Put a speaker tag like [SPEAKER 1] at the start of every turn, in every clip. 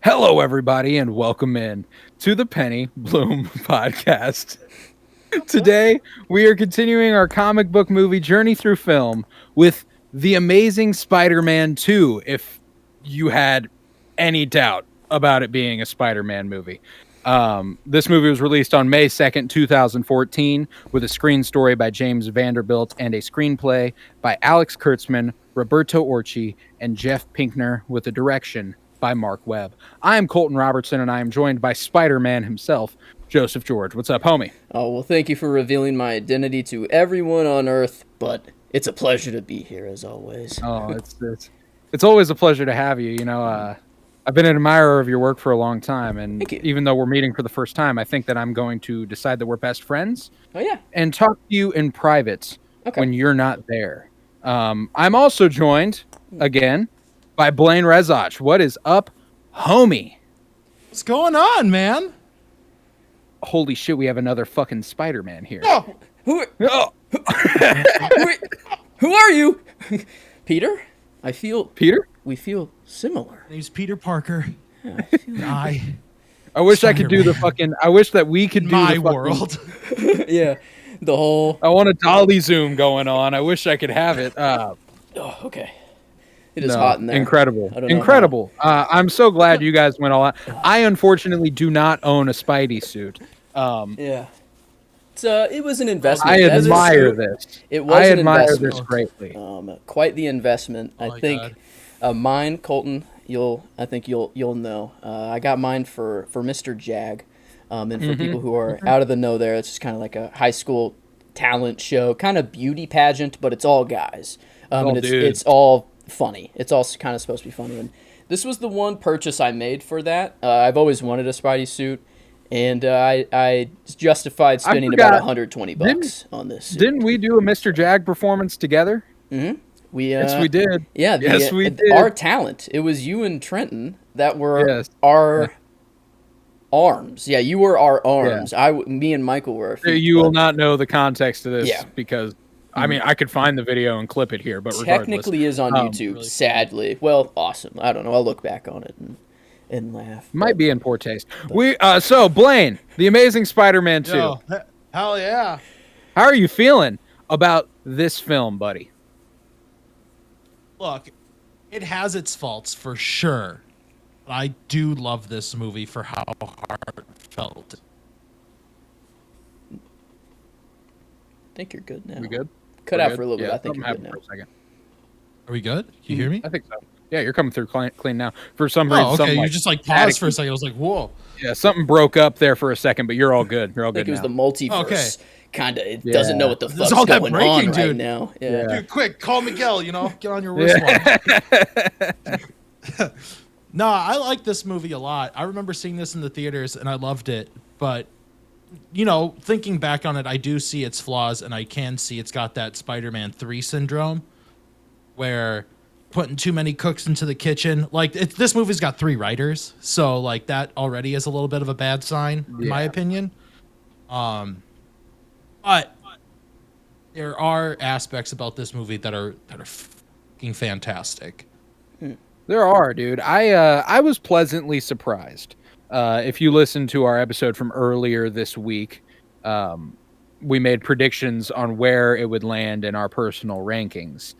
[SPEAKER 1] Hello, everybody, and welcome in to the Penny Bloom podcast. Today, we are continuing our comic book movie journey through film with The Amazing Spider-Man 2, if you had any doubt about it being a Spider-Man movie. This movie was released on May 2nd, 2014, with a screen story by James Vanderbilt and a screenplay by Alex Kurtzman, Roberto Orci, and Jeff Pinkner, with a direction by Mark Webb. I am Colton Robertson, and I am joined by Spider-Man himself, Joseph George. What's up, homie?
[SPEAKER 2] Oh, well, thank you for revealing my identity to everyone on Earth, but it's a pleasure to be here as always.
[SPEAKER 1] Oh, it's always a pleasure to have you. I've been an admirer of your work for a long time, and
[SPEAKER 2] Thank you.
[SPEAKER 1] even though we're meeting for the first time, I think that I'm going to decide that we're best friends
[SPEAKER 2] Oh, yeah.
[SPEAKER 1] and talk to you in private
[SPEAKER 2] Okay.
[SPEAKER 1] when you're not there. I'm also joined again by Blaine Rezach. What is up, homie?
[SPEAKER 3] What's going on, man?
[SPEAKER 1] Holy shit, we have another fucking Spider-Man here.
[SPEAKER 3] Oh,
[SPEAKER 2] Who,
[SPEAKER 1] Oh,
[SPEAKER 2] who are you? Peter?
[SPEAKER 1] Peter?
[SPEAKER 2] We feel similar.
[SPEAKER 3] name's Peter Parker. I
[SPEAKER 1] I wish I could do the
[SPEAKER 3] Spider-Man.
[SPEAKER 1] fucking. I wish that we could do
[SPEAKER 3] my
[SPEAKER 1] the fucking,
[SPEAKER 3] world.
[SPEAKER 2] Yeah. The whole...
[SPEAKER 1] I want a dolly zoom going on. I wish I could have it.
[SPEAKER 2] Oh, okay. It is
[SPEAKER 1] No,
[SPEAKER 2] hot in there.
[SPEAKER 1] incredible,
[SPEAKER 2] I don't know
[SPEAKER 1] incredible. I'm so glad you guys went all out. I unfortunately do not own a Spidey suit.
[SPEAKER 2] Yeah. It was an investment.
[SPEAKER 1] I
[SPEAKER 2] As a
[SPEAKER 1] admire
[SPEAKER 2] suit,
[SPEAKER 1] this.
[SPEAKER 2] It was
[SPEAKER 1] I
[SPEAKER 2] an
[SPEAKER 1] admire
[SPEAKER 2] investment.
[SPEAKER 1] this greatly.
[SPEAKER 2] Quite the investment.
[SPEAKER 3] Oh
[SPEAKER 2] I
[SPEAKER 3] my
[SPEAKER 2] think mine, Colton, you'll know. I got mine for Mr. Jag. And for people who are out of the know there, it's just kind of like a high school talent show, kind of beauty pageant, but it's all guys.
[SPEAKER 1] All
[SPEAKER 2] And
[SPEAKER 1] dudes.
[SPEAKER 2] it's all funny. It's all kind of supposed to be funny. And this was the one purchase I made for that. I've always wanted a Spidey suit. And I justified spending about
[SPEAKER 1] forgot.
[SPEAKER 2] $120 on this suit.
[SPEAKER 1] Didn't we do a Mr. Jag performance together?
[SPEAKER 2] We
[SPEAKER 1] Yes, we did.
[SPEAKER 2] Yeah,
[SPEAKER 1] Yes, we did.
[SPEAKER 2] Our talent. It was you and Trenton that were
[SPEAKER 1] Yes.
[SPEAKER 2] our arms. Yeah, you were our arms. Me and Michael were our feet.
[SPEAKER 1] You will not know the context of this
[SPEAKER 2] Yeah.
[SPEAKER 1] because, I mean, I could find the video and clip it here, but regardless.
[SPEAKER 2] Technically is on YouTube,
[SPEAKER 3] really
[SPEAKER 2] sadly. Well, awesome. I don't know. I'll look back on it and laugh.
[SPEAKER 1] Might be in poor taste. So Blaine, The Amazing Spider-Man 2.
[SPEAKER 3] Yo, hell yeah.
[SPEAKER 1] How are you feeling about this film, buddy?
[SPEAKER 3] Look, it has its faults for sure. But I do love this movie for how heartfelt.
[SPEAKER 2] I think you're good now.
[SPEAKER 1] We good?
[SPEAKER 2] Cut
[SPEAKER 1] We're
[SPEAKER 2] out
[SPEAKER 1] good?
[SPEAKER 2] for a little bit.
[SPEAKER 1] Yeah,
[SPEAKER 2] I think
[SPEAKER 1] something
[SPEAKER 2] you're good
[SPEAKER 1] happened
[SPEAKER 2] now.
[SPEAKER 1] for a second.
[SPEAKER 3] Are we good? Can you hear me?
[SPEAKER 1] I think so. Yeah, you're coming through clean now. For some reason,
[SPEAKER 3] Oh, okay.
[SPEAKER 1] something
[SPEAKER 3] You just like paused for a
[SPEAKER 1] staticky.
[SPEAKER 3] second. I was like, whoa.
[SPEAKER 1] Yeah, something broke up there for a second, but you're all good. You're all
[SPEAKER 2] I think
[SPEAKER 1] good
[SPEAKER 2] it was
[SPEAKER 1] now.
[SPEAKER 2] the multiverse.
[SPEAKER 3] Okay.
[SPEAKER 2] Kind of. It
[SPEAKER 1] Yeah.
[SPEAKER 2] doesn't know what the
[SPEAKER 3] There's
[SPEAKER 2] fuck's
[SPEAKER 3] all that
[SPEAKER 2] going
[SPEAKER 3] breaking,
[SPEAKER 2] on right
[SPEAKER 3] dude.
[SPEAKER 2] now.
[SPEAKER 1] Yeah.
[SPEAKER 3] Dude, quick, call Miguel, get on your wristwatch. No, I like this movie a lot. I remember seeing this in the theaters and I loved it. But, thinking back on it, I do see its flaws and I can see it's got that Spider-Man 3 syndrome where putting too many cooks into the kitchen. Like, this movie's got 3 writers. So, like, that already is a little bit of a bad sign, in my
[SPEAKER 1] Yeah.
[SPEAKER 3] opinion. But there are aspects about this movie that are fucking fantastic.
[SPEAKER 1] There are, dude. I was pleasantly surprised. If you listen to our episode from earlier this week, we made predictions on where it would land in our personal rankings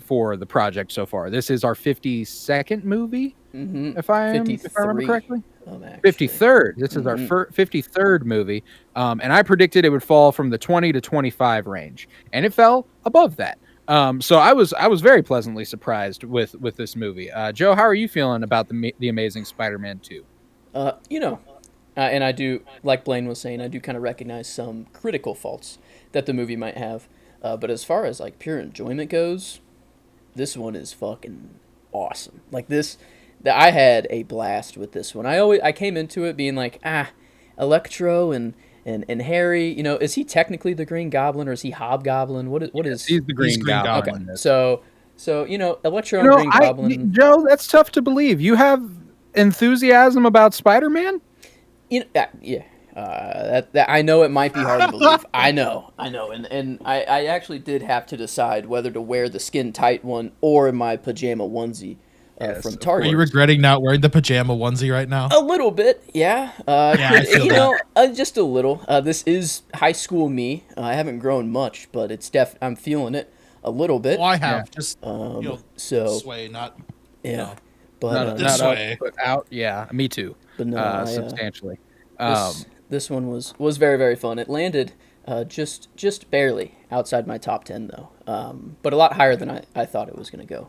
[SPEAKER 1] for the project so far. This is our 52nd movie, if I remember
[SPEAKER 2] 53.
[SPEAKER 1] correctly.
[SPEAKER 2] Actually.
[SPEAKER 1] 53rd. This is our 53rd movie, and I predicted it would fall from the 20 to 25 range, and it fell above that. So I was very pleasantly surprised with this movie. Joe, how are you feeling about the Amazing Spider-Man 2?
[SPEAKER 2] And I do, like Blaine was saying, I do kind of recognize some critical faults that the movie might have. But as far as like pure enjoyment goes, this one is fucking awesome. Like I had a blast with this one. I came into it being like, Electro and Harry, is he technically the Green Goblin or is he Hobgoblin? What is
[SPEAKER 1] He's the Green Goblin.
[SPEAKER 2] Okay.
[SPEAKER 1] in this.
[SPEAKER 2] So Electro and Green Goblin.
[SPEAKER 1] Joe, that's tough to believe. You have enthusiasm about Spider-Man?
[SPEAKER 2] Yeah. That I know it might be hard to believe. I know, and I actually did have to decide whether to wear the skin tight one or my pajama onesie
[SPEAKER 1] Yes,
[SPEAKER 2] from
[SPEAKER 1] of
[SPEAKER 3] Are
[SPEAKER 2] Target.
[SPEAKER 3] you regretting not wearing the pajama onesie right now?
[SPEAKER 2] A little bit, yeah.
[SPEAKER 3] Yeah, I feel
[SPEAKER 2] Just a little. This is high school me. I haven't grown much, but I'm feeling it a little bit.
[SPEAKER 3] Well, I
[SPEAKER 1] Yeah.
[SPEAKER 3] have just
[SPEAKER 2] So
[SPEAKER 3] sway, not
[SPEAKER 2] yeah,
[SPEAKER 3] no.
[SPEAKER 2] but
[SPEAKER 3] This
[SPEAKER 1] not up,
[SPEAKER 3] way.
[SPEAKER 1] but out. Yeah, me too.
[SPEAKER 2] but no,
[SPEAKER 1] Substantially.
[SPEAKER 2] this one was very very fun. It landed just barely outside my top 10 though, but a lot higher than I thought it was gonna go.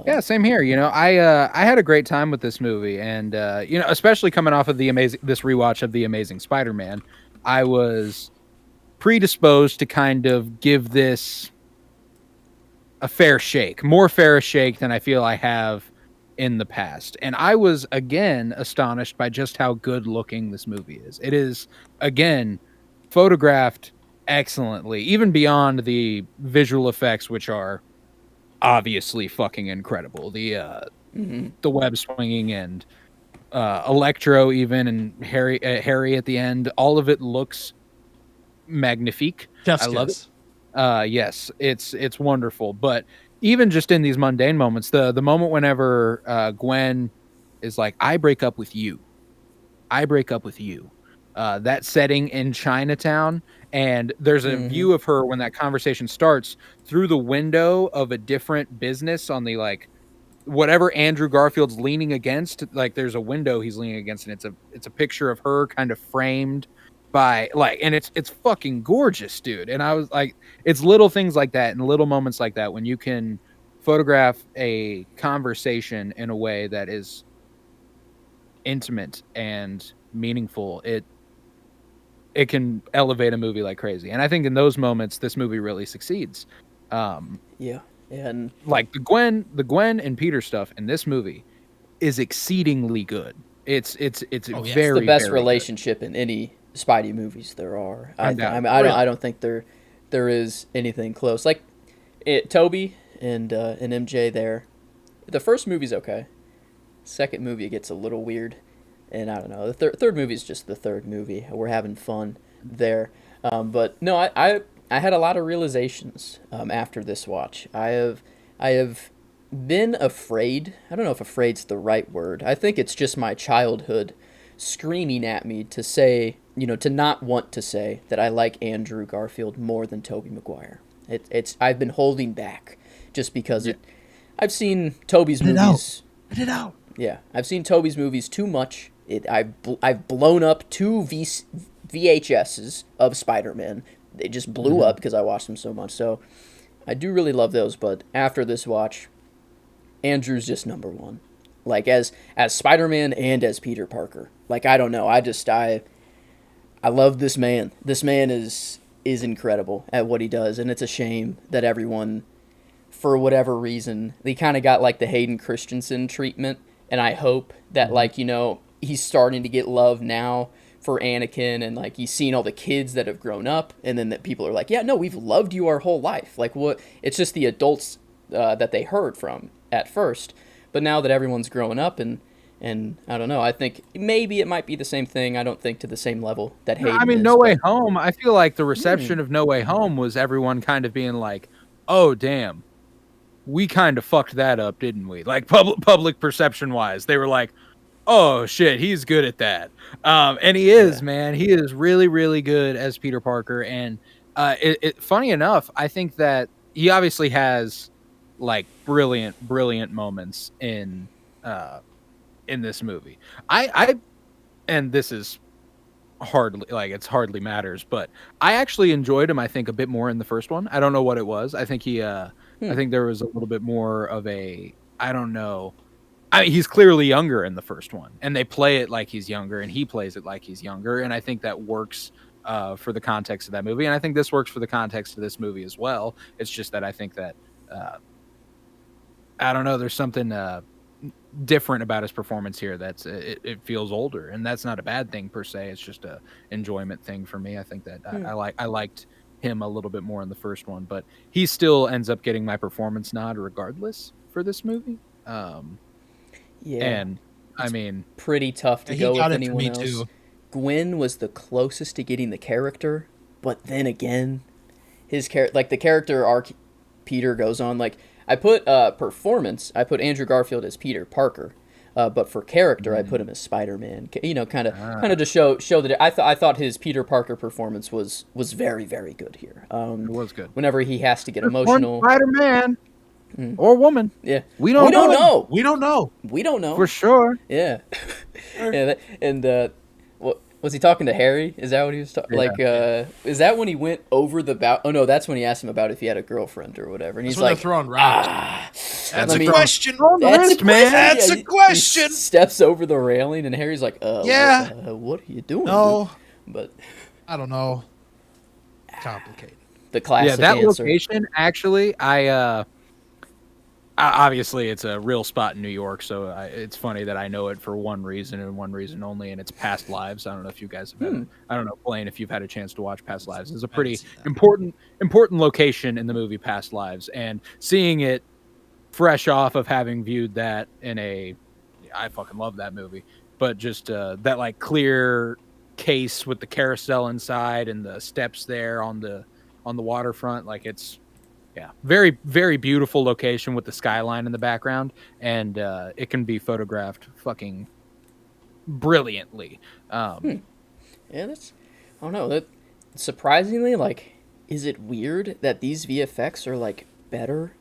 [SPEAKER 1] Yeah, same here. I had a great time with this movie, and especially coming off of this rewatch of the Amazing Spider-Man, I was predisposed to kind of give this a fair shake, more fair a shake than I feel I have in the past. And I was again astonished by just how good looking this movie is. It is again photographed excellently, even beyond the visual effects, which are obviously fucking incredible. The web swinging and Electro even and Harry at the end, all of it looks magnifique. I love it. Yes, it's wonderful. But even just in these mundane moments, the moment whenever Gwen is like, "I break up with you," I break up with you. That setting in Chinatown, and there's a view of her when that conversation starts through the window of a different business on the like whatever Andrew Garfield's leaning against. Like there's a window he's leaning against, and it's a picture of her kind of framed by like, and it's fucking gorgeous, dude. And I was like, it's little things like that and little moments like that when you can photograph a conversation in a way that is intimate and meaningful. It can elevate a movie like crazy. And I think in those moments, this movie really succeeds.
[SPEAKER 2] Yeah, and
[SPEAKER 1] Like the Gwen and Peter stuff in this movie is exceedingly good. It's very,
[SPEAKER 2] it's the best
[SPEAKER 1] very
[SPEAKER 2] relationship in any Spidey movies there are. I
[SPEAKER 1] Undoubtedly.
[SPEAKER 2] don't think there is anything close. Like Toby and MJ there. The first movie's okay. Second movie it gets a little weird, and I don't know. The third movie is just the third movie. We're having fun there, but no, I had a lot of realizations after this watch. I have been afraid. I don't know if afraid's the right word. I think it's just my childhood screaming at me to say, to not want to say that I like Andrew Garfield more than Tobey Maguire. I've been holding back just because I've seen Tobey's movies.
[SPEAKER 3] Let it out.
[SPEAKER 2] Yeah, I've seen Tobey's movies too much. I've blown up two VHSs of Spider-Man. They just blew up because I watched them so much. So I do really love those. But after this watch, Andrew's just number one. Like as Spider-Man and as Peter Parker. Like I don't know. I love this man. This man is incredible at what he does, and it's a shame that everyone, for whatever reason, they kind of got like the Hayden Christensen treatment. And I hope that he's starting to get love now for Anakin, and like he's seen all the kids that have grown up, and then that people are like, yeah, no, we've loved you our whole life. Like what? It's just the adults that they heard from at first, but now that everyone's growing up and I don't know, I think maybe it might be the same thing. I don't think to the same level that Hayden.
[SPEAKER 1] I mean,
[SPEAKER 2] is,
[SPEAKER 1] No Way Home. I feel like the reception of No Way Home was everyone kind of being like, "Oh, damn, we kind of fucked that up, didn't we?" Like public perception wise, they were like, "Oh shit, he's good at that." And he is, man. He is really, really good as Peter Parker. And funny enough, I think that he obviously has like brilliant moments in this movie. And this is hardly matters, but I actually enjoyed him, I think, a bit more in the first one. I don't know what it was. I think I think there was a little bit more of I don't know. I mean, he's clearly younger in the first one, and they play it like he's younger, and he plays it like he's younger, and I think that works for the context of that movie, and I think this works for the context of this movie as well. It's just that I think that I don't know. There's something different about his performance here. It feels older, and that's not a bad thing per se. It's just a enjoyment thing for me. I think that I liked him a little bit more in the first one, but he still ends up getting my performance nod regardless for this movie.
[SPEAKER 2] Yeah,
[SPEAKER 1] and I mean,
[SPEAKER 2] pretty tough to go with anyone else.
[SPEAKER 3] Too.
[SPEAKER 2] Gwen was the closest to getting the character, but then again, his the character arc Peter goes on, like I put performance. I put Andrew Garfield as Peter Parker, but for character, I put him as Spider-Man. You know, kind of to show that I thought his Peter Parker performance was very very good here.
[SPEAKER 1] It was good.
[SPEAKER 2] Whenever he has to get
[SPEAKER 1] One
[SPEAKER 2] emotional,
[SPEAKER 1] Spider-Man or woman.
[SPEAKER 2] yeah,
[SPEAKER 1] We don't know.
[SPEAKER 3] We don't know.
[SPEAKER 2] We don't know
[SPEAKER 1] For sure.
[SPEAKER 2] Yeah, yeah, what was he talking to Harry? Is that what he was talking?
[SPEAKER 1] Yeah.
[SPEAKER 2] Like, is that when he went over the bow? Oh no, that's when he asked him about if he had a girlfriend or whatever, and
[SPEAKER 3] That's
[SPEAKER 2] he's
[SPEAKER 3] when
[SPEAKER 2] like,
[SPEAKER 3] they're throwing rocks.
[SPEAKER 2] Let
[SPEAKER 3] That's
[SPEAKER 2] me-
[SPEAKER 3] a question.
[SPEAKER 2] "That's
[SPEAKER 1] Wrist, man.
[SPEAKER 3] That's a
[SPEAKER 2] he
[SPEAKER 3] question.
[SPEAKER 2] steps over the railing, and Harry's like,
[SPEAKER 3] Yeah.
[SPEAKER 2] what are you doing?"
[SPEAKER 3] No,
[SPEAKER 2] dude?" But
[SPEAKER 3] I don't know. Complicated.
[SPEAKER 2] the classic
[SPEAKER 1] Yeah, that
[SPEAKER 2] answer.
[SPEAKER 1] location actually, obviously it's a real spot in New York, so it's funny that I know it for one reason and one reason only, and it's Past Lives. I don't know if you guys have had, I don't know, Blaine, if you've had a chance to watch Past Lives. It's a pretty
[SPEAKER 3] seen that.
[SPEAKER 1] important location in the movie Past Lives, and seeing it fresh off of having viewed that I fucking love that movie, but just that like clear case with the carousel inside and the steps there on the waterfront, like it's very very beautiful location with the skyline in the background, and it can be photographed fucking brilliantly.
[SPEAKER 2] Yeah, that's. I don't know. That surprisingly, like, is it weird that these VFX are like better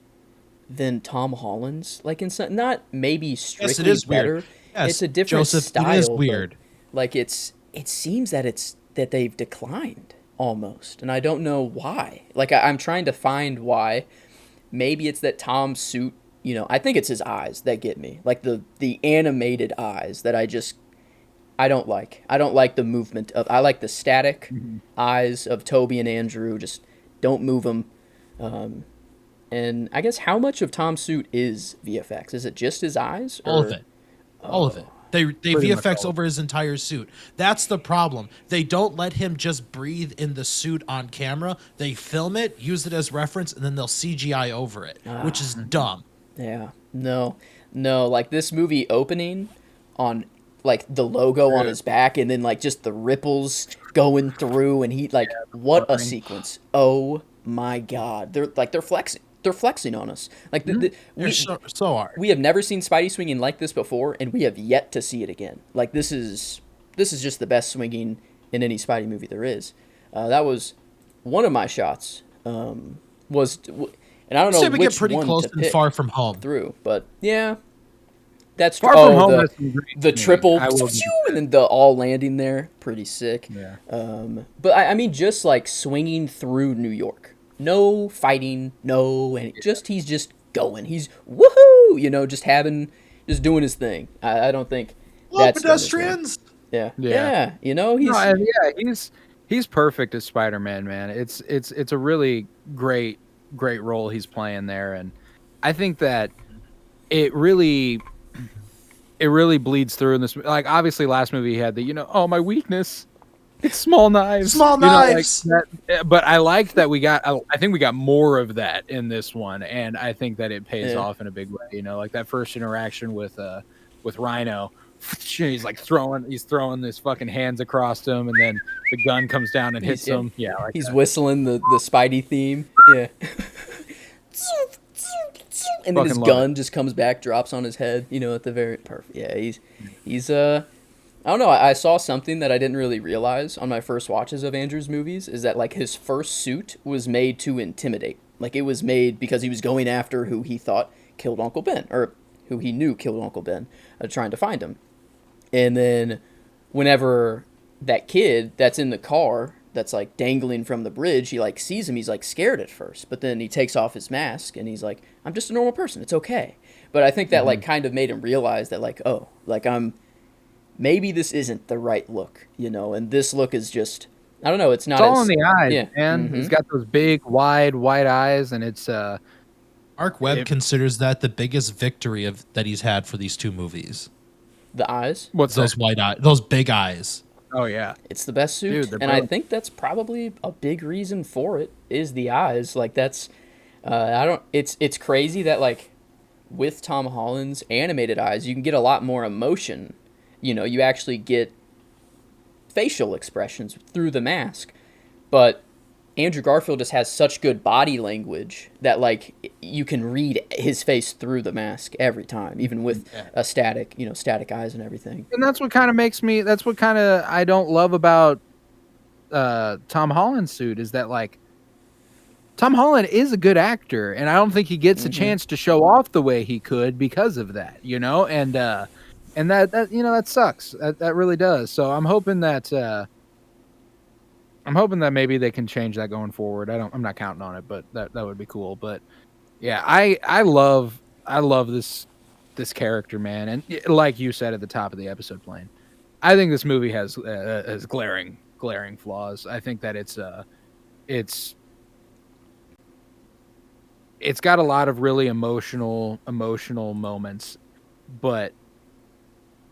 [SPEAKER 2] than Tom Holland's? Like, in some, not maybe strictly
[SPEAKER 3] is
[SPEAKER 2] better.
[SPEAKER 3] weird. Yes,
[SPEAKER 2] It's a different
[SPEAKER 3] Joseph,
[SPEAKER 2] style.
[SPEAKER 3] it is
[SPEAKER 2] but,
[SPEAKER 3] weird.
[SPEAKER 2] like, it seems that they've declined almost, and I don't know why. Like, I'm trying to find why. Maybe it's that Tom's suit. You know, I think it's his eyes that get me. Like the animated eyes that I don't like. I don't like the movement of. I like the static eyes of Toby and Andrew. Just don't move them. And I guess how much of Tom's suit is VFX? Is it just his eyes?
[SPEAKER 3] All
[SPEAKER 2] or-
[SPEAKER 3] of it. All of it. They
[SPEAKER 1] Pretty much
[SPEAKER 3] VFX
[SPEAKER 1] all.
[SPEAKER 3] over his entire suit. That's the problem. They don't let him just breathe in the suit on camera. They film it, use it as reference, and then they'll CGI over it, which is dumb.
[SPEAKER 2] Yeah. No. Like this movie opening on like the logo on his back, and then like just the ripples going through, and he like what a sequence! Oh my god! They're flexing. They're flexing on us. Like
[SPEAKER 3] They're so hard.
[SPEAKER 2] we have never seen Spidey swinging like this before, and we have yet to see it again. Like this is just the best swinging in any Spidey movie there is. That was one of my shots. And I don't know
[SPEAKER 3] Say we
[SPEAKER 2] which
[SPEAKER 3] get pretty
[SPEAKER 2] one
[SPEAKER 3] close
[SPEAKER 2] to
[SPEAKER 3] and
[SPEAKER 2] pick
[SPEAKER 3] Far From Home.
[SPEAKER 2] through, but yeah, that's
[SPEAKER 1] Far From Home has some great
[SPEAKER 2] the
[SPEAKER 1] swinging.
[SPEAKER 2] triple
[SPEAKER 1] I will give you
[SPEAKER 2] and then the all landing there, pretty sick.
[SPEAKER 1] Yeah.
[SPEAKER 2] But I mean, just like swinging through New York. No fighting, and he's just going. He's woohoo, just doing his thing. I don't think
[SPEAKER 3] Hello,
[SPEAKER 2] that's done as well.
[SPEAKER 3] pedestrians.
[SPEAKER 2] Yeah,
[SPEAKER 1] Yeah.
[SPEAKER 2] he's
[SPEAKER 1] No, and he's perfect as Spider-Man, man. It's a really great role he's playing there, and I think that it really bleeds through in this. Like obviously, last movie he had the my weakness. It's small knives.
[SPEAKER 3] Small knives.
[SPEAKER 1] Like that, but I liked that I think we got more of that in this one, and I think that it pays off in a big way. Like that first interaction with Rhino. He's like throwing his fucking hands across him, and then the gun comes down and hits him. Yeah, like
[SPEAKER 2] he's
[SPEAKER 1] that.
[SPEAKER 2] whistling the Spidey theme. Yeah. And then his
[SPEAKER 1] Fucking love
[SPEAKER 2] gun just comes back, drops on his head, at the very perfect. Yeah, he's I don't know. I saw something that I didn't really realize on my first watches of Andrew's movies is that like his first suit was made to intimidate. Like it was made because he was going after who he thought killed Uncle Ben, or who he knew killed Uncle Ben, trying to find him. And then whenever that kid that's in the car that's like dangling from the bridge, he like sees him, he's like scared at first, but then he takes off his mask and he's like, I'm just a normal person, it's okay. But I think that like kind of made him realize that like, oh, like maybe this isn't the right look, and this look is just, I don't know, it's not
[SPEAKER 1] all in the eyes,
[SPEAKER 2] yeah.
[SPEAKER 1] man. He's got those big, wide, white eyes, and it's
[SPEAKER 3] Mark Webb considers that the biggest victory that he's had for these two movies.
[SPEAKER 2] The eyes?
[SPEAKER 1] what's
[SPEAKER 3] Those
[SPEAKER 1] that?
[SPEAKER 3] white eyes, those big eyes.
[SPEAKER 1] Oh yeah,
[SPEAKER 2] It's the best suit,
[SPEAKER 1] Dude, they're
[SPEAKER 2] and I
[SPEAKER 1] brilliant.
[SPEAKER 2] think that's probably a big reason for it is the eyes. Like that's, it's crazy that like with Tom Holland's animated eyes, you can get a lot more emotion. You actually get facial expressions through the mask, but Andrew Garfield just has such good body language that like you can read his face through the mask every time, even with a static, static eyes and everything.
[SPEAKER 1] And that's what kind of makes me. That's what kind of I don't love about Tom Holland's suit is that like Tom Holland is a good actor, and I don't think he gets a chance to show off the way he could because of that, and that that sucks. That really does. So I'm hoping that maybe they can change that going forward. I'm not counting on it, but that would be cool. But yeah, I love this character, man, and like you said at the top of the episode, Blaine, I think this movie has glaring flaws. I think that it's got a lot of really emotional moments, but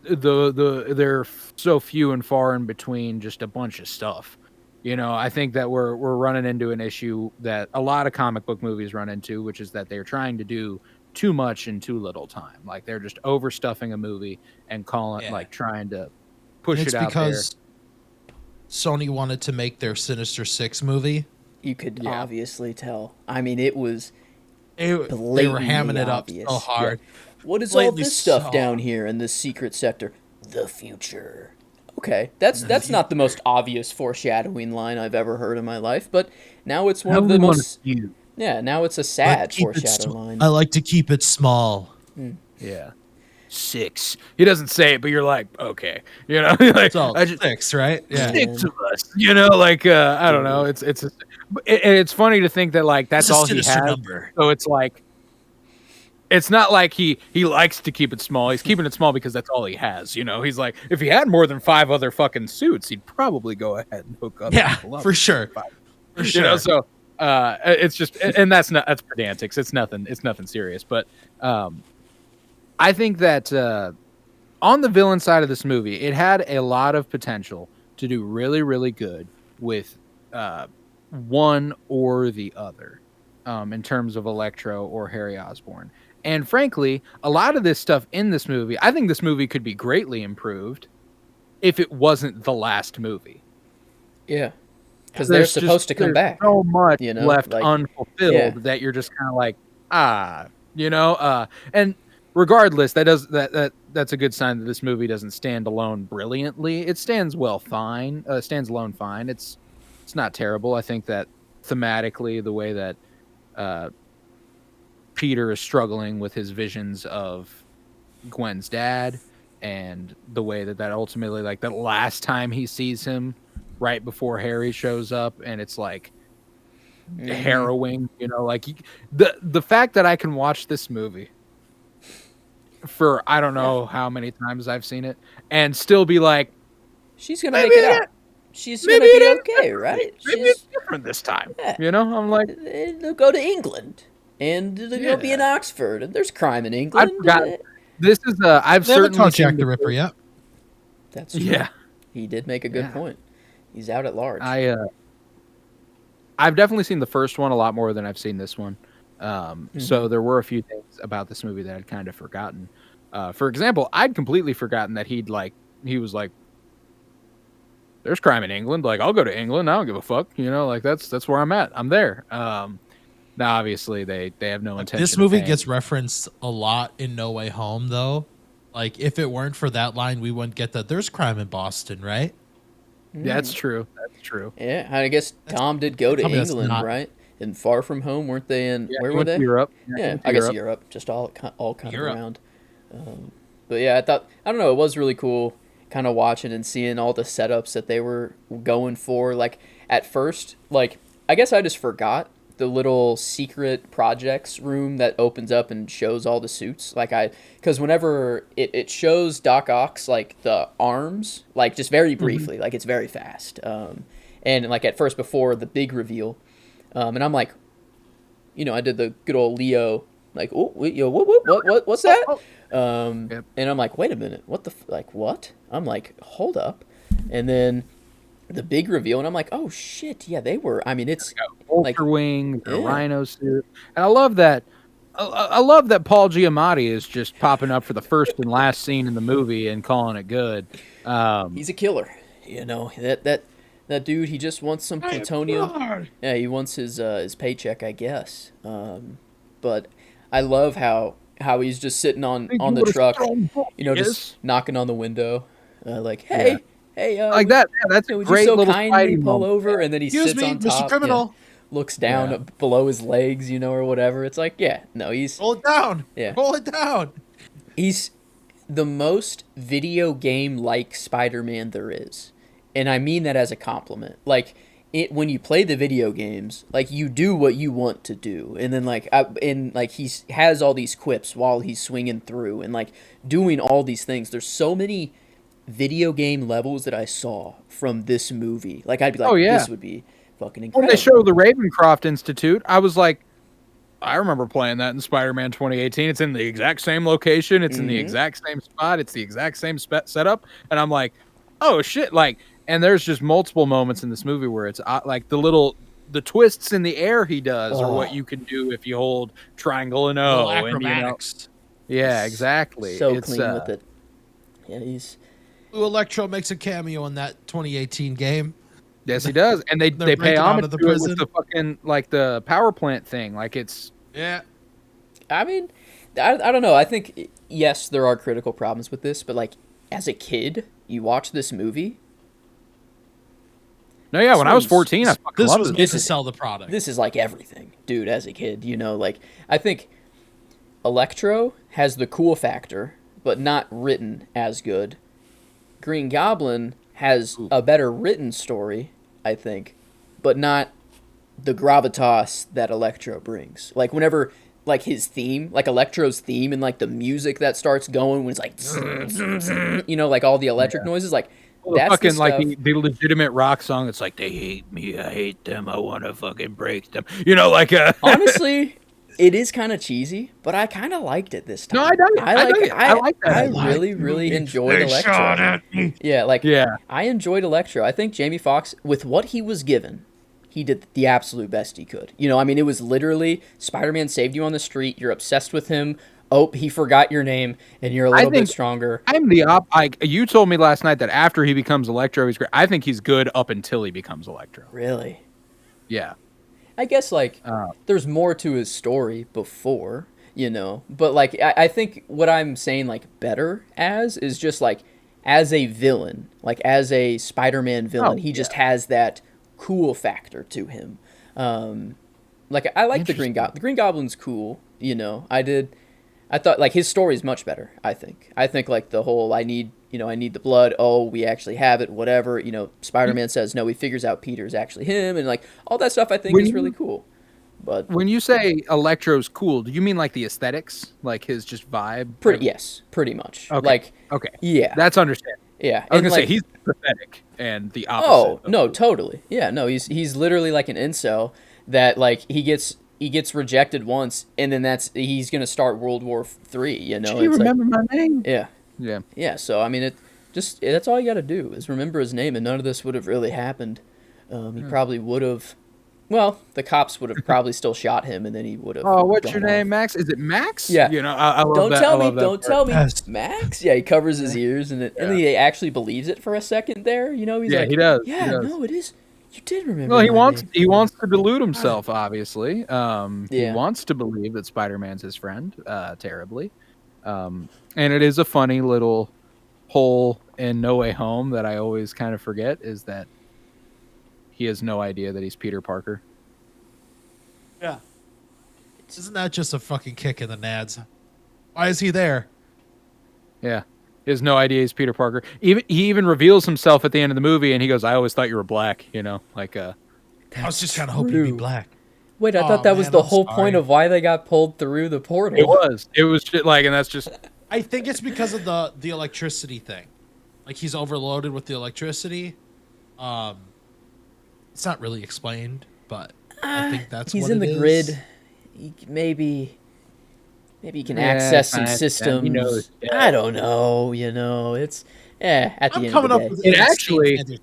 [SPEAKER 1] they're so few and far in between just a bunch of stuff. I think that we're running into an issue that a lot of comic book movies run into, which is that they're trying to do too much in too little time. Like they're just overstuffing a movie and trying to push it out there. It's because
[SPEAKER 3] Sony wanted to make their Sinister Six movie.
[SPEAKER 2] You could obviously tell. I mean, it was
[SPEAKER 3] they were hamming it up so hard.
[SPEAKER 2] Yeah. What is all this stuff down here in this secret sector? The future. Okay, that's not the most obvious foreshadowing line I've ever heard in my life, but now it's one of the most. Yeah, now it's a sad foreshadow line.
[SPEAKER 3] I like to keep it small.
[SPEAKER 1] Yeah. 6. He doesn't say it, but you're like, okay, like
[SPEAKER 3] it's all 6, right?
[SPEAKER 1] Yeah, 6 of us. I don't know. It's funny to think that like that's all he has. Number. So it's like, it's not like he likes to keep it small. He's keeping it small because that's all he has. He's like, if he had more than 5 other fucking suits, he'd probably go ahead and hook up.
[SPEAKER 3] Yeah, for sure. For sure.
[SPEAKER 1] So it's just, and that's pedantics. It's nothing serious. But I think that on the villain side of this movie, it had a lot of potential to do really, really good with one or the other in terms of Electro or Harry Osborn. And frankly, a lot of this stuff in this movie, I think this movie could be greatly improved if it wasn't the last movie.
[SPEAKER 2] Yeah. Because they're supposed to come back.
[SPEAKER 1] So much left unfulfilled that you're just kind of like, and regardless, that's a good sign that this movie doesn't stand alone brilliantly. It stands stands alone fine. It's not terrible. I think that thematically, the way that Peter is struggling with his visions of Gwen's dad, and the way that ultimately, like that last time he sees him, right before Harry shows up, and it's like harrowing. Like the fact that I can watch this movie for I don't know how many times I've seen it and still be like,
[SPEAKER 2] she's gonna make it out. She's gonna be okay, right?
[SPEAKER 1] Maybe it's different this time. Yeah. I'm like,
[SPEAKER 2] they'll go to England and they'll be in Oxford, and there's crime in England.
[SPEAKER 1] I forgot. This is I've certainly
[SPEAKER 3] caught Jack the Ripper yet.
[SPEAKER 2] That's true. Yeah. He did make a good point. He's out at large.
[SPEAKER 1] I've definitely seen the first one a lot more than I've seen this one. So there were a few things about this movie that I'd kind of forgotten. For example, I'd completely forgotten that he was like, there's crime in England. Like, I'll go to England. I don't give a fuck. Like that's where I'm at. I'm there. Now obviously they have no intention.
[SPEAKER 3] This movie gets referenced a lot in No Way Home, though. Like, if it weren't for that line, we wouldn't get that. There's crime in Boston, right?
[SPEAKER 1] Yeah, that's true.
[SPEAKER 2] Yeah, I guess Tom did go to England, right? And Far From Home, weren't they in?
[SPEAKER 1] Yeah,
[SPEAKER 2] where were they?
[SPEAKER 1] Europe.
[SPEAKER 2] Yeah, I guess Europe. Just all kind of around. But yeah, I don't know. It was really cool, kind of watching and seeing all the setups that they were going for. Like at first, like I guess I just forgot the little secret projects room that opens up and shows all the suits. Because whenever it shows Doc Ock's like the arms, like just very briefly, like it's very fast. And like at first before the big reveal, and I'm like, I did the good old Leo, like, oh, what's that? And I'm like, wait a minute, what? I'm like, hold up, and then the big reveal, and I'm like, oh shit, yeah, they were. I mean, it's
[SPEAKER 1] Vulture wing, the rhino suit, and I love that. I love that Paul Giamatti is just popping up for the first and last scene in the movie and calling it good.
[SPEAKER 2] He's a killer, That dude, he just wants some plutonium. Yeah, he wants his paycheck, I guess. But I love how he's just sitting on the truck, just knocking on the window, like, hey, hey,
[SPEAKER 1] like that. Yeah, that's a
[SPEAKER 2] would you
[SPEAKER 1] great
[SPEAKER 2] so
[SPEAKER 1] little
[SPEAKER 2] kindly
[SPEAKER 1] Spidey
[SPEAKER 2] pull
[SPEAKER 1] moment.
[SPEAKER 2] over? And then he
[SPEAKER 3] Excuse
[SPEAKER 2] sits
[SPEAKER 3] me,
[SPEAKER 2] on
[SPEAKER 3] Mr.
[SPEAKER 2] top,
[SPEAKER 3] Criminal.
[SPEAKER 2] looks down
[SPEAKER 1] Yeah.
[SPEAKER 2] below his legs, or whatever. It's like, no, he's
[SPEAKER 3] Roll it down.
[SPEAKER 2] Yeah.
[SPEAKER 3] Roll it down.
[SPEAKER 2] he's the most video game like Spider-Man there is. And I mean that as a compliment. Like when you play the video games, like you do what you want to do, and then he has all these quips while he's swinging through and like doing all these things. There's so many video game levels that I saw from this movie. Like I'd be like,
[SPEAKER 1] Oh, yeah.
[SPEAKER 2] this would be fucking
[SPEAKER 1] When
[SPEAKER 2] incredible.
[SPEAKER 1] they show the Ravencroft Institute, I was like, I remember playing that in Spider-Man 2018. It's in the exact same location. It's in the exact same spot. It's the exact same setup. And I'm like, oh shit! Like, and there's just multiple moments in this movie where it's like the twists in the air he does, or what you can do if you hold triangle and O,
[SPEAKER 3] Little
[SPEAKER 1] and
[SPEAKER 3] acrobatics.
[SPEAKER 1] yeah, exactly.
[SPEAKER 2] So
[SPEAKER 1] it's,
[SPEAKER 2] clean with it. Yeah, he's
[SPEAKER 3] Ooh, Electro makes a cameo in that 2018 game.
[SPEAKER 1] Yes, he does, and they
[SPEAKER 3] They're
[SPEAKER 1] pay
[SPEAKER 3] breaking out
[SPEAKER 1] homage
[SPEAKER 3] of the
[SPEAKER 1] to it
[SPEAKER 3] prison.
[SPEAKER 1] with the fucking like the power plant thing. Like it's
[SPEAKER 3] Yeah.
[SPEAKER 2] I mean, I don't know. I think, yes, there are critical problems with this, but like as a kid, you watch this movie.
[SPEAKER 1] no, yeah. When I was 14, I fucking
[SPEAKER 3] This
[SPEAKER 1] loved
[SPEAKER 3] was
[SPEAKER 1] it.
[SPEAKER 3] made to sell the product.
[SPEAKER 2] This is like everything, dude. As a kid, like I think Electro has the cool factor, but not written as good. Green Goblin has a better written story, I think, but not the gravitas that Electro brings. Like whenever like his theme, like Electro's theme, and like the music that starts going when it's like like all the electric noises, like that's
[SPEAKER 1] fucking
[SPEAKER 2] the
[SPEAKER 1] like
[SPEAKER 2] stuff.
[SPEAKER 1] the legitimate rock song. It's like they hate me, I hate them, I want to fucking break them. Like
[SPEAKER 2] Honestly, it is kind of cheesy, but I kind of liked it this time.
[SPEAKER 1] No, I dug it. I dug it. I like that.
[SPEAKER 2] I
[SPEAKER 1] I like
[SPEAKER 2] really, really enjoyed Electro.
[SPEAKER 1] Yeah.
[SPEAKER 2] I enjoyed Electro. I think Jamie Foxx, with what he was given, he did the absolute best he could. I mean, it was literally Spider-Man saved you on the street. You're obsessed with him. Oh, he forgot your name, and you're a little bit stronger.
[SPEAKER 1] I'm the like you told me last night that after he becomes Electro, he's great. I think he's good up until he becomes Electro.
[SPEAKER 2] Really?
[SPEAKER 1] Yeah.
[SPEAKER 2] I guess there's more to his story before, but like I think what I'm saying like better is just like as a villain, like as a Spider-Man villain, he just has that cool factor to him. Like I like the Green Goblin. The Green Goblin's cool, I thought like his story is much better. I think like the whole I need the blood. Oh, we actually have it. Whatever. Spider-Man says no. He figures out Peter's actually him, and like all that stuff. I think is really cool. But
[SPEAKER 1] when you say Electro's cool, do you mean like the aesthetics, like his just vibe?
[SPEAKER 2] Pretty much.
[SPEAKER 1] Okay.
[SPEAKER 2] Like
[SPEAKER 1] okay.
[SPEAKER 2] Yeah.
[SPEAKER 1] That's understandable.
[SPEAKER 2] Yeah.
[SPEAKER 1] I was gonna say he's pathetic and the opposite.
[SPEAKER 2] Oh no, totally. Yeah. No, he's literally like an incel that like he gets rejected once, and then he's gonna start World War III.
[SPEAKER 1] Do you remember my name?
[SPEAKER 2] Yeah.
[SPEAKER 1] Yeah.
[SPEAKER 2] Yeah. So I mean, that's all you got to do is remember his name, and none of this would have really happened. He probably would have. Well, the cops would have probably still shot him, and then he would have.
[SPEAKER 1] Oh, what's your name, Max? Is it Max?
[SPEAKER 2] Yeah.
[SPEAKER 1] I love
[SPEAKER 2] Don't
[SPEAKER 1] that.
[SPEAKER 2] tell
[SPEAKER 1] I
[SPEAKER 2] me.
[SPEAKER 1] love that
[SPEAKER 2] Don't
[SPEAKER 1] part.
[SPEAKER 2] tell me. Max. Yeah, he covers his ears, and then he actually believes it for a second. There, he's like,
[SPEAKER 1] he does.
[SPEAKER 2] Yeah,
[SPEAKER 1] he does.
[SPEAKER 2] no, it is. You did remember.
[SPEAKER 1] Well, he
[SPEAKER 2] my
[SPEAKER 1] wants
[SPEAKER 2] name.
[SPEAKER 1] he wants to delude himself. Obviously, He
[SPEAKER 2] Yeah.
[SPEAKER 1] wants to believe that Spider-Man's his friend. Terribly, and it is a funny little hole in No Way Home that I always kind of forget is that he has no idea that he's Peter Parker.
[SPEAKER 3] Yeah. Isn't that just a fucking kick in the nads? Why is he there?
[SPEAKER 1] Yeah. He has no idea he's Peter Parker. He even reveals himself at the end of the movie, and he goes, "I always thought you were black." Like
[SPEAKER 3] I was just kind of hoping he'd be black.
[SPEAKER 2] Wait, I
[SPEAKER 3] Oh,
[SPEAKER 2] thought that was
[SPEAKER 3] man,
[SPEAKER 2] the
[SPEAKER 3] I'm
[SPEAKER 2] whole
[SPEAKER 3] sorry.
[SPEAKER 2] point of why they got pulled through the portal.
[SPEAKER 1] It was shit like, and that's just
[SPEAKER 3] I think it's because of the electricity thing. Like he's overloaded with the electricity. It's not really explained, but I think that's
[SPEAKER 2] He's
[SPEAKER 3] what
[SPEAKER 2] in
[SPEAKER 3] it
[SPEAKER 2] the
[SPEAKER 3] is.
[SPEAKER 2] grid. Maybe he can
[SPEAKER 1] Yeah,
[SPEAKER 2] access some
[SPEAKER 1] kinda, yeah,
[SPEAKER 2] systems.
[SPEAKER 1] he knows, yeah.
[SPEAKER 2] I don't know. It's at the
[SPEAKER 3] I'm
[SPEAKER 2] end
[SPEAKER 3] coming
[SPEAKER 2] of
[SPEAKER 3] up
[SPEAKER 2] the
[SPEAKER 3] with
[SPEAKER 2] day.
[SPEAKER 1] It
[SPEAKER 3] insane
[SPEAKER 1] actually-
[SPEAKER 3] standards.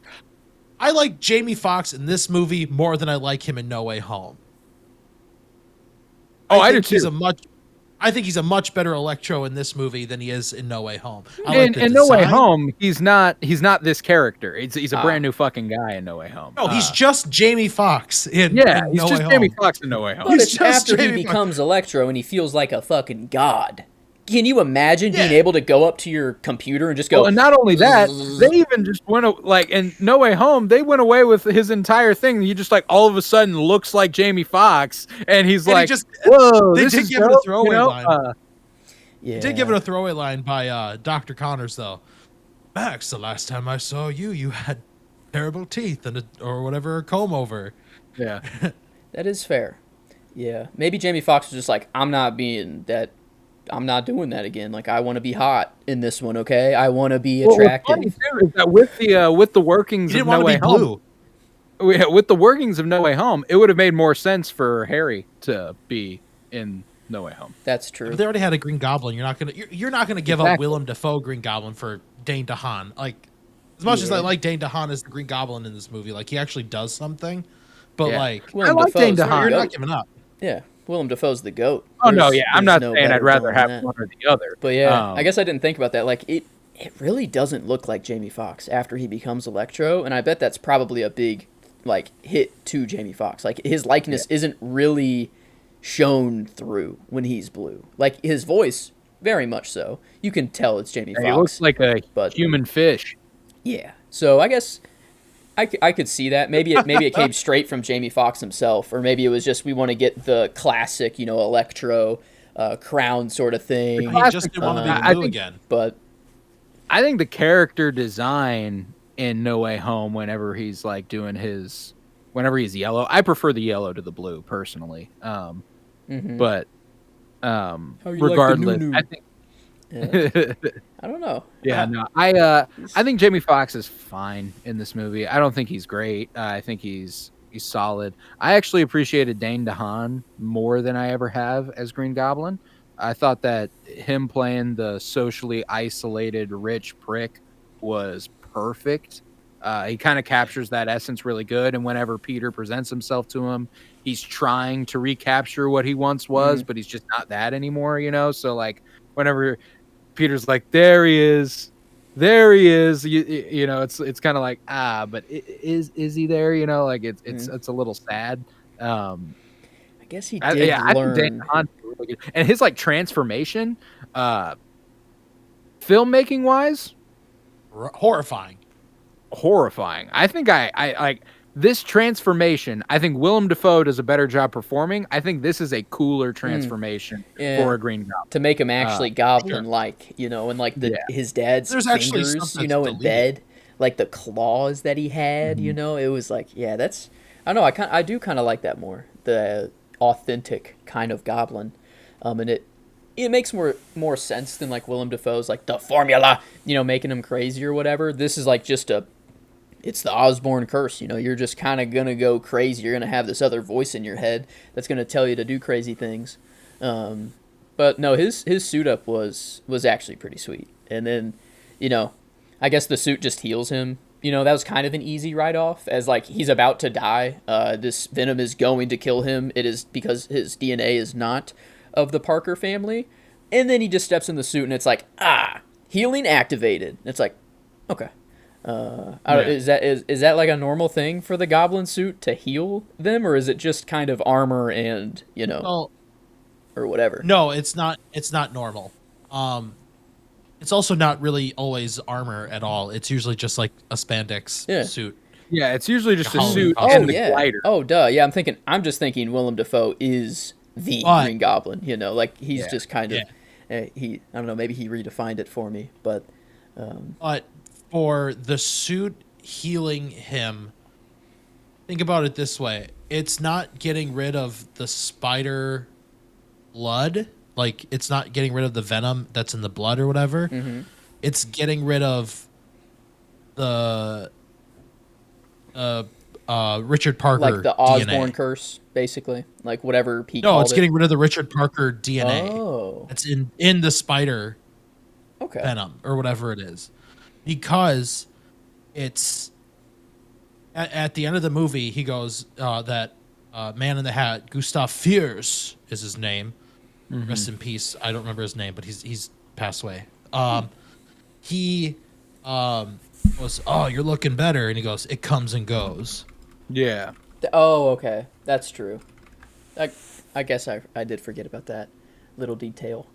[SPEAKER 3] I like Jamie Foxx in this movie more than I like him in No Way Home.
[SPEAKER 1] I do
[SPEAKER 3] think he's
[SPEAKER 1] too.
[SPEAKER 3] I think he's a much better Electro in this movie than he is in No Way Home.
[SPEAKER 1] In No Way Home, he's not this character. He's a brand new fucking guy in No Way Home.
[SPEAKER 3] No, he's just Jamie Foxx in
[SPEAKER 1] he's
[SPEAKER 3] No
[SPEAKER 1] just
[SPEAKER 3] Way
[SPEAKER 1] Jamie
[SPEAKER 3] Home.
[SPEAKER 1] Foxx in No Way Home.
[SPEAKER 2] But it's after he becomes Electro and he feels like a fucking god. Can you imagine being able to go up to your computer and just go?
[SPEAKER 1] Well, and not only that, they even just went like in No Way Home. They went away with his entire thing. He just like all of a sudden looks like Jamie Foxx, and he's like, "Whoa!"
[SPEAKER 3] They
[SPEAKER 1] this
[SPEAKER 3] did
[SPEAKER 1] is
[SPEAKER 3] give it a throwaway line.
[SPEAKER 2] Yeah.
[SPEAKER 3] Did give it a throwaway line by Dr. Connors though. Max, the last time I saw you, you had terrible teeth and or whatever, a comb over.
[SPEAKER 1] Yeah,
[SPEAKER 2] that is fair. Yeah, maybe Jamie Foxx was just like, I'm not doing that again. Like, I want to be hot in this one, okay? I want to be attractive.
[SPEAKER 1] What's funny too is that with the workings of No Way Home, with the workings of No Way Home, it would have made more sense for Harry to be in No Way Home.
[SPEAKER 2] That's true.
[SPEAKER 3] But they already had a Green Goblin. You're not gonna give up Willem Dafoe Green Goblin for Dane DeHaan. Like, as much as I like Dane DeHaan as the Green Goblin in this movie, like he actually does something. But like,
[SPEAKER 1] I like Dane DeHaan.
[SPEAKER 3] You're not giving up.
[SPEAKER 2] Yeah, Willem Dafoe's the GOAT.
[SPEAKER 1] Oh, no, yeah. I'm not saying I'd rather have one or the other.
[SPEAKER 2] But yeah, I guess I didn't think about that. Like, it really doesn't look like Jamie Foxx after he becomes Electro, and I bet that's probably a big, like, hit to Jamie Foxx. Like, his likeness isn't really shown through when he's blue. Like, his voice, very much so. You can tell it's Jamie Foxx.
[SPEAKER 1] He looks like a human fish.
[SPEAKER 2] Yeah. So I guess I could see that. Maybe it came straight from Jamie Foxx himself, or maybe it was just we want to get the classic, Electro crown sort of thing.
[SPEAKER 3] He just didn't want to be blue again.
[SPEAKER 2] But
[SPEAKER 1] I think the character design in No Way Home, whenever he's like whenever he's yellow, I prefer the yellow to the blue personally. But regardless, I think.
[SPEAKER 2] I don't know.
[SPEAKER 1] Yeah, no. I think Jamie Foxx is fine in this movie. I don't think he's great. I think he's solid. I actually appreciated Dane DeHaan more than I ever have as Green Goblin. I thought that him playing the socially isolated rich prick was perfect. He kind of captures that essence really good. And whenever Peter presents himself to him, he's trying to recapture what he once was, but he's just not that anymore, So like whenever Peter's like, there he is, it's kind of like, but is he there? Like it's a little sad.
[SPEAKER 2] I guess he did learn.
[SPEAKER 1] I think really good. And his like transformation, filmmaking wise,
[SPEAKER 3] horrifying.
[SPEAKER 1] I think I like this transformation. I think Willem Dafoe does a better job performing. I think this is a cooler transformation for a Green Goblin
[SPEAKER 2] to make him actually goblin-like, and like his dad's fingers, in bed, like the claws that he had. It was like, that's. I don't know. I do kind of like that more, the authentic kind of goblin, and it makes more sense than like Willem Dafoe's like the formula, making him crazy or whatever. This is like just it's the Osborne curse, you're just kind of going to go crazy. You're going to have this other voice in your head that's going to tell you to do crazy things. But no, his suit up was actually pretty sweet. And then, I guess the suit just heals him. That was kind of an easy write-off, as like he's about to die. This venom is going to kill him. It is because his DNA is not of the Parker family. And then he just steps in the suit and it's like, healing activated. And it's like, okay. Is that like a normal thing for the goblin suit to heal them, or is it just kind of armor and or whatever?
[SPEAKER 3] No, it's not normal. It's also not really always armor at all. It's usually just like a spandex suit.
[SPEAKER 1] Yeah, it's usually just a suit and the glider.
[SPEAKER 2] Oh, duh. Yeah, I'm just thinking Willem Dafoe is the Green Goblin. Like he's just kind of I don't know. Maybe he redefined it for me, but.
[SPEAKER 3] But for the suit healing him, think about it this way. It's not getting rid of the spider blood. Like, it's not getting rid of the venom that's in the blood or whatever. Mm-hmm. It's getting rid of the Richard Parker
[SPEAKER 2] like the Osborne
[SPEAKER 3] DNA.
[SPEAKER 2] Curse, basically. Like, whatever he called it.
[SPEAKER 3] No, it's getting rid of the Richard Parker DNA.
[SPEAKER 2] Oh.
[SPEAKER 3] It's in the spider
[SPEAKER 2] okay.
[SPEAKER 3] venom or whatever it is. Because it's at the end of the movie, he goes that Man in the Hat, Gustav Fiers is his name. rest in peace. I don't remember his name, but he's passed away. He was, oh, you're looking better, and he goes, it comes and goes.
[SPEAKER 1] Yeah.
[SPEAKER 2] Oh, okay, that's true. I guess I did forget about that little detail.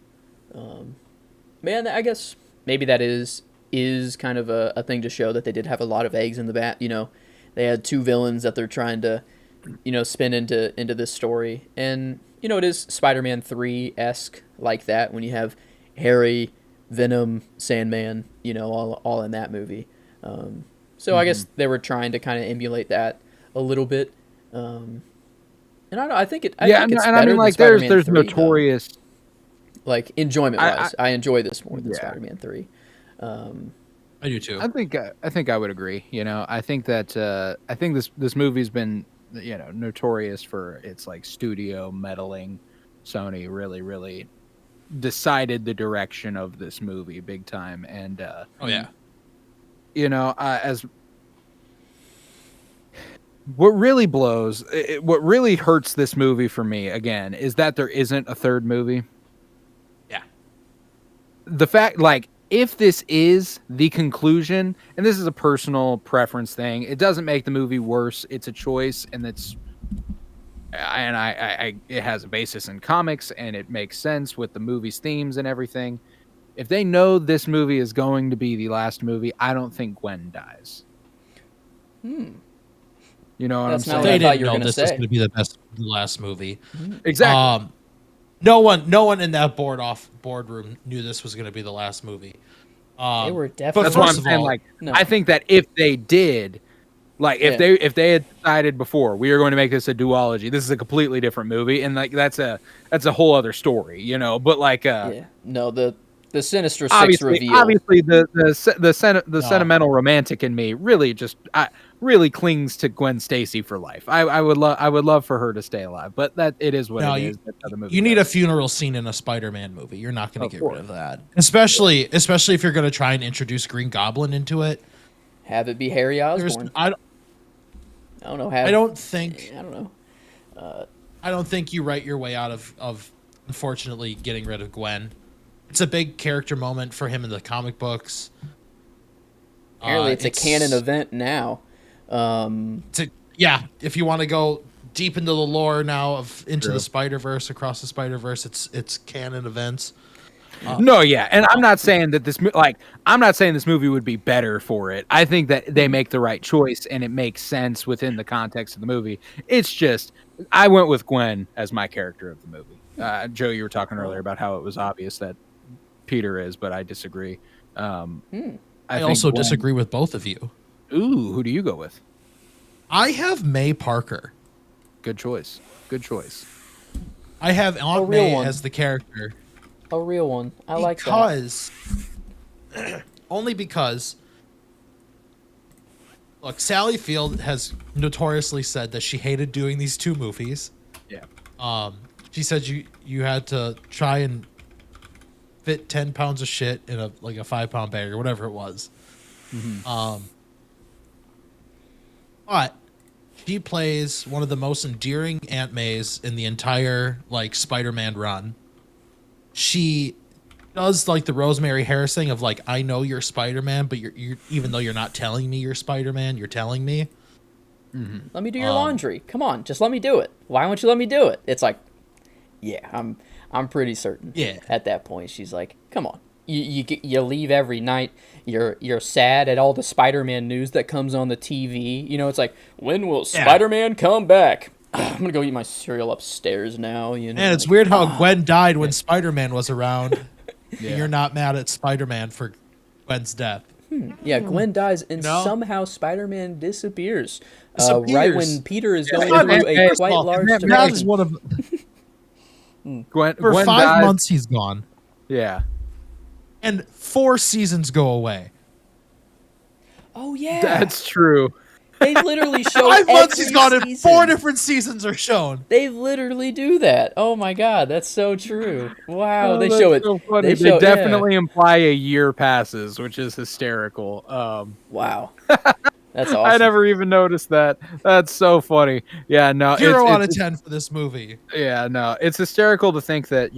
[SPEAKER 2] Man, I guess maybe that is kind of a thing to show that they did have a lot of eggs in the bat. You know, they had two villains that they're trying to, spin into this story, and it is Spider-Man 3-esque like that when you have Harry, Venom, Sandman, all in that movie. So I guess they were trying to kind of emulate that a little bit. And I don't know, I think it's better than Spider-Man
[SPEAKER 1] there's
[SPEAKER 2] 3,
[SPEAKER 1] notorious.
[SPEAKER 2] though. Like enjoyment wise, I enjoy this more than Spider-Man 3.
[SPEAKER 3] I do too.
[SPEAKER 1] I think I would agree. I think that I think this movie's been notorious for its like studio meddling. Sony really really decided the direction of this movie big time, and as what really what really hurts this movie for me again is that there isn't a third movie.
[SPEAKER 3] Yeah,
[SPEAKER 1] the fact, like, if this is the conclusion, and this is a personal preference thing, it doesn't make the movie worse. It's a choice, and it has a basis in comics, and it makes sense with the movie's themes and everything. If they know this movie is going to be the last movie, I don't think Gwen dies. You know what I'm saying?
[SPEAKER 3] They didn't know this was going to be the last movie.
[SPEAKER 1] Exactly.
[SPEAKER 3] No one in that boardroom knew this was going to be the last movie.
[SPEAKER 2] They were definitely.
[SPEAKER 1] That's what I'm saying. Like, no. I think that if they did, like, if they had decided before we are going to make this a duology, this is a completely different movie, and like that's a whole other story, But like,
[SPEAKER 2] the Sinister Six reveal.
[SPEAKER 1] Obviously, the sentimental romantic in me really clings to Gwen Stacy for life. I would love for her to stay alive, but that it is what it is. That's how the movie
[SPEAKER 3] you need a funeral scene in a Spider-Man movie. You're not going to get rid of that, especially if you're going to try and introduce Green Goblin into it.
[SPEAKER 2] Have it be Harry Osborn. I don't know.
[SPEAKER 3] I don't think.
[SPEAKER 2] I don't know.
[SPEAKER 3] I don't think you write your way out of unfortunately getting rid of Gwen. It's a big character moment for him in the comic books.
[SPEAKER 2] Apparently, it's a canon event now.
[SPEAKER 3] If you want to go deep into the lore now of Into the Spider-Verse, Across the Spider-Verse, it's canon events.
[SPEAKER 1] And I'm not saying that this movie would be better for it. I think that they make the right choice and it makes sense within the context of the movie. It's just I went with Gwen as my character of the movie. Joe, you were talking earlier about how it was obvious that Peter is, but I disagree.
[SPEAKER 3] I also disagree with both of you.
[SPEAKER 1] Ooh, who do you go with?
[SPEAKER 3] I have May Parker.
[SPEAKER 1] Good choice.
[SPEAKER 3] I have Aunt May as the character.
[SPEAKER 2] A real one. I like
[SPEAKER 3] that. Only because, look, Sally Field has notoriously said that she hated doing these two movies.
[SPEAKER 1] Yeah.
[SPEAKER 3] She said you had to try and fit 10 pounds of shit in a 5-pound bag or whatever it was. Mm-hmm. But she plays one of the most endearing Aunt Mays in the entire Spider-Man run. She does the Rosemary Harris thing of I know you're Spider-Man, but you're even though you're not telling me you're Spider-Man, you're telling me.
[SPEAKER 2] Mm-hmm. Let me do your laundry. Come on, just let me do it. Why won't you let me do it? It's I'm pretty certain.
[SPEAKER 3] Yeah.
[SPEAKER 2] At that point, she's like, "Come on, you leave every night. You're sad at all the Spider-Man news that comes on the TV. It's like, when will Spider-Man come back? I'm gonna go eat my cereal upstairs now.
[SPEAKER 3] And it's weird how Gwen died when Spider-Man was around. You're not mad at Spider-Man for Gwen's death.
[SPEAKER 2] Yeah, Gwen dies, and somehow Spider-Man disappears. Right when Peter is going through a quite large.
[SPEAKER 3] That's one of.
[SPEAKER 1] Gwen,
[SPEAKER 3] for
[SPEAKER 1] Gwen
[SPEAKER 3] 5
[SPEAKER 1] dies.
[SPEAKER 3] months he's gone.
[SPEAKER 1] Yeah.
[SPEAKER 3] And 4 seasons go away.
[SPEAKER 2] Oh yeah,
[SPEAKER 1] that's true.
[SPEAKER 2] They literally show
[SPEAKER 3] 5 months he's gone
[SPEAKER 2] season.
[SPEAKER 3] and 4 different seasons are shown.
[SPEAKER 2] They literally do that. Oh my god, that's so true. Wow, they show it.
[SPEAKER 1] So funny. They definitely imply a year passes, which is hysterical.
[SPEAKER 2] Wow, That's awesome.
[SPEAKER 1] I never even noticed that. That's so funny. Yeah, no,
[SPEAKER 3] 0 out of 10 for this movie.
[SPEAKER 1] Yeah, no, it's hysterical to think that,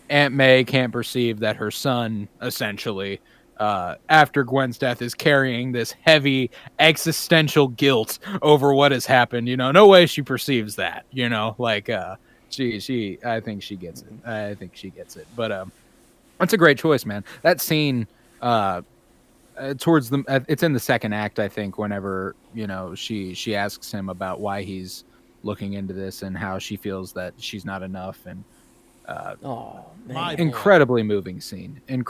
[SPEAKER 1] Aunt May can't perceive that her son, essentially, after Gwen's death, is carrying this heavy existential guilt over what has happened. No way she perceives that. I think she gets it. I think she gets it. But that's a great choice, man. That scene, it's in the second act, I think. Whenever she asks him about why he's looking into this and how she feels that she's not enough, and
[SPEAKER 2] oh man,
[SPEAKER 1] incredibly moving scene. And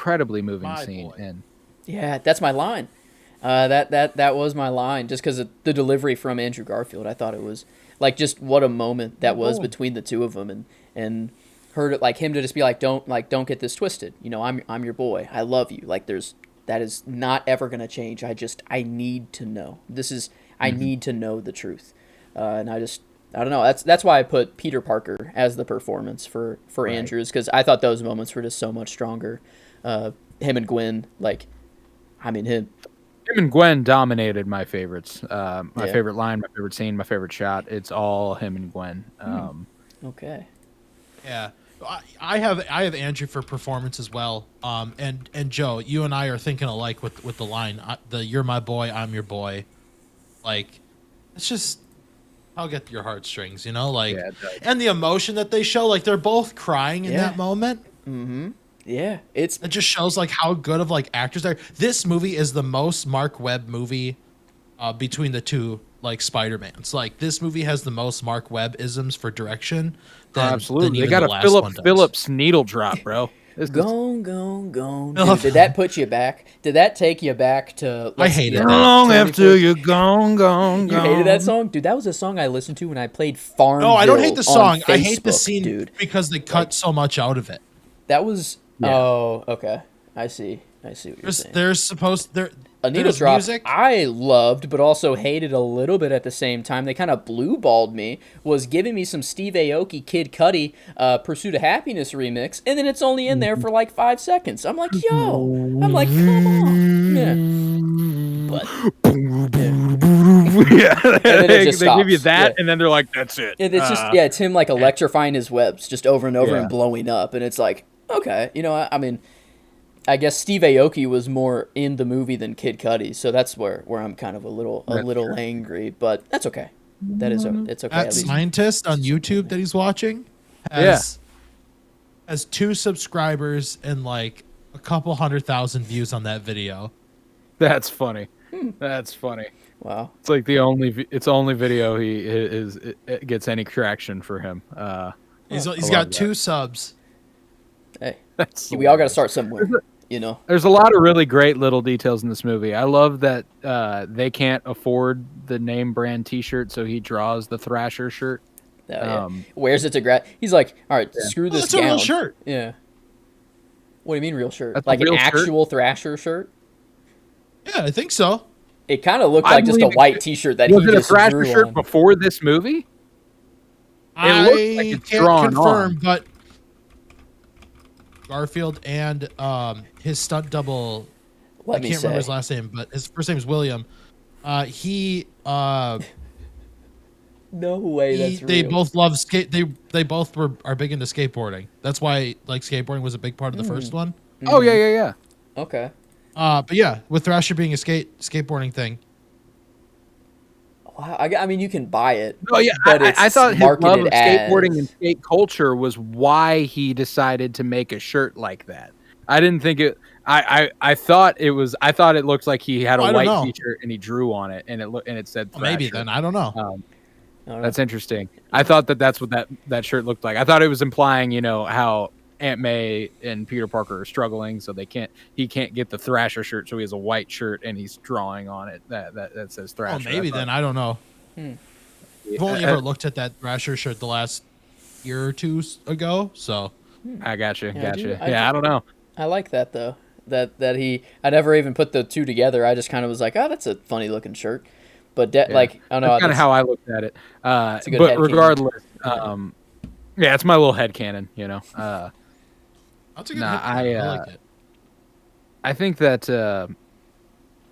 [SPEAKER 2] yeah, that's my line. That was my line. Just because the delivery from Andrew Garfield, I thought it was like just what a moment that was between the two of them, and heard it like him to just be like, don't get this twisted. I'm your boy. I love you. Like that is not ever gonna change. I need to know. I need to know the truth. And I don't know. That's why I put Peter Parker as the performance for right. Andrews, because I thought those moments were just so much stronger. Him and Gwen, him
[SPEAKER 1] and Gwen dominated my favorites. My favorite line, my favorite scene, my favorite shot. It's all him and Gwen.
[SPEAKER 2] Okay.
[SPEAKER 3] Yeah. I have Andrew for performance as well. And Joe, you and I are thinking alike with the line, "You're my boy, I'm your boy." Like, it's just, I'll get your heartstrings, and the emotion that they show, like they're both crying in that moment.
[SPEAKER 2] Mm-hmm. Yeah,
[SPEAKER 3] it just shows like how good of actors they are. This movie is the most Mark Webb movie between the two Spider-Mans. Like, this movie has the most Mark Webb isms for direction.
[SPEAKER 1] Absolutely, they got a Phillips needle drop, bro.
[SPEAKER 2] Gone. Dude, did that put you back? Did that take you back to?
[SPEAKER 3] I hate it.
[SPEAKER 1] Long after you're gone.
[SPEAKER 2] You hated that song, dude. That was a song I listened to when I played Farmville.
[SPEAKER 3] No, I don't hate the song.
[SPEAKER 2] Facebook,
[SPEAKER 3] I hate the scene,
[SPEAKER 2] dude,
[SPEAKER 3] because they cut so much out of it.
[SPEAKER 2] That was. Yeah. Oh, okay. I see what you're saying.
[SPEAKER 3] There's
[SPEAKER 2] a needle drop music I loved, but also hated a little bit at the same time. They kind of blue-balled me. Was giving me some Steve Aoki, Kid Cudi, Pursuit of Happiness remix, and then it's only in there for 5 seconds. I'm like, yo. I'm like, come on. Yeah. But
[SPEAKER 1] yeah,
[SPEAKER 2] they
[SPEAKER 1] give you that, and then they're like, that's it.
[SPEAKER 2] And it's just it's him electrifying his webs just over and over and blowing up, and it's like, okay, I mean, I guess Steve Aoki was more in the movie than Kid Cudi, so that's where I'm kind of a little angry, but that's okay. It's okay.
[SPEAKER 3] That scientist on YouTube that he's watching has 2 subscribers and a couple 100,000 views on that video.
[SPEAKER 1] That's funny. That's funny.
[SPEAKER 2] Wow.
[SPEAKER 1] It's like the only video it gets any traction for him.
[SPEAKER 3] He's got 2 subs.
[SPEAKER 2] Hey, we all got to start somewhere.
[SPEAKER 1] There's a lot of really great little details in this movie. I love that they can't afford the name brand T-shirt, so he draws the Thrasher shirt.
[SPEAKER 2] Wears it to He's like, all right, screw this gown.
[SPEAKER 3] That's a real shirt.
[SPEAKER 2] Yeah. What do you mean real shirt?
[SPEAKER 1] That's
[SPEAKER 2] like an actual
[SPEAKER 1] shirt?
[SPEAKER 2] Thrasher shirt?
[SPEAKER 3] Yeah, I think so.
[SPEAKER 2] It kind of looked like just a white T-shirt that he just drew on. Was it a Thrasher shirt
[SPEAKER 1] before this movie?
[SPEAKER 3] I looked like it's can't confirm, but Garfield and his stunt double, I can't remember his last name, but his first name is William. No
[SPEAKER 2] way that's real.
[SPEAKER 3] They both love skate. They both are big into skateboarding. That's why skateboarding was a big part of the first one.
[SPEAKER 1] Oh yeah.
[SPEAKER 2] Okay.
[SPEAKER 3] But yeah, with Thrasher being a skateboarding thing.
[SPEAKER 2] Wow, I mean, you can buy it.
[SPEAKER 1] Oh yeah, I thought his love of skateboarding and skate culture was why he decided to make a shirt like that. I didn't think it. I thought it was. I thought it looked like he had a white T-shirt and he drew on it, and it said.
[SPEAKER 3] Well, maybe then I don't know.
[SPEAKER 1] That's interesting. I thought that's what that shirt looked like. I thought it was implying, how Aunt May and Peter Parker are struggling, so he can't get the Thrasher shirt, so he has a white shirt and he's drawing on it that says Thrasher.
[SPEAKER 3] Oh, maybe then I don't know. I've only ever looked at that Thrasher shirt the last year or 2 ago, so
[SPEAKER 1] I gotcha. I don't know.
[SPEAKER 2] I like that though. That I never even put the two together. I just kind of was like, oh, that's a funny looking shirt. But I don't know.
[SPEAKER 1] That's kind of how I looked at it. But regardless, it's my little headcanon,
[SPEAKER 3] That's a good headcanon. I like it.
[SPEAKER 1] I think that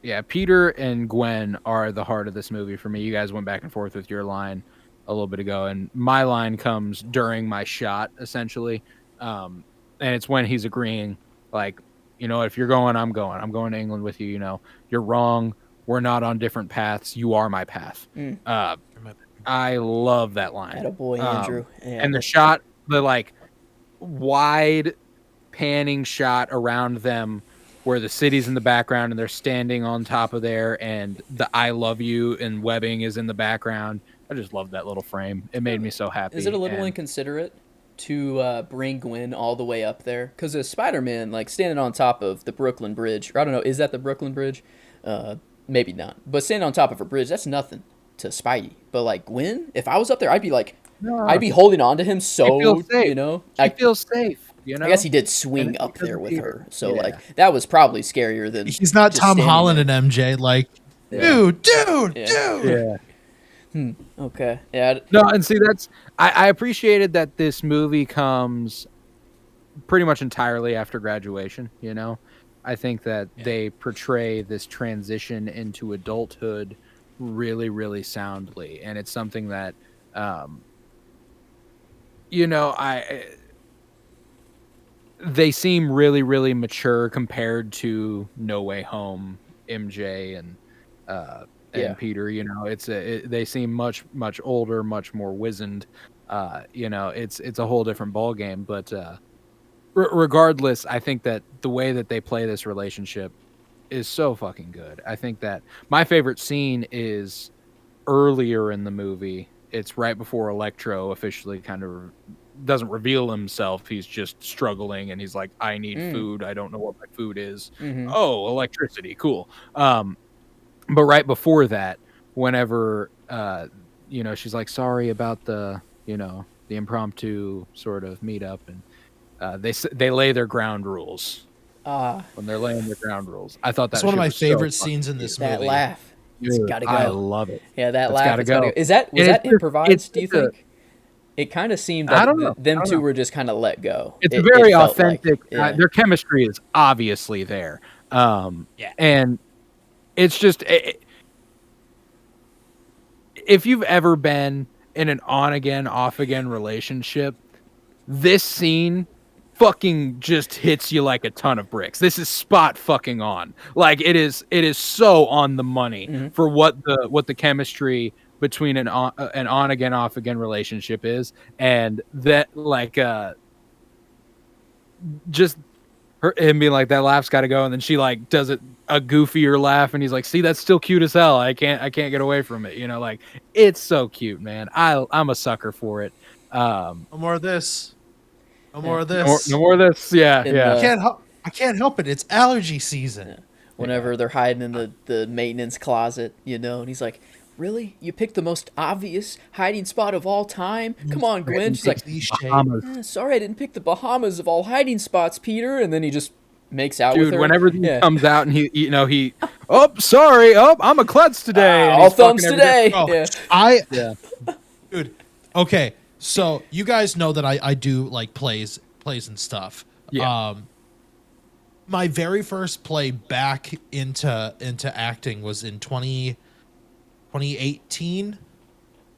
[SPEAKER 1] Yeah, Peter and Gwen are the heart of this movie for me. You guys went back and forth with your line a little bit ago, and my line comes during my shot, essentially. And it's when he's agreeing, like, if you're going, I'm going. I'm going to England with you. You're wrong. We're not on different paths. You are my path. I love that line.
[SPEAKER 2] Attaboy, Andrew. Yeah,
[SPEAKER 1] and the shot, the like wide panning shot around them where the city's in the background and they're standing on top of there and the I love you and webbing is in the background. I just love that little frame. It made me so happy.
[SPEAKER 2] Is it a little inconsiderate to bring Gwen all the way up there? Because as Spider-Man, like standing on top of the Brooklyn Bridge, or I don't know, is that the Brooklyn Bridge? Maybe not. But standing on top of a bridge, that's nothing to Spidey. But like Gwen, if I was up there, I'd be like, I'd be holding on to him so,
[SPEAKER 1] I feel safe.
[SPEAKER 2] I guess he did swing up there with her, so like that was probably scarier than.
[SPEAKER 3] He's not Tom Holland and MJ, like, dude.
[SPEAKER 1] Yeah.
[SPEAKER 2] Okay. Yeah.
[SPEAKER 1] No, and see, I appreciated that this movie comes pretty much entirely after graduation. I think that they portray this transition into adulthood really, really soundly, and it's something that, they seem really, really mature compared to No Way Home, MJ, and Peter. They seem much, much older, much more wizened. It's a whole different ball game. But regardless, I think that the way that they play this relationship is so fucking good. I think that my favorite scene is earlier in the movie. It's right before Electro officially kind of doesn't reveal himself. He's just struggling and he's like, I need food. I don't know what my food is. Oh, electricity. Cool. But right before that, whenever, she's like, sorry about the impromptu sort of meetup, and they lay their ground rules. When they're laying their ground rules. I thought that's
[SPEAKER 3] one of my favorite scenes in this movie.
[SPEAKER 2] That laugh. It's gotta go.
[SPEAKER 1] I love it.
[SPEAKER 2] Yeah, that laugh. Gotta go. Was that improvised, do you think? It kind of seemed that them two were just kind of let go.
[SPEAKER 1] It's very authentic. Like, their chemistry is obviously there. And it's just... if you've ever been in an on-again, off-again relationship, this scene fucking just hits you like a ton of bricks. This is spot fucking on. Like, it is so on the money for what the chemistry between an on again, off again relationship is, and that like just him being like, that laugh's got to go, and then she like does it a goofier laugh, and he's like, see, that's still cute as hell. I can't get away from it. Like, it's so cute, man. I'm a sucker for it.
[SPEAKER 3] No more of this. No more of this.
[SPEAKER 1] No more of this. Yeah.
[SPEAKER 3] I can't help it. It's allergy season.
[SPEAKER 2] Yeah. Whenever they're hiding in the maintenance closet, and he's like, really? You picked the most obvious hiding spot of all time? Come on, Gwen. She's like, sorry, I didn't pick the Bahamas of all hiding spots, Peter. And then he just makes out with her.
[SPEAKER 1] Dude, whenever he comes out and he oh, sorry. Oh, I'm a klutz today.
[SPEAKER 2] All thumbs today.
[SPEAKER 3] Dude, okay. So you guys know that I do like plays and stuff.
[SPEAKER 1] Yeah.
[SPEAKER 3] My very first play back into acting was in 2018,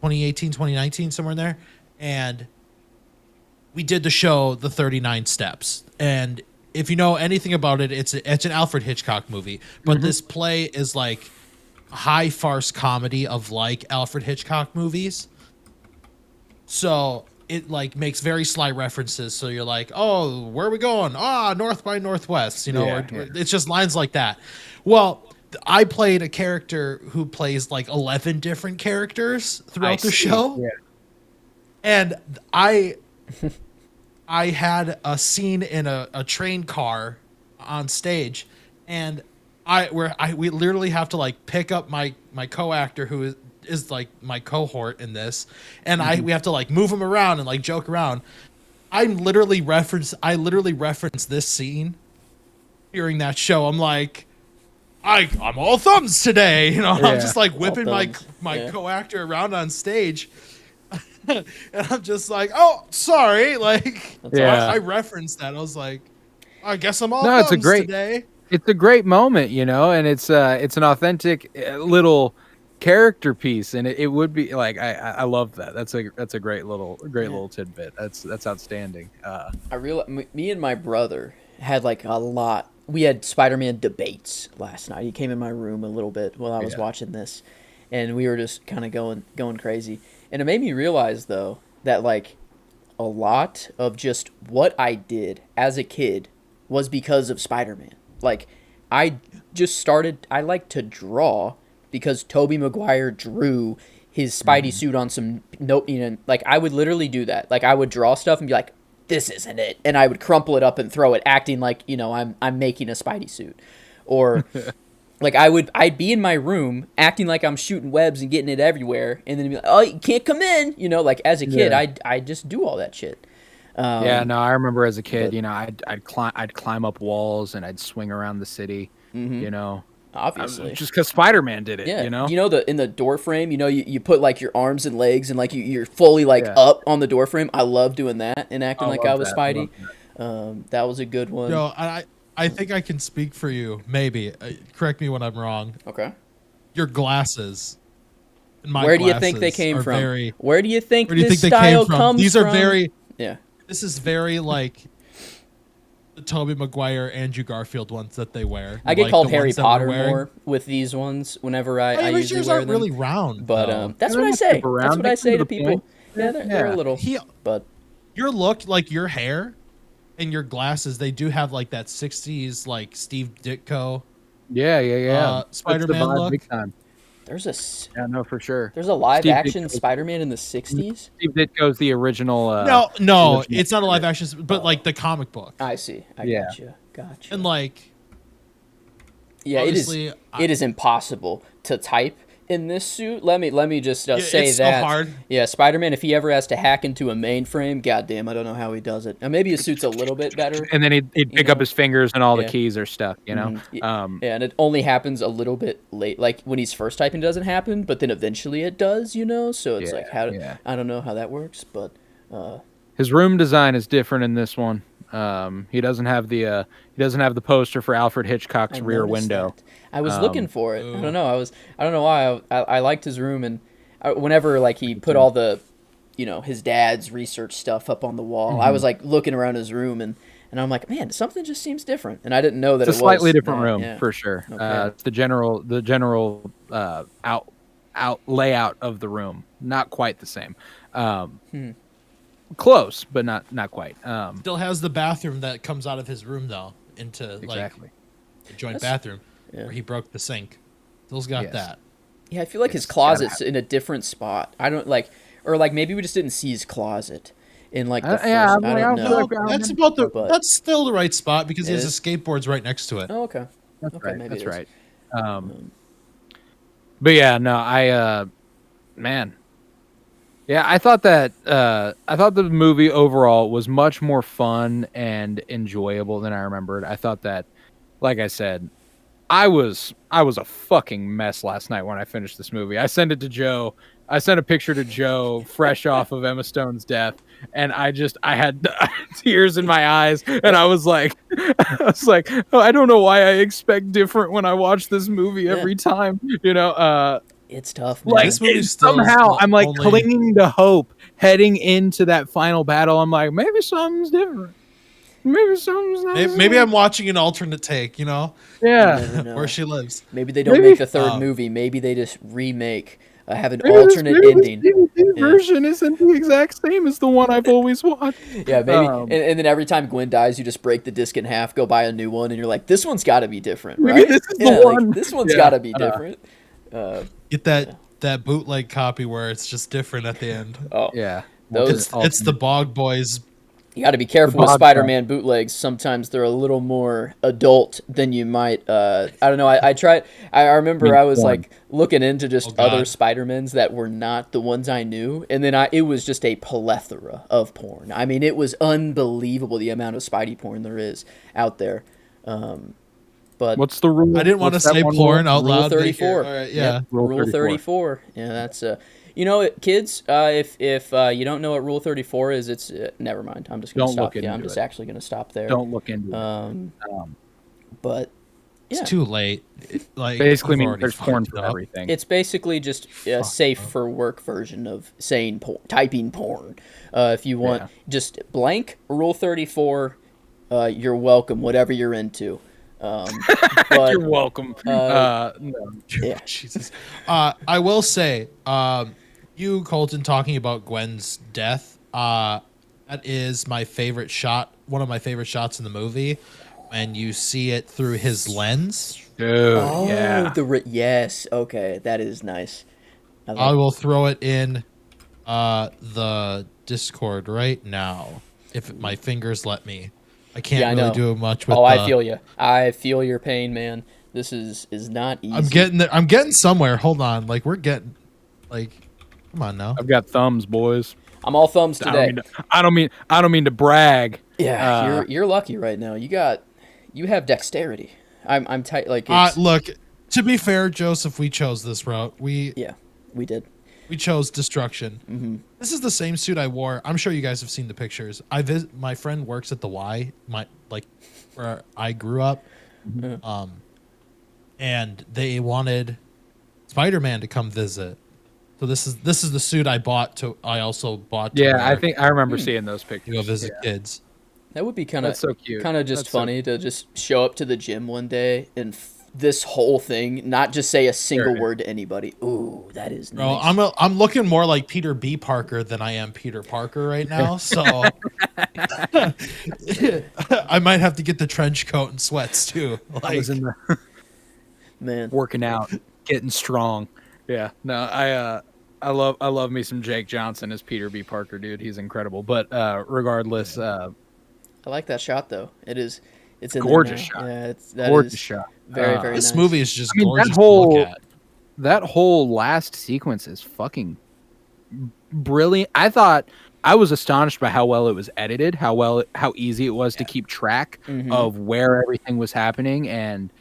[SPEAKER 3] 2019, somewhere in there. And we did the show, The 39 Steps. And if you know anything about it, it's an Alfred Hitchcock movie. But this play is like high farce comedy of like Alfred Hitchcock movies. So it like makes very sly references. So you're like, oh, where are we going? North by Northwest, It's just lines like that. Well, I played a character who plays like 11 different characters throughout the show. Yeah. And I had a scene in a train car on stage, and we literally have to like pick up my co-actor who is like my cohort in this, and we have to like move him around and like joke around. I literally reference this scene during that show. I'm like, I'm all thumbs today, I'm just like whipping my co-actor around on stage. And I'm just like, oh, sorry. Like, I referenced that. I was like, I guess I'm all thumbs today.
[SPEAKER 1] it's a great moment, and it's an authentic little character piece, and it would be like I love that. That's a great little tidbit. That's outstanding.
[SPEAKER 2] I realized me and my brother had like a lot. We had Spider-Man debates last night. He came in my room a little bit while I was watching this, and we were just kind of going crazy. And it made me realize though that like a lot of just what I did as a kid was because of Spider-Man. Like I just started. I like to draw because Tobey Maguire drew his Spidey suit on some note. Like I would literally do that. Like I would draw stuff and be like, this isn't it, and I would crumple it up and throw it, acting like I'm making a Spidey suit, or like I'd be in my room acting like I'm shooting webs and getting it everywhere, and then be like, oh, you can't come in, like as a kid, I just do all that shit.
[SPEAKER 1] No, I remember as a kid, I'd climb up walls and I'd swing around the city,
[SPEAKER 2] Obviously,
[SPEAKER 1] just because Spider-Man did it,
[SPEAKER 2] yeah.
[SPEAKER 1] you
[SPEAKER 2] In the door frame, you put like your arms and legs and like you're fully like up on the door frame. I love doing that and acting like I was Spidey. That was a good one.
[SPEAKER 3] Yo, I think I can speak for you. Maybe correct me when I'm wrong.
[SPEAKER 2] Okay.
[SPEAKER 3] Your glasses.
[SPEAKER 2] Where do you think they came from? Where do you think this
[SPEAKER 3] they
[SPEAKER 2] style
[SPEAKER 3] came from?
[SPEAKER 2] comes
[SPEAKER 3] These
[SPEAKER 2] from?
[SPEAKER 3] are very.
[SPEAKER 2] Yeah.
[SPEAKER 3] This is very like the Tobey Maguire, Andrew Garfield ones that they wear.
[SPEAKER 2] I get
[SPEAKER 3] like
[SPEAKER 2] called
[SPEAKER 3] the
[SPEAKER 2] Harry
[SPEAKER 3] ones that
[SPEAKER 2] Potter
[SPEAKER 3] we're wearing.
[SPEAKER 2] more with these ones whenever I usually
[SPEAKER 3] yours
[SPEAKER 2] wear
[SPEAKER 3] aren't
[SPEAKER 2] them.
[SPEAKER 3] really round,
[SPEAKER 2] But that's
[SPEAKER 1] They're
[SPEAKER 2] what I
[SPEAKER 1] not
[SPEAKER 2] say.
[SPEAKER 1] super
[SPEAKER 2] That's
[SPEAKER 1] round.
[SPEAKER 2] what I
[SPEAKER 1] They
[SPEAKER 2] say
[SPEAKER 1] come
[SPEAKER 2] to
[SPEAKER 1] to the
[SPEAKER 2] people.
[SPEAKER 1] point.
[SPEAKER 2] Yeah, they're a little. But
[SPEAKER 3] your look, like your hair and your glasses, they do have like that 60s like Steve Ditko.
[SPEAKER 1] Yeah.
[SPEAKER 3] Spider-Man
[SPEAKER 1] That's the vibe
[SPEAKER 3] look.
[SPEAKER 1] big time.
[SPEAKER 2] Yeah,
[SPEAKER 1] no, for sure.
[SPEAKER 2] there's a live
[SPEAKER 1] Steve
[SPEAKER 2] action
[SPEAKER 1] Ditko.
[SPEAKER 2] Spider-Man in the 60s.
[SPEAKER 1] Steve Ditko's the original.
[SPEAKER 3] No,
[SPEAKER 1] original
[SPEAKER 3] it's not a live action, but like the comic book.
[SPEAKER 2] I see. I
[SPEAKER 1] Yeah.
[SPEAKER 2] gotcha.
[SPEAKER 3] And like,
[SPEAKER 2] Yeah,
[SPEAKER 3] obviously,
[SPEAKER 2] it is impossible to type in this suit. Let me just say
[SPEAKER 3] it's
[SPEAKER 2] that.
[SPEAKER 3] so hard.
[SPEAKER 2] Yeah, Spider-Man, if he ever has to hack into a mainframe, goddamn, I don't know how he does it. And maybe his suit's a little bit better.
[SPEAKER 1] And then he'd pick up his fingers and all the
[SPEAKER 2] Yeah.
[SPEAKER 1] keys are stuck,
[SPEAKER 2] Yeah, and it only happens a little bit late. Like when he's first typing, it doesn't happen, but then eventually it does. So it's like I don't know how that works, but
[SPEAKER 1] his room design is different in this one. He doesn't have the poster for Alfred Hitchcock's
[SPEAKER 2] I
[SPEAKER 1] Rear
[SPEAKER 2] noticed
[SPEAKER 1] Window.
[SPEAKER 2] that. I was looking for it. I don't know. I don't know why. I liked his room, and whenever like he put all the, his dad's research stuff up on the wall, I was like looking around his room, and I'm like, man, something just seems different, and I didn't know that
[SPEAKER 1] It's a
[SPEAKER 2] it
[SPEAKER 1] slightly
[SPEAKER 2] was
[SPEAKER 1] different
[SPEAKER 2] that.
[SPEAKER 1] room
[SPEAKER 2] Yeah.
[SPEAKER 1] for sure.
[SPEAKER 2] Okay.
[SPEAKER 1] The general out layout of the room, not quite the same. Close, but not quite.
[SPEAKER 3] Still has the bathroom that comes out of his room though into
[SPEAKER 1] Exactly.
[SPEAKER 3] like the joint bathroom where he broke the sink. Still's got
[SPEAKER 1] Yes.
[SPEAKER 3] that.
[SPEAKER 2] Yeah, I feel like his closet's in a different spot. I don't like, or like maybe we just didn't see his closet in like the first.
[SPEAKER 1] yeah,
[SPEAKER 2] I
[SPEAKER 1] I'm like,
[SPEAKER 2] don't
[SPEAKER 1] I
[SPEAKER 2] know.
[SPEAKER 1] feel like-
[SPEAKER 3] That's about the.
[SPEAKER 2] But-
[SPEAKER 3] That's still the right spot because
[SPEAKER 2] It
[SPEAKER 3] his
[SPEAKER 2] is?
[SPEAKER 3] skateboard's right next to it.
[SPEAKER 2] Oh, okay.
[SPEAKER 1] That's
[SPEAKER 2] Okay,
[SPEAKER 1] right.
[SPEAKER 2] maybe
[SPEAKER 1] That's
[SPEAKER 2] it is.
[SPEAKER 1] right. But yeah, no, man. Yeah, I thought the movie overall was much more fun and enjoyable than I remembered. I thought that, like I said, I was a fucking mess last night when I finished this movie. I sent it to Joe. I sent a picture to Joe fresh off of Emma Stone's death, and I had tears in my eyes, and I was like, oh, I don't know why I expect different when I watch this movie every time,
[SPEAKER 2] It's tough, man.
[SPEAKER 1] Like
[SPEAKER 3] This movie still
[SPEAKER 1] somehow
[SPEAKER 3] is
[SPEAKER 1] I'm like
[SPEAKER 3] only-
[SPEAKER 1] clinging to hope heading into that final battle. I'm like, maybe something's different. Maybe something's not.
[SPEAKER 3] Maybe I'm watching an alternate take,
[SPEAKER 2] You
[SPEAKER 1] Yeah.
[SPEAKER 2] never know.
[SPEAKER 3] where she lives.
[SPEAKER 2] Maybe they don't
[SPEAKER 1] Maybe-
[SPEAKER 2] make the third movie. Maybe they just remake, have an
[SPEAKER 1] Maybe this
[SPEAKER 2] alternate
[SPEAKER 1] DVD
[SPEAKER 2] ending.
[SPEAKER 1] version isn't the exact same as the one I've always watched.
[SPEAKER 2] Yeah, maybe. And then every time Gwen dies, you just break the disc in half, go buy a new one, and you're like, this one's got to be different,
[SPEAKER 1] Maybe
[SPEAKER 2] right?
[SPEAKER 1] this is the
[SPEAKER 2] yeah, like,
[SPEAKER 1] one.
[SPEAKER 2] this one's
[SPEAKER 1] Yeah.
[SPEAKER 2] got to be different.
[SPEAKER 3] Get that bootleg copy where it's just different at the end.
[SPEAKER 2] Oh,
[SPEAKER 1] Yeah.
[SPEAKER 2] Those-
[SPEAKER 3] It's the Bog Boys.
[SPEAKER 2] you got to be careful with
[SPEAKER 1] Bog
[SPEAKER 2] Spider-Man bootlegs. Sometimes they're a little more adult than you might. I don't know. I tried. I remember I was
[SPEAKER 1] porn.
[SPEAKER 2] like looking into just
[SPEAKER 3] Oh, God.
[SPEAKER 2] other Spider-Mans that were not the ones I knew, and then it was just a plethora of porn. I mean, it was unbelievable the amount of Spidey porn there is out there. But
[SPEAKER 1] What's the rule?
[SPEAKER 3] I didn't want to
[SPEAKER 1] What's that
[SPEAKER 3] say
[SPEAKER 1] one
[SPEAKER 3] porn
[SPEAKER 1] rule?
[SPEAKER 3] out
[SPEAKER 2] Rule
[SPEAKER 3] loud. but
[SPEAKER 2] 34.
[SPEAKER 3] here- all right, yeah.
[SPEAKER 2] Yep,
[SPEAKER 1] Rule
[SPEAKER 2] Rule
[SPEAKER 1] 34.
[SPEAKER 2] 34. Yeah, that's kids. If you don't know what Rule 34 is, it's never mind. I'm just gonna
[SPEAKER 1] Don't
[SPEAKER 2] stop.
[SPEAKER 1] look
[SPEAKER 2] Yeah, I'm
[SPEAKER 1] into
[SPEAKER 2] just
[SPEAKER 1] it.
[SPEAKER 2] actually gonna stop there.
[SPEAKER 1] Don't look into it.
[SPEAKER 2] But
[SPEAKER 3] It's
[SPEAKER 2] Yeah.
[SPEAKER 3] too late. Like
[SPEAKER 1] Basically
[SPEAKER 3] we've
[SPEAKER 1] means
[SPEAKER 3] already
[SPEAKER 1] there's porn
[SPEAKER 3] fucked
[SPEAKER 1] for
[SPEAKER 3] up.
[SPEAKER 1] everything.
[SPEAKER 2] It's basically just a
[SPEAKER 3] Fuck
[SPEAKER 2] safe
[SPEAKER 3] up.
[SPEAKER 2] for work version of saying typing porn. If you want
[SPEAKER 1] Yeah.
[SPEAKER 2] just blank Rule 34, you're welcome. Whatever you're into. But
[SPEAKER 1] You're welcome.
[SPEAKER 2] uh,
[SPEAKER 1] No.
[SPEAKER 2] yeah,
[SPEAKER 3] Jesus. I will say, you Colton talking about Gwen's death. That is my favorite shot. One of my favorite shots in the movie, when you see it through his lens.
[SPEAKER 1] Dude,
[SPEAKER 2] oh,
[SPEAKER 1] yeah.
[SPEAKER 2] yes, okay, that is nice. I
[SPEAKER 3] I
[SPEAKER 2] like.
[SPEAKER 3] will throw it in the Discord right now if my fingers let me. I
[SPEAKER 2] Yeah,
[SPEAKER 3] can't
[SPEAKER 2] I
[SPEAKER 3] really
[SPEAKER 2] know.
[SPEAKER 3] do much
[SPEAKER 2] Oh,
[SPEAKER 3] with
[SPEAKER 2] I
[SPEAKER 3] the.
[SPEAKER 2] feel you. I feel your pain, man. This is not
[SPEAKER 3] I'm
[SPEAKER 2] easy.
[SPEAKER 3] getting there. I'm getting somewhere. Hold on. Like we're getting. Like, come on now.
[SPEAKER 1] I've got thumbs, boys.
[SPEAKER 2] I'm all thumbs
[SPEAKER 1] I don't
[SPEAKER 2] today.
[SPEAKER 1] mean to, I don't mean to brag.
[SPEAKER 2] Yeah, you're lucky right now. You have dexterity. I'm tight. Like it's
[SPEAKER 3] Look. To be fair, Joseph, we chose this route.
[SPEAKER 2] yeah, we did.
[SPEAKER 3] We chose destruction. Mm-hmm. This is the same suit I wore. I'm sure you guys have seen the pictures. My friend works at the Y, where I grew up, and they wanted Spider-Man to come visit. So this is the suit I bought to. I also bought to
[SPEAKER 1] Yeah, I
[SPEAKER 3] wear
[SPEAKER 1] think I remember seeing those
[SPEAKER 3] to
[SPEAKER 1] pictures.
[SPEAKER 3] go visit
[SPEAKER 1] Yeah.
[SPEAKER 3] kids.
[SPEAKER 2] That would be
[SPEAKER 1] That's so cute.
[SPEAKER 2] just
[SPEAKER 1] That's so
[SPEAKER 2] funny to just show up to the gym one day and this whole thing, not just say a single
[SPEAKER 1] Sure.
[SPEAKER 2] word to anybody. Ooh, that is
[SPEAKER 3] Bro,
[SPEAKER 2] nice.
[SPEAKER 3] I'm looking more like Peter B. Parker than I am Peter Parker right now. So I might have to get the trench coat and sweats too.
[SPEAKER 1] I was
[SPEAKER 3] Like,
[SPEAKER 1] in the
[SPEAKER 2] Man,
[SPEAKER 1] working out, getting strong. Yeah. No, I love me some Jake Johnson as Peter B. Parker, dude. He's incredible. But regardless,
[SPEAKER 2] I like that shot though. It's in
[SPEAKER 1] gorgeous
[SPEAKER 2] there now.
[SPEAKER 1] shot.
[SPEAKER 2] Yeah, that
[SPEAKER 1] Gorgeous
[SPEAKER 2] is
[SPEAKER 1] shot.
[SPEAKER 2] very very
[SPEAKER 3] this
[SPEAKER 2] nice.
[SPEAKER 3] movie is just
[SPEAKER 1] I mean,
[SPEAKER 3] gorgeous to look at.
[SPEAKER 1] that whole last sequence is fucking brilliant. I was astonished by how well it was edited, how easy it was to keep track of where everything was happening, and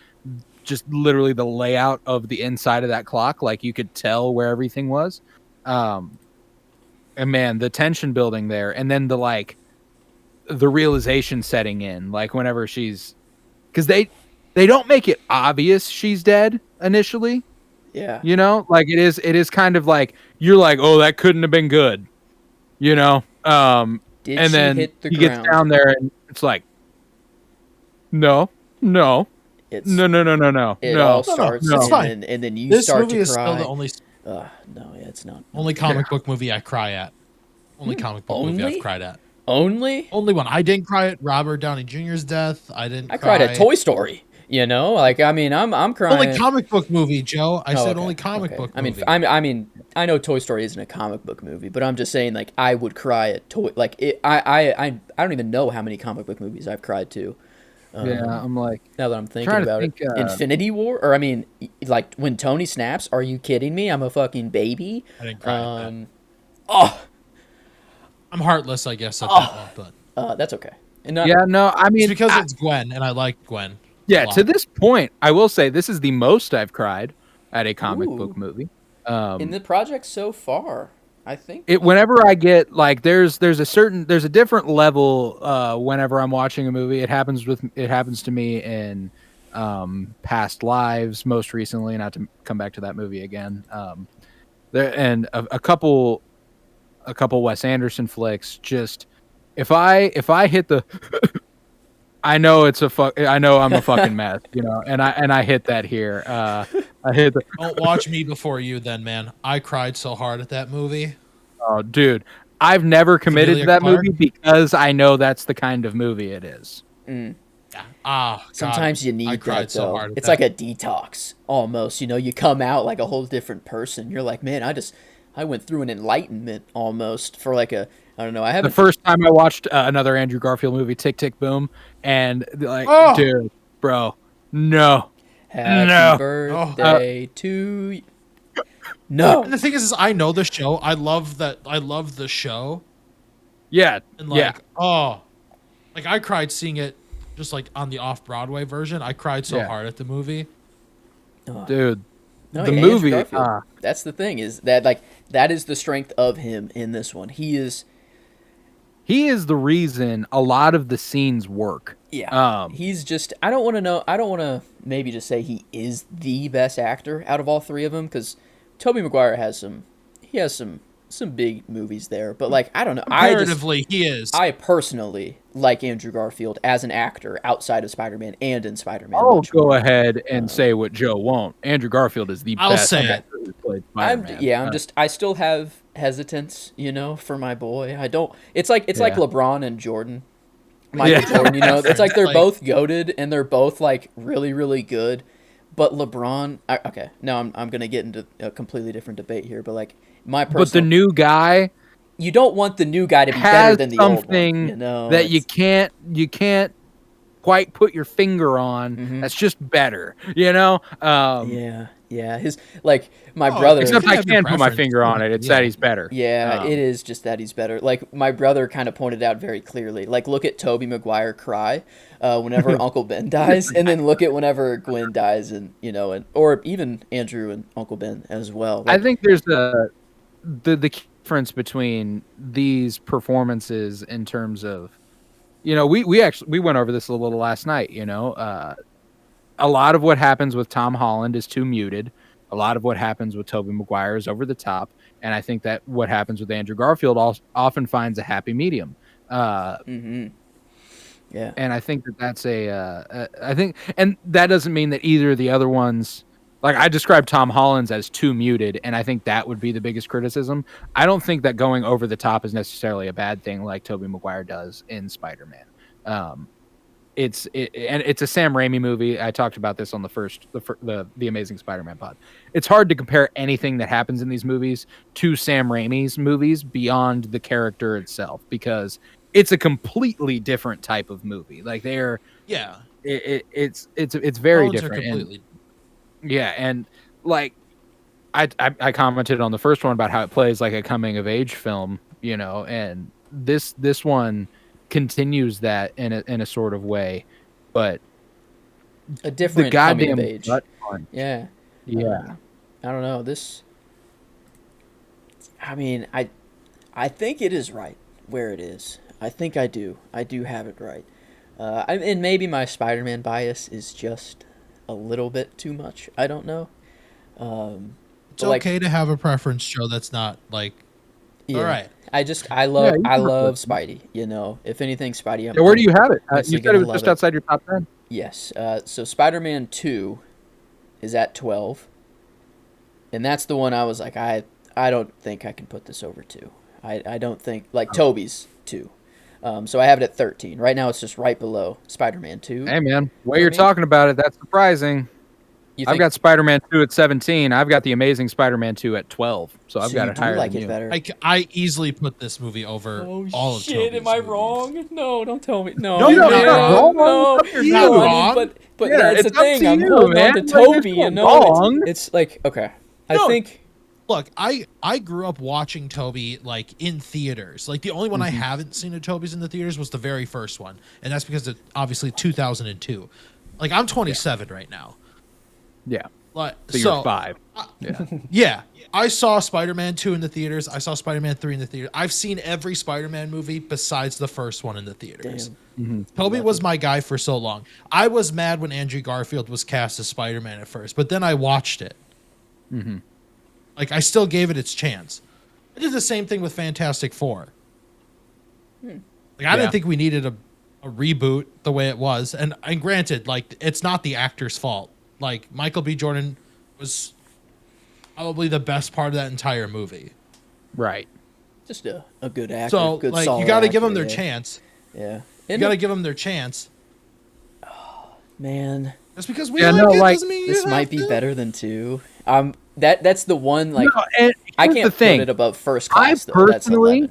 [SPEAKER 1] just literally the layout of the inside of that clock. Like you could tell where everything was. And man, the tension building there, and then the realization setting in, like whenever because they don't make it obvious she's dead initially.
[SPEAKER 2] Yeah.
[SPEAKER 1] You know, like it is kind of like you're like, oh, that couldn't have been good. You know,
[SPEAKER 2] Did
[SPEAKER 1] and
[SPEAKER 2] she
[SPEAKER 1] then
[SPEAKER 2] hit the
[SPEAKER 1] he gets
[SPEAKER 2] ground?
[SPEAKER 1] down there and it's like, no, no,
[SPEAKER 2] It's
[SPEAKER 1] no, no, no, no, no,
[SPEAKER 2] it
[SPEAKER 1] no.
[SPEAKER 2] all starts
[SPEAKER 3] no. It's
[SPEAKER 2] and
[SPEAKER 3] fine.
[SPEAKER 2] then you
[SPEAKER 3] This
[SPEAKER 2] start
[SPEAKER 3] movie
[SPEAKER 2] to
[SPEAKER 3] is
[SPEAKER 2] cry.
[SPEAKER 3] still the only
[SPEAKER 2] No, yeah, it's not.
[SPEAKER 3] comic book movie I cry at. Only comic book movie
[SPEAKER 2] Only?
[SPEAKER 3] I've cried at.
[SPEAKER 2] Only
[SPEAKER 3] Only one. I didn't cry at Robert Downey Jr.'s death. I didn't.
[SPEAKER 2] I cried
[SPEAKER 3] cry
[SPEAKER 2] at Toy Story. You know, like I mean, I'm crying.
[SPEAKER 3] Only comic book movie, Joe. I
[SPEAKER 2] Oh,
[SPEAKER 3] said
[SPEAKER 2] okay,
[SPEAKER 3] only comic
[SPEAKER 2] okay.
[SPEAKER 3] book
[SPEAKER 2] I mean,
[SPEAKER 3] movie.
[SPEAKER 2] I mean, I know Toy Story isn't a comic book movie, but I'm just saying, like, I would cry at toy. Like, I don't even know how many comic book movies I've cried to.
[SPEAKER 1] Yeah, I'm like,
[SPEAKER 2] Now that I'm thinking
[SPEAKER 1] trying to
[SPEAKER 2] about
[SPEAKER 1] think,
[SPEAKER 2] it, Infinity War, or I mean, like when Tony snaps. Are you kidding me? I'm a fucking baby.
[SPEAKER 3] I didn't cry at that.
[SPEAKER 2] Oh,
[SPEAKER 3] I'm heartless, I guess, at that one, but
[SPEAKER 2] that's okay. And
[SPEAKER 1] yeah, no, I mean,
[SPEAKER 3] it's because it's Gwen, and I like Gwen.
[SPEAKER 1] yeah,
[SPEAKER 3] a lot.
[SPEAKER 1] to this point, I will say this is the most I've cried at a comic
[SPEAKER 2] Ooh.
[SPEAKER 1] book movie.
[SPEAKER 2] in the project so far, I think
[SPEAKER 1] Whenever I get like there's a different level whenever I'm watching a movie. It happens to me in past lives most recently, not to come back to that movie again. There and a couple Wes Anderson flicks. Just if I hit the I know I'm a fucking mess, you know, and I hit that here. I hit the
[SPEAKER 3] Don't watch me before you, then, man. I cried so hard at that movie.
[SPEAKER 1] oh, dude. I've never committed
[SPEAKER 3] Emilia
[SPEAKER 1] to that
[SPEAKER 3] Clarke?
[SPEAKER 1] movie because I know that's the kind of movie it is.
[SPEAKER 3] Yeah. Ah, God.
[SPEAKER 2] sometimes you
[SPEAKER 3] I
[SPEAKER 2] need
[SPEAKER 3] cried
[SPEAKER 2] that
[SPEAKER 3] so
[SPEAKER 2] though.
[SPEAKER 3] hard at
[SPEAKER 2] It's
[SPEAKER 3] that.
[SPEAKER 2] like a detox almost. You know, you come out like a whole different person. You're like, man, I went through an enlightenment almost for like a I don't know. I
[SPEAKER 1] The
[SPEAKER 2] haven't
[SPEAKER 1] first time I watched another Andrew Garfield movie, Tick Tick Boom, and like,
[SPEAKER 3] Oh!
[SPEAKER 1] dude, bro, no,
[SPEAKER 2] Happy
[SPEAKER 1] no.
[SPEAKER 2] birthday to you. No.
[SPEAKER 3] And the thing is I know the show. I love the show.
[SPEAKER 1] Yeah,
[SPEAKER 3] And
[SPEAKER 1] yeah,
[SPEAKER 3] like I cried seeing it just like on the off-Broadway version. I cried so
[SPEAKER 1] Yeah.
[SPEAKER 3] hard at the movie.
[SPEAKER 1] dude.
[SPEAKER 2] No,
[SPEAKER 1] The
[SPEAKER 2] Andrew
[SPEAKER 1] movie,
[SPEAKER 2] Garfield. That's the thing is that like that is the strength of him in this one. He is
[SPEAKER 1] he is the reason a lot of the scenes work.
[SPEAKER 2] Yeah, he's just. I don't want to know. I don't want to maybe just say he is the best actor out of all three of them, because Tobey Maguire has some. He has some big movies there, but like I don't know.
[SPEAKER 3] Comparatively, he is.
[SPEAKER 2] I personally like Andrew Garfield as an actor outside of Spider-Man and in Spider-Man.
[SPEAKER 1] I'll go ahead and say what Joe won't. Andrew Garfield is the best actor who played Spider-Man.
[SPEAKER 2] I still have hesitance, for my boy. I don't. It's like LeBron and Jordan. Michael Jordan, it's like they're both goated and they're both like really, really good. But LeBron, okay, now I'm gonna get into a completely different debate here, but like
[SPEAKER 1] but the new guy,
[SPEAKER 2] you don't want the new guy to be better than the old one.
[SPEAKER 1] That you can't quite put your finger on.
[SPEAKER 2] Mm-hmm.
[SPEAKER 1] That's just better,
[SPEAKER 2] Yeah. His my brother.
[SPEAKER 1] Except I can put my finger on it. It's that he's better.
[SPEAKER 2] Yeah, it is just that he's better. Like my brother kind of pointed out very clearly. Like look at Tobey Maguire cry whenever Uncle Ben dies, and then look at whenever Gwen dies, and or even Andrew and Uncle Ben as well.
[SPEAKER 1] I think there's the difference between these performances in terms of, we went over this a little last night. A lot of what happens with Tom Holland is too muted. A lot of what happens with Tobey Maguire is over the top. And I think that what happens with Andrew Garfield often finds a happy medium.
[SPEAKER 2] Yeah.
[SPEAKER 1] And I think that's and that doesn't mean that either of the other ones, like I described Tom Holland's as too muted, and I think that would be the biggest criticism. I don't think that going over the top is necessarily a bad thing like Tobey Maguire does in Spider-Man. It's a Sam Raimi movie. I talked about this on the Amazing Spider-Man pod. It's hard to compare anything that happens in these movies to Sam Raimi's movies beyond the character itself, because it's a completely different type of movie. Like it's very different. And like I commented on the first one about how it plays like a coming of age film, and this one continues that in a sort of way, but
[SPEAKER 2] a different coming of age. Yeah. I don't know this. I mean, I think it is right where it is. I think I do have it right. And maybe my Spider-Man bias is just a little bit too much. I don't know.
[SPEAKER 3] It's okay to have a preference, Joe. That's not like.
[SPEAKER 2] Yeah.
[SPEAKER 3] All right.
[SPEAKER 2] I love Spidey. If anything, Spidey.
[SPEAKER 1] Where do you have it? You said it was just outside your top 10.
[SPEAKER 2] Yes. So Spider-Man 2 is at 12, and that's the one I was like, I don't think I can put this over 2. I don't think Tobey's 2. So I have it at 13. Right now, it's just right below Spider-Man 2.
[SPEAKER 1] Hey man, the way you're talking about it, that's surprising. I've got Spider-Man 2 at 17. I've got the Amazing Spider-Man 2 at 12. So I've got it higher than you.
[SPEAKER 2] Better.
[SPEAKER 3] I easily put this movie over all of Tobey's
[SPEAKER 2] am I
[SPEAKER 3] movies.
[SPEAKER 2] wrong? No, don't tell me. No,
[SPEAKER 3] you're not
[SPEAKER 2] wrong.
[SPEAKER 3] You're not wrong.
[SPEAKER 2] But that's the thing. I'm holding on to Tobey. It's like, okay. I think...
[SPEAKER 3] Look, I grew up watching Tobey in theaters. Like the only one I haven't seen of Tobey's in the theaters was the very first one, and that's because of obviously 2002. Like I'm 27 right now.
[SPEAKER 1] Yeah.
[SPEAKER 3] So
[SPEAKER 1] you're 5.
[SPEAKER 3] Yeah. I saw Spider-Man 2 in the theaters. I saw Spider-Man 3 in the theater. I've seen every Spider-Man movie besides the first one in the theaters. Tobey was my guy for so long. I was mad when Andrew Garfield was cast as Spider-Man at first, but then I watched it. I still gave it its chance. I did the same thing with Fantastic Four. I didn't think we needed a reboot the way it was. And granted, it's not the actor's fault. Michael B. Jordan was probably the best part of that entire movie.
[SPEAKER 1] Right.
[SPEAKER 2] Just a good actor.
[SPEAKER 3] So,
[SPEAKER 2] good,
[SPEAKER 3] you got to give them their chance.
[SPEAKER 2] Yeah.
[SPEAKER 3] You got to give them their chance.
[SPEAKER 2] Oh, man.
[SPEAKER 3] Just because we doesn't mean
[SPEAKER 2] this might be better than 2. That's the one, I can't put it above First Class, though.
[SPEAKER 1] Personally,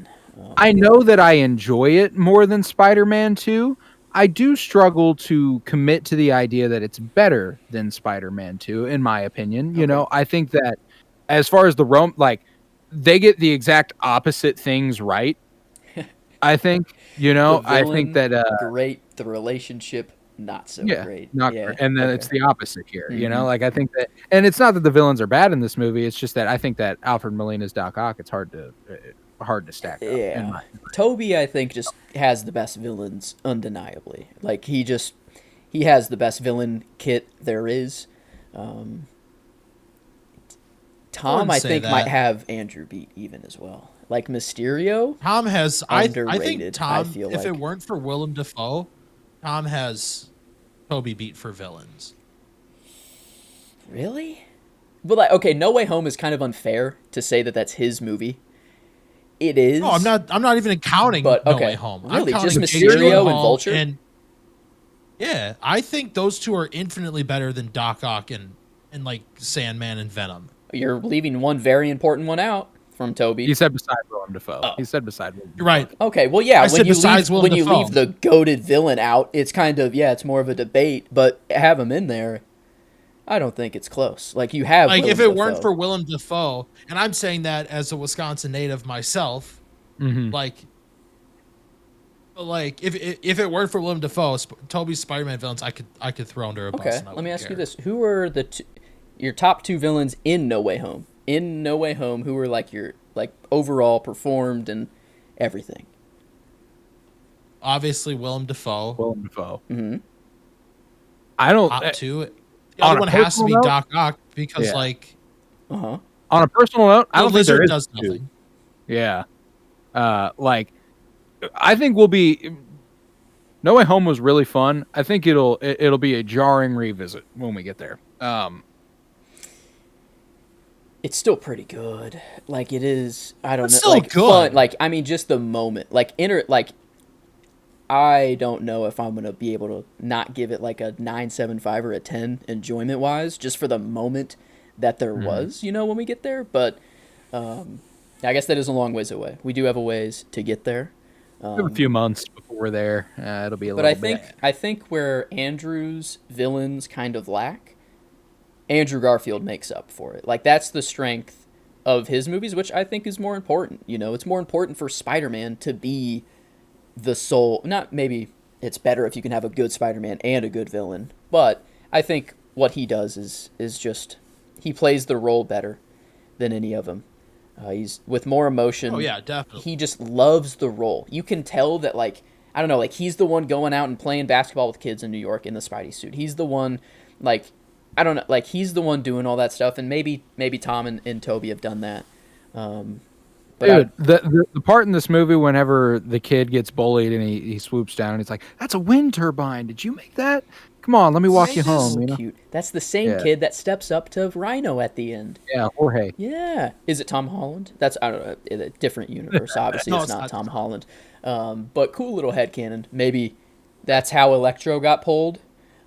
[SPEAKER 1] I know that I enjoy it more than Spider-Man 2. I do struggle to commit to the idea that it's better than Spider-Man 2, in my opinion. I think that as far as they get the exact opposite things right. I think, I think that
[SPEAKER 2] great, the relationship not so great.
[SPEAKER 1] Not great. And then it's the opposite here, I think that, and it's not that the villains are bad in this movie. It's just that I think that Alfred Molina's Doc Ock, it's hard to hard to stack up.
[SPEAKER 2] Yeah. Toby, I think, just has the best villains, undeniably. Like, he has the best villain kit there is. Tom,
[SPEAKER 3] wouldn't
[SPEAKER 2] I
[SPEAKER 3] say
[SPEAKER 2] think,
[SPEAKER 3] that.
[SPEAKER 2] might have Andrew beat even as well. Like, Mysterio,
[SPEAKER 3] Tom has I think
[SPEAKER 2] underrated,
[SPEAKER 3] Tom,
[SPEAKER 2] I feel
[SPEAKER 3] if
[SPEAKER 2] like.
[SPEAKER 3] it weren't for Willem Dafoe, Tom has Toby beat for villains.
[SPEAKER 2] Really? Well, like, okay, No Way Home is kind of unfair to say that that's his movie. It is.
[SPEAKER 3] No, I'm not even counting
[SPEAKER 2] But,
[SPEAKER 3] No
[SPEAKER 2] okay.
[SPEAKER 3] Way Home.
[SPEAKER 2] Really?
[SPEAKER 3] I'm
[SPEAKER 2] Just
[SPEAKER 3] counting Jake
[SPEAKER 2] Mysterio and
[SPEAKER 3] Gyllenhaal
[SPEAKER 2] Vulture?
[SPEAKER 3] And yeah, I think those two are infinitely better than Doc Ock and like Sandman and Venom.
[SPEAKER 2] You're leaving one very important one out from Toby.
[SPEAKER 1] He said beside Willem Dafoe.
[SPEAKER 2] Oh.
[SPEAKER 1] He said beside Willem
[SPEAKER 3] You're right.
[SPEAKER 2] Okay, well, yeah,
[SPEAKER 3] I
[SPEAKER 2] when
[SPEAKER 3] said
[SPEAKER 2] you
[SPEAKER 3] besides
[SPEAKER 2] leave
[SPEAKER 3] Willem
[SPEAKER 2] when you
[SPEAKER 3] Dafoe.
[SPEAKER 2] leave the goated villain out, it's kind of, yeah, it's more of a debate, but have him in there, I don't think it's close. Like, you have
[SPEAKER 3] Like
[SPEAKER 2] Willem
[SPEAKER 3] if it
[SPEAKER 2] Dafoe.
[SPEAKER 3] weren't for Willem Dafoe, and I'm saying that as a Wisconsin native myself, like if it weren't for Willem Dafoe, Toby's Spider-Man villains, I could throw under a bus.
[SPEAKER 2] Okay,
[SPEAKER 3] And I
[SPEAKER 2] let me
[SPEAKER 3] wouldn't
[SPEAKER 2] ask you
[SPEAKER 3] care.
[SPEAKER 2] this: who are your top two villains in No Way Home? In No Way Home, who were like your overall performed and everything?
[SPEAKER 3] Obviously, Willem Dafoe.
[SPEAKER 1] Willem Dafoe.
[SPEAKER 2] Mm-hmm.
[SPEAKER 1] I don't.
[SPEAKER 3] Top two. The
[SPEAKER 1] on
[SPEAKER 3] other
[SPEAKER 1] a
[SPEAKER 3] one has to
[SPEAKER 1] personal
[SPEAKER 3] be
[SPEAKER 1] note-
[SPEAKER 3] Doc Ock because
[SPEAKER 1] Yeah.
[SPEAKER 3] like
[SPEAKER 2] Uh-huh.
[SPEAKER 1] On a personal note, I
[SPEAKER 3] the
[SPEAKER 1] don't think there
[SPEAKER 3] lizard
[SPEAKER 1] is
[SPEAKER 3] does
[SPEAKER 1] two.
[SPEAKER 3] nothing.
[SPEAKER 1] Yeah. Like, I think we'll be. No Way Home was really fun. I think it'll be a jarring revisit when we get there.
[SPEAKER 2] It's still pretty good. Like, it is. I don't
[SPEAKER 3] It's
[SPEAKER 2] know.
[SPEAKER 3] still
[SPEAKER 2] Like,
[SPEAKER 3] good.
[SPEAKER 2] fun. Like, I mean, just the moment. Like, I don't know if I'm gonna be able to not give it like a 9.75 or a 10 enjoyment wise, just for the moment that there was, when we get there. But I guess that is a long ways away. We do have a ways to get there.
[SPEAKER 1] We have a few months before we're there. It'll be a
[SPEAKER 2] But
[SPEAKER 1] little bit.
[SPEAKER 2] I think where Andrew's villains kind of lack, Andrew Garfield makes up for it. Like, that's the strength of his movies, which I think is more important. It's more important for Spider-Man to be the sole. Not maybe it's better if you can have a good Spider-Man and a good villain, but I think what he does is just he plays the role better than any of them. He's with more emotion.
[SPEAKER 3] Oh yeah, definitely.
[SPEAKER 2] He just loves the role. You can tell that, like, I don't know, like, he's the one going out and playing basketball with kids in New York in the Spidey suit. He's the one, like, I don't know, like, he's the one doing all that stuff, and maybe Tom and Toby have done that. But
[SPEAKER 1] Dude, the part in this movie whenever the kid gets bullied and he swoops down and he's like, "That's a wind turbine. Did you make that? Come on, let me walk you home." You know?
[SPEAKER 2] cute. That's the same
[SPEAKER 1] Yeah.
[SPEAKER 2] kid that steps up to Rhino at the end.
[SPEAKER 1] Yeah, Jorge.
[SPEAKER 2] Yeah. Is it Tom Holland? That's, I don't know, in a different universe. Obviously,
[SPEAKER 3] No,
[SPEAKER 2] it's
[SPEAKER 3] it's
[SPEAKER 2] not
[SPEAKER 3] not
[SPEAKER 2] Tom Holland. But cool little headcanon. Maybe that's how Electro got pulled.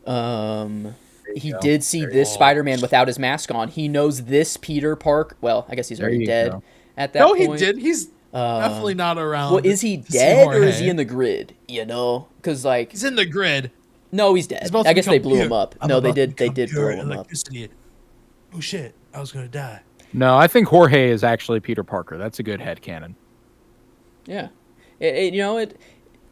[SPEAKER 2] He
[SPEAKER 1] go.
[SPEAKER 2] did see this Spider-Man without his mask on. He knows this Peter Park. Well, I guess he's
[SPEAKER 1] There
[SPEAKER 2] already
[SPEAKER 1] you
[SPEAKER 2] dead
[SPEAKER 1] go.
[SPEAKER 2] at that
[SPEAKER 3] No,
[SPEAKER 2] point.
[SPEAKER 3] he did. He's definitely not around.
[SPEAKER 2] Well, is he
[SPEAKER 3] to see
[SPEAKER 2] dead or is
[SPEAKER 3] Jorge.
[SPEAKER 2] he in the grid? Because, like,
[SPEAKER 3] He's in the grid.
[SPEAKER 2] no, he's dead.
[SPEAKER 3] He's about to
[SPEAKER 2] I guess they
[SPEAKER 3] become
[SPEAKER 2] blew him
[SPEAKER 3] pure.
[SPEAKER 2] up.
[SPEAKER 3] I'm
[SPEAKER 2] No, they
[SPEAKER 3] about to
[SPEAKER 2] did. They
[SPEAKER 3] become
[SPEAKER 2] did
[SPEAKER 3] pure
[SPEAKER 2] blow him up.
[SPEAKER 3] electricity. Oh shit! I was gonna die.
[SPEAKER 1] No, I think Jorge is actually Peter Parker. That's a good headcanon.
[SPEAKER 2] Yeah,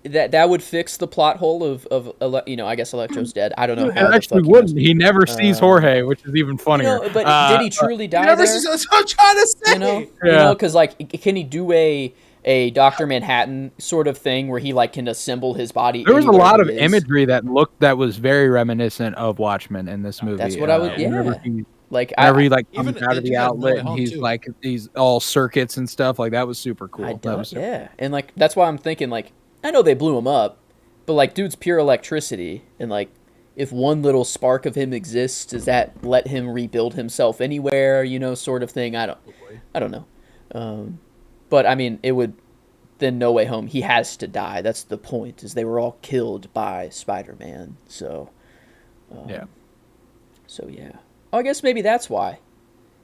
[SPEAKER 2] that would fix the plot hole of I guess Electro's dead. I don't know how
[SPEAKER 1] It
[SPEAKER 2] the
[SPEAKER 1] actually
[SPEAKER 2] fuck
[SPEAKER 1] wouldn't. He never sees Jorge, which is even funnier.
[SPEAKER 2] But did he truly die
[SPEAKER 3] Never
[SPEAKER 2] there?
[SPEAKER 3] see, that's what I'm trying to say.
[SPEAKER 1] Yeah.
[SPEAKER 2] Because like, can he do a Dr. Manhattan sort of thing where he like can assemble his body?
[SPEAKER 1] There was a
[SPEAKER 2] anywhere
[SPEAKER 1] lot
[SPEAKER 2] he
[SPEAKER 1] of
[SPEAKER 2] is?
[SPEAKER 1] imagery that was very reminiscent of Watchmen in this movie.
[SPEAKER 2] That's what I would.
[SPEAKER 1] Whenever
[SPEAKER 2] Yeah. Like
[SPEAKER 1] whenever he
[SPEAKER 2] I,
[SPEAKER 1] like
[SPEAKER 3] Even-
[SPEAKER 1] comes out of
[SPEAKER 3] you
[SPEAKER 1] the
[SPEAKER 3] got No Way
[SPEAKER 1] outlet and
[SPEAKER 3] Home,
[SPEAKER 1] he's
[SPEAKER 3] too.
[SPEAKER 1] like these all circuits and stuff, like that was super cool.
[SPEAKER 2] I
[SPEAKER 1] That
[SPEAKER 2] don't,
[SPEAKER 1] was super
[SPEAKER 2] yeah, and like that's why I'm thinking, like, I know they blew him up, but like, dude's pure electricity, and like, if one little spark of him exists, does that let him rebuild himself anywhere? Sort of thing. I don't know. But I mean, it would. Then No Way Home, he has to die. That's the point. Is they were all killed by Spider-Man. So.
[SPEAKER 1] yeah.
[SPEAKER 2] So yeah. Oh, I guess maybe that's why.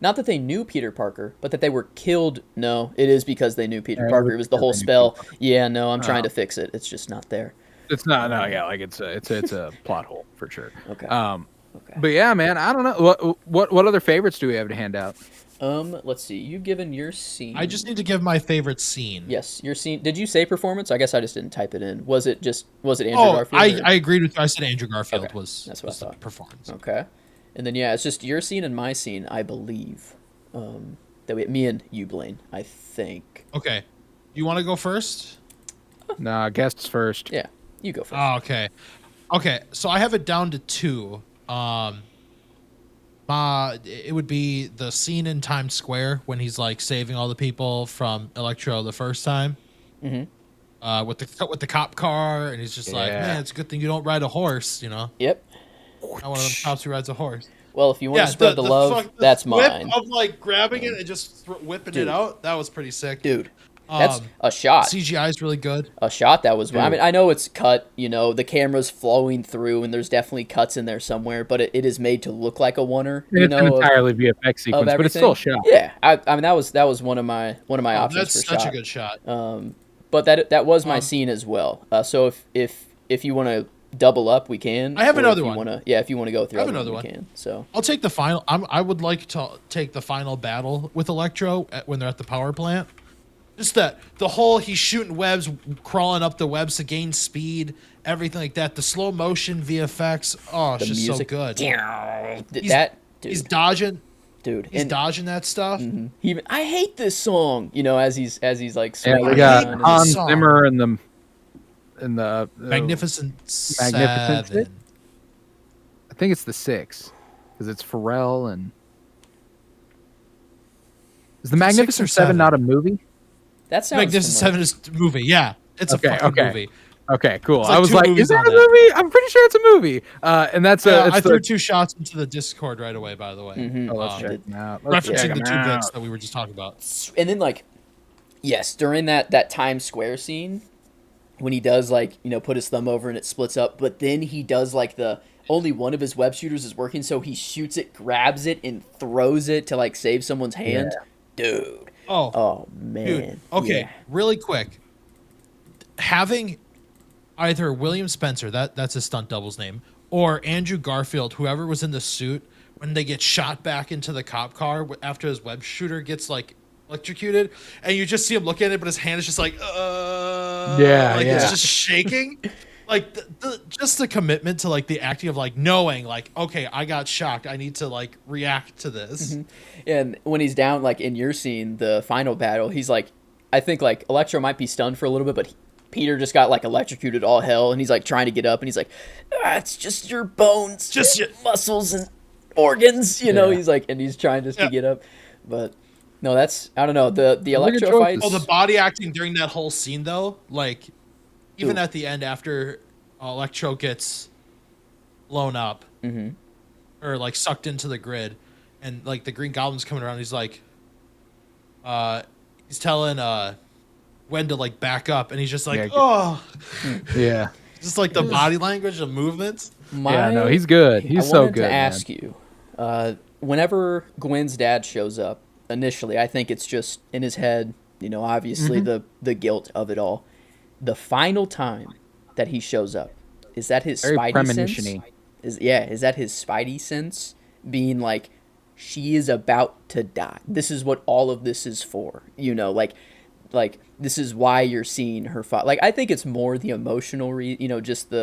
[SPEAKER 2] Not that they knew Peter Parker, but that they were killed. No, it is because they knew Peter
[SPEAKER 1] Yeah,
[SPEAKER 2] Parker. It was the
[SPEAKER 1] because
[SPEAKER 2] whole
[SPEAKER 1] they knew
[SPEAKER 2] spell.
[SPEAKER 1] Peter Parker.
[SPEAKER 2] Yeah, no, I'm trying to fix it. It's just not there.
[SPEAKER 1] It's not no, like it's a plot hole for sure.
[SPEAKER 2] Okay.
[SPEAKER 1] Okay. But yeah, man, I don't know what other favorites do we have to hand out?
[SPEAKER 2] Let's see. You've given your scene.
[SPEAKER 3] I just need to give my favorite scene.
[SPEAKER 2] Yes, your scene. Did you say performance? I guess I just didn't type it in. Was it Andrew
[SPEAKER 3] Oh,
[SPEAKER 2] Garfield?
[SPEAKER 3] I agreed with you. I said Andrew Garfield
[SPEAKER 2] Okay,
[SPEAKER 3] was
[SPEAKER 2] that's what I
[SPEAKER 3] the
[SPEAKER 2] thought.
[SPEAKER 3] performance.
[SPEAKER 2] Okay. And then yeah, it's just your scene and my scene, I believe. Me and you, Blaine, I think.
[SPEAKER 3] Okay. You want to go first?
[SPEAKER 1] Nah, guests first.
[SPEAKER 2] Yeah, you go first.
[SPEAKER 3] Oh, okay. Okay, so I have it down to 2. It would be the scene in Times Square when he's like saving all the people from Electro the first time. With the cop car, and he's just like, man, it's a good thing you don't ride a horse, you know.
[SPEAKER 2] Yep.
[SPEAKER 3] Not one of them cops who rides a horse.
[SPEAKER 2] Well, if you want to spread the love, that's
[SPEAKER 3] whip
[SPEAKER 2] mine.
[SPEAKER 3] of like grabbing it and just whipping it out. That was pretty sick,
[SPEAKER 2] dude. That's a shot.
[SPEAKER 3] CGI is really good.
[SPEAKER 2] A shot that was. Dude. I mean, I know it's cut. You know, the camera's flowing through, and there's definitely cuts in there somewhere. But it is made to look like a oneer.
[SPEAKER 1] You know, it's entirely VFX sequence, but it's still a shot.
[SPEAKER 2] Yeah, I mean that was one of my options
[SPEAKER 3] that's
[SPEAKER 2] for
[SPEAKER 3] such
[SPEAKER 2] shot.
[SPEAKER 3] a good shot.
[SPEAKER 2] But that was my scene as well. So if you want to double up, we can.
[SPEAKER 3] I have another one.
[SPEAKER 2] If you want to go through,
[SPEAKER 3] another one.
[SPEAKER 2] We can. So
[SPEAKER 3] I'll take the final. I would like to take the final battle with Electro when they're at the power plant. Just that the whole he's shooting webs, crawling up the webs to gain speed, everything like that. The slow motion VFX, it's just music. So good. He's dodging,
[SPEAKER 2] dude.
[SPEAKER 3] He's dodging that stuff.
[SPEAKER 2] Mm-hmm. I hate this song. You know, as he's like.
[SPEAKER 1] Yeah, we got Hans Zimmer and the
[SPEAKER 3] Magnificent
[SPEAKER 1] Seven. I think it's the 6 because it's Pharrell and. Is the Magnificent Seven not a movie?
[SPEAKER 2] That sounds
[SPEAKER 3] Magnificent Seven is a movie. Yeah, it's a fucking movie.
[SPEAKER 1] Okay, cool. I was like, is that a movie? I'm pretty sure it's a movie. And that's
[SPEAKER 3] I threw 2 shots into the Discord right away. By the way,
[SPEAKER 1] let's check them out.
[SPEAKER 3] Referencing the 2 bits that we were just talking about.
[SPEAKER 2] And then yes, during that Times Square scene, when he does put his thumb over and it splits up, but then he does only one of his web shooters is working, so he shoots it, grabs it, and throws it to save someone's hand. Yeah. Dude. Oh man.
[SPEAKER 3] Dude. Okay, really quick. Having either William Spencer, that's his stunt double's name, or Andrew Garfield, whoever was in the suit, when they get shot back into the cop car after his web shooter gets electrocuted, and you just see him look at it, but his hand is just it's just shaking. Just the commitment to the acting of knowing okay, I got shocked, I need to react to this.
[SPEAKER 2] Mm-hmm. And when he's down in your scene, the final battle, he's I think Electro might be stunned for a little bit, but Peter just got electrocuted all hell, and he's trying to get up, and he's it's just your bones, just your muscles and organs, you know. He's and he's trying just to get up, but no, that's I don't know the Electro fights.
[SPEAKER 3] Oh, the body acting during that whole scene though, even at the end after Electro gets blown up or sucked into the grid, and the Green Goblin's coming around, he's he's telling Gwen to back up, and he's just
[SPEAKER 1] yeah,
[SPEAKER 3] just the body language, the movements.
[SPEAKER 1] No, he's good. He's so good.
[SPEAKER 2] To ask you, whenever Gwen's dad shows up initially, I think it's just in his head. You know, obviously the guilt of it all. The final time that he shows up, is that his Spidey sense? Is that his Spidey sense being she is about to die? This is what all of this is for, you know, this is why you're seeing her fight. I think it's more the emotional just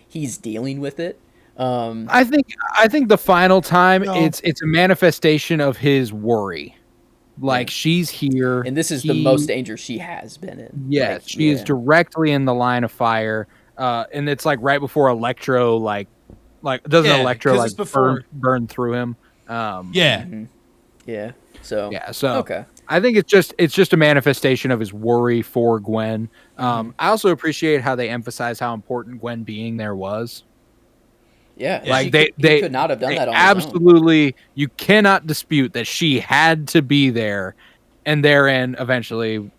[SPEAKER 2] he's dealing with it.
[SPEAKER 1] I think the final time it's a manifestation of his worry. She's here,
[SPEAKER 2] and this is the most danger she has been in.
[SPEAKER 1] Yes, she is directly in the line of fire, and it's right before Electro doesn't Electro burn through him.
[SPEAKER 2] So
[SPEAKER 1] okay. I think it's just a manifestation of his worry for Gwen. I also appreciate how they emphasize how important Gwen being there was.
[SPEAKER 2] Yeah, they could not have done that on
[SPEAKER 1] absolutely. You cannot dispute that she had to be there, and therein eventually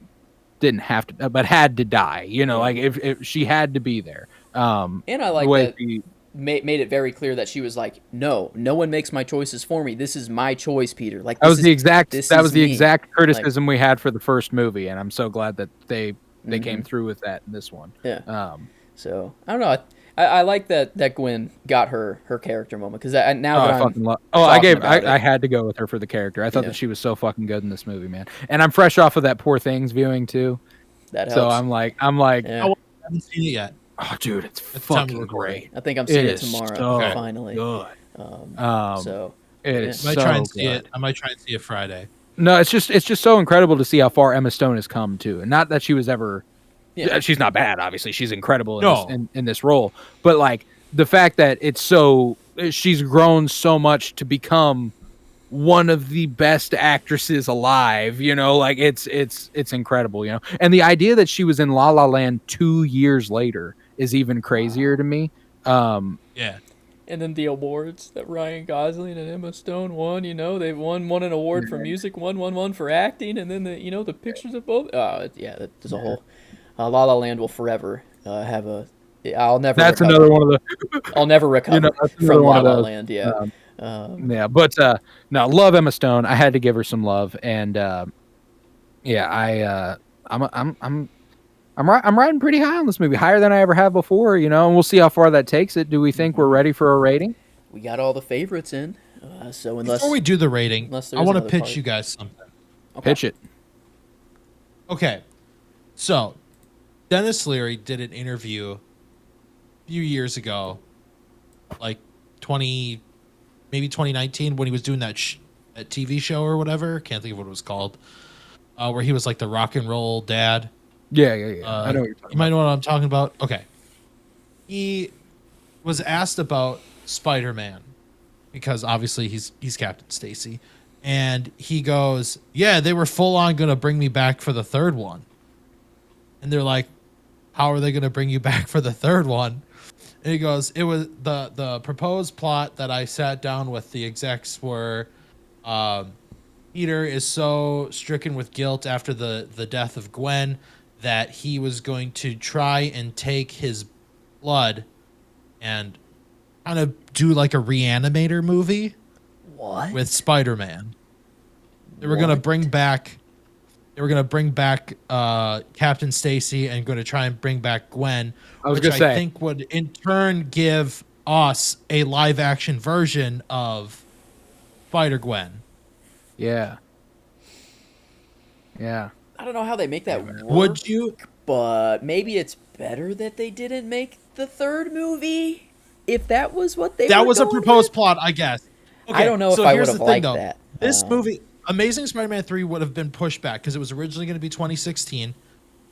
[SPEAKER 1] didn't have to, but had to die. You know, if she had to be there.
[SPEAKER 2] And I like that made it very clear that she was no one makes my choices for me. This is my choice, Peter. That was the
[SPEAKER 1] exact criticism we had for the first movie, and I'm so glad that they came through with that in this one.
[SPEAKER 2] Yeah. So I don't know. I like that Gwen got her character moment, because
[SPEAKER 1] I had to go with her for the character. I thought that she was so fucking good in this movie, man. And I'm fresh off of that Poor Things viewing too.
[SPEAKER 2] That helps.
[SPEAKER 1] So I'm like,
[SPEAKER 3] I haven't seen it yet.
[SPEAKER 1] Oh, dude, it's fucking great.
[SPEAKER 2] I think I'm seeing it tomorrow. Finally.
[SPEAKER 1] Good.
[SPEAKER 2] So
[SPEAKER 1] it is.
[SPEAKER 3] I might try and see it. I might try and see it Friday.
[SPEAKER 1] No, it's just so incredible to see how far Emma Stone has come too, and not that she was ever.
[SPEAKER 2] Yeah.
[SPEAKER 1] She's not bad, obviously. She's incredible in this
[SPEAKER 3] No.
[SPEAKER 1] in this role, but like the fact that she's grown so much to become one of the best actresses alive, like it's incredible, and the idea that she was in La La Land 2 years later is even crazier to me.
[SPEAKER 3] Yeah.
[SPEAKER 2] And then the awards that Ryan Gosling and Emma Stone won, they won an award for music, one for acting, and then the pictures of both. Yeah, there's a whole La La Land will forever have a. I'll never.
[SPEAKER 1] That's
[SPEAKER 2] recover.
[SPEAKER 1] another one of the.
[SPEAKER 2] I'll never recover
[SPEAKER 1] That's
[SPEAKER 2] from
[SPEAKER 1] one
[SPEAKER 2] La
[SPEAKER 1] of
[SPEAKER 2] La
[SPEAKER 1] those.
[SPEAKER 2] Land. Yeah.
[SPEAKER 1] Yeah, but no, love Emma Stone. I had to give her some love, and yeah, I'm riding pretty high on this movie, higher than I ever have before, and we'll see how far that takes it. Do we think we're ready for a rating?
[SPEAKER 2] We got all the favorites in, so unless
[SPEAKER 3] Before we do the rating,
[SPEAKER 2] unless
[SPEAKER 3] I
[SPEAKER 2] there's
[SPEAKER 3] want to
[SPEAKER 2] another
[SPEAKER 3] pitch
[SPEAKER 2] part.
[SPEAKER 3] you guys something.
[SPEAKER 2] Okay.
[SPEAKER 1] Pitch it.
[SPEAKER 3] Okay, so Dennis Leary did an interview a few years ago, like 2019, when he was doing that TV show or whatever. Can't think of what it was called. Where he was like the rock and roll dad.
[SPEAKER 1] Yeah. I know what you're talking
[SPEAKER 3] You might know what I'm talking about. Okay. He was asked about Spider-Man because obviously he's Captain Stacy, and he goes, "Yeah, they were full on going to bring me back for the third one." And they're like, "How are they going to bring you back for the third one?" And he goes, "It was the proposed plot that I sat down with the execs were Peter is so stricken with guilt after the death of Gwen that he was going to try and take his blood and kind of do like a Reanimator movie
[SPEAKER 2] What?
[SPEAKER 3] with Spider-Man. They were going to bring back Captain Stacy and going to try and bring back Gwen,
[SPEAKER 1] I was
[SPEAKER 3] which
[SPEAKER 1] gonna say.
[SPEAKER 3] I think would in turn give us a live action version of Spider-Gwen.
[SPEAKER 1] Yeah.
[SPEAKER 2] I don't know how they make that work.
[SPEAKER 3] Would you?
[SPEAKER 2] But maybe it's better that they didn't make the third movie. If that was what they
[SPEAKER 3] That
[SPEAKER 2] were
[SPEAKER 3] was a
[SPEAKER 2] going
[SPEAKER 3] proposed
[SPEAKER 2] with.
[SPEAKER 3] plot, I guess.
[SPEAKER 2] I don't know if I
[SPEAKER 3] here's
[SPEAKER 2] would've
[SPEAKER 3] the thing,
[SPEAKER 2] liked
[SPEAKER 3] though.
[SPEAKER 2] that.
[SPEAKER 3] This movie, Amazing Spider-Man 3, would have been pushed back because it was originally going to be 2016,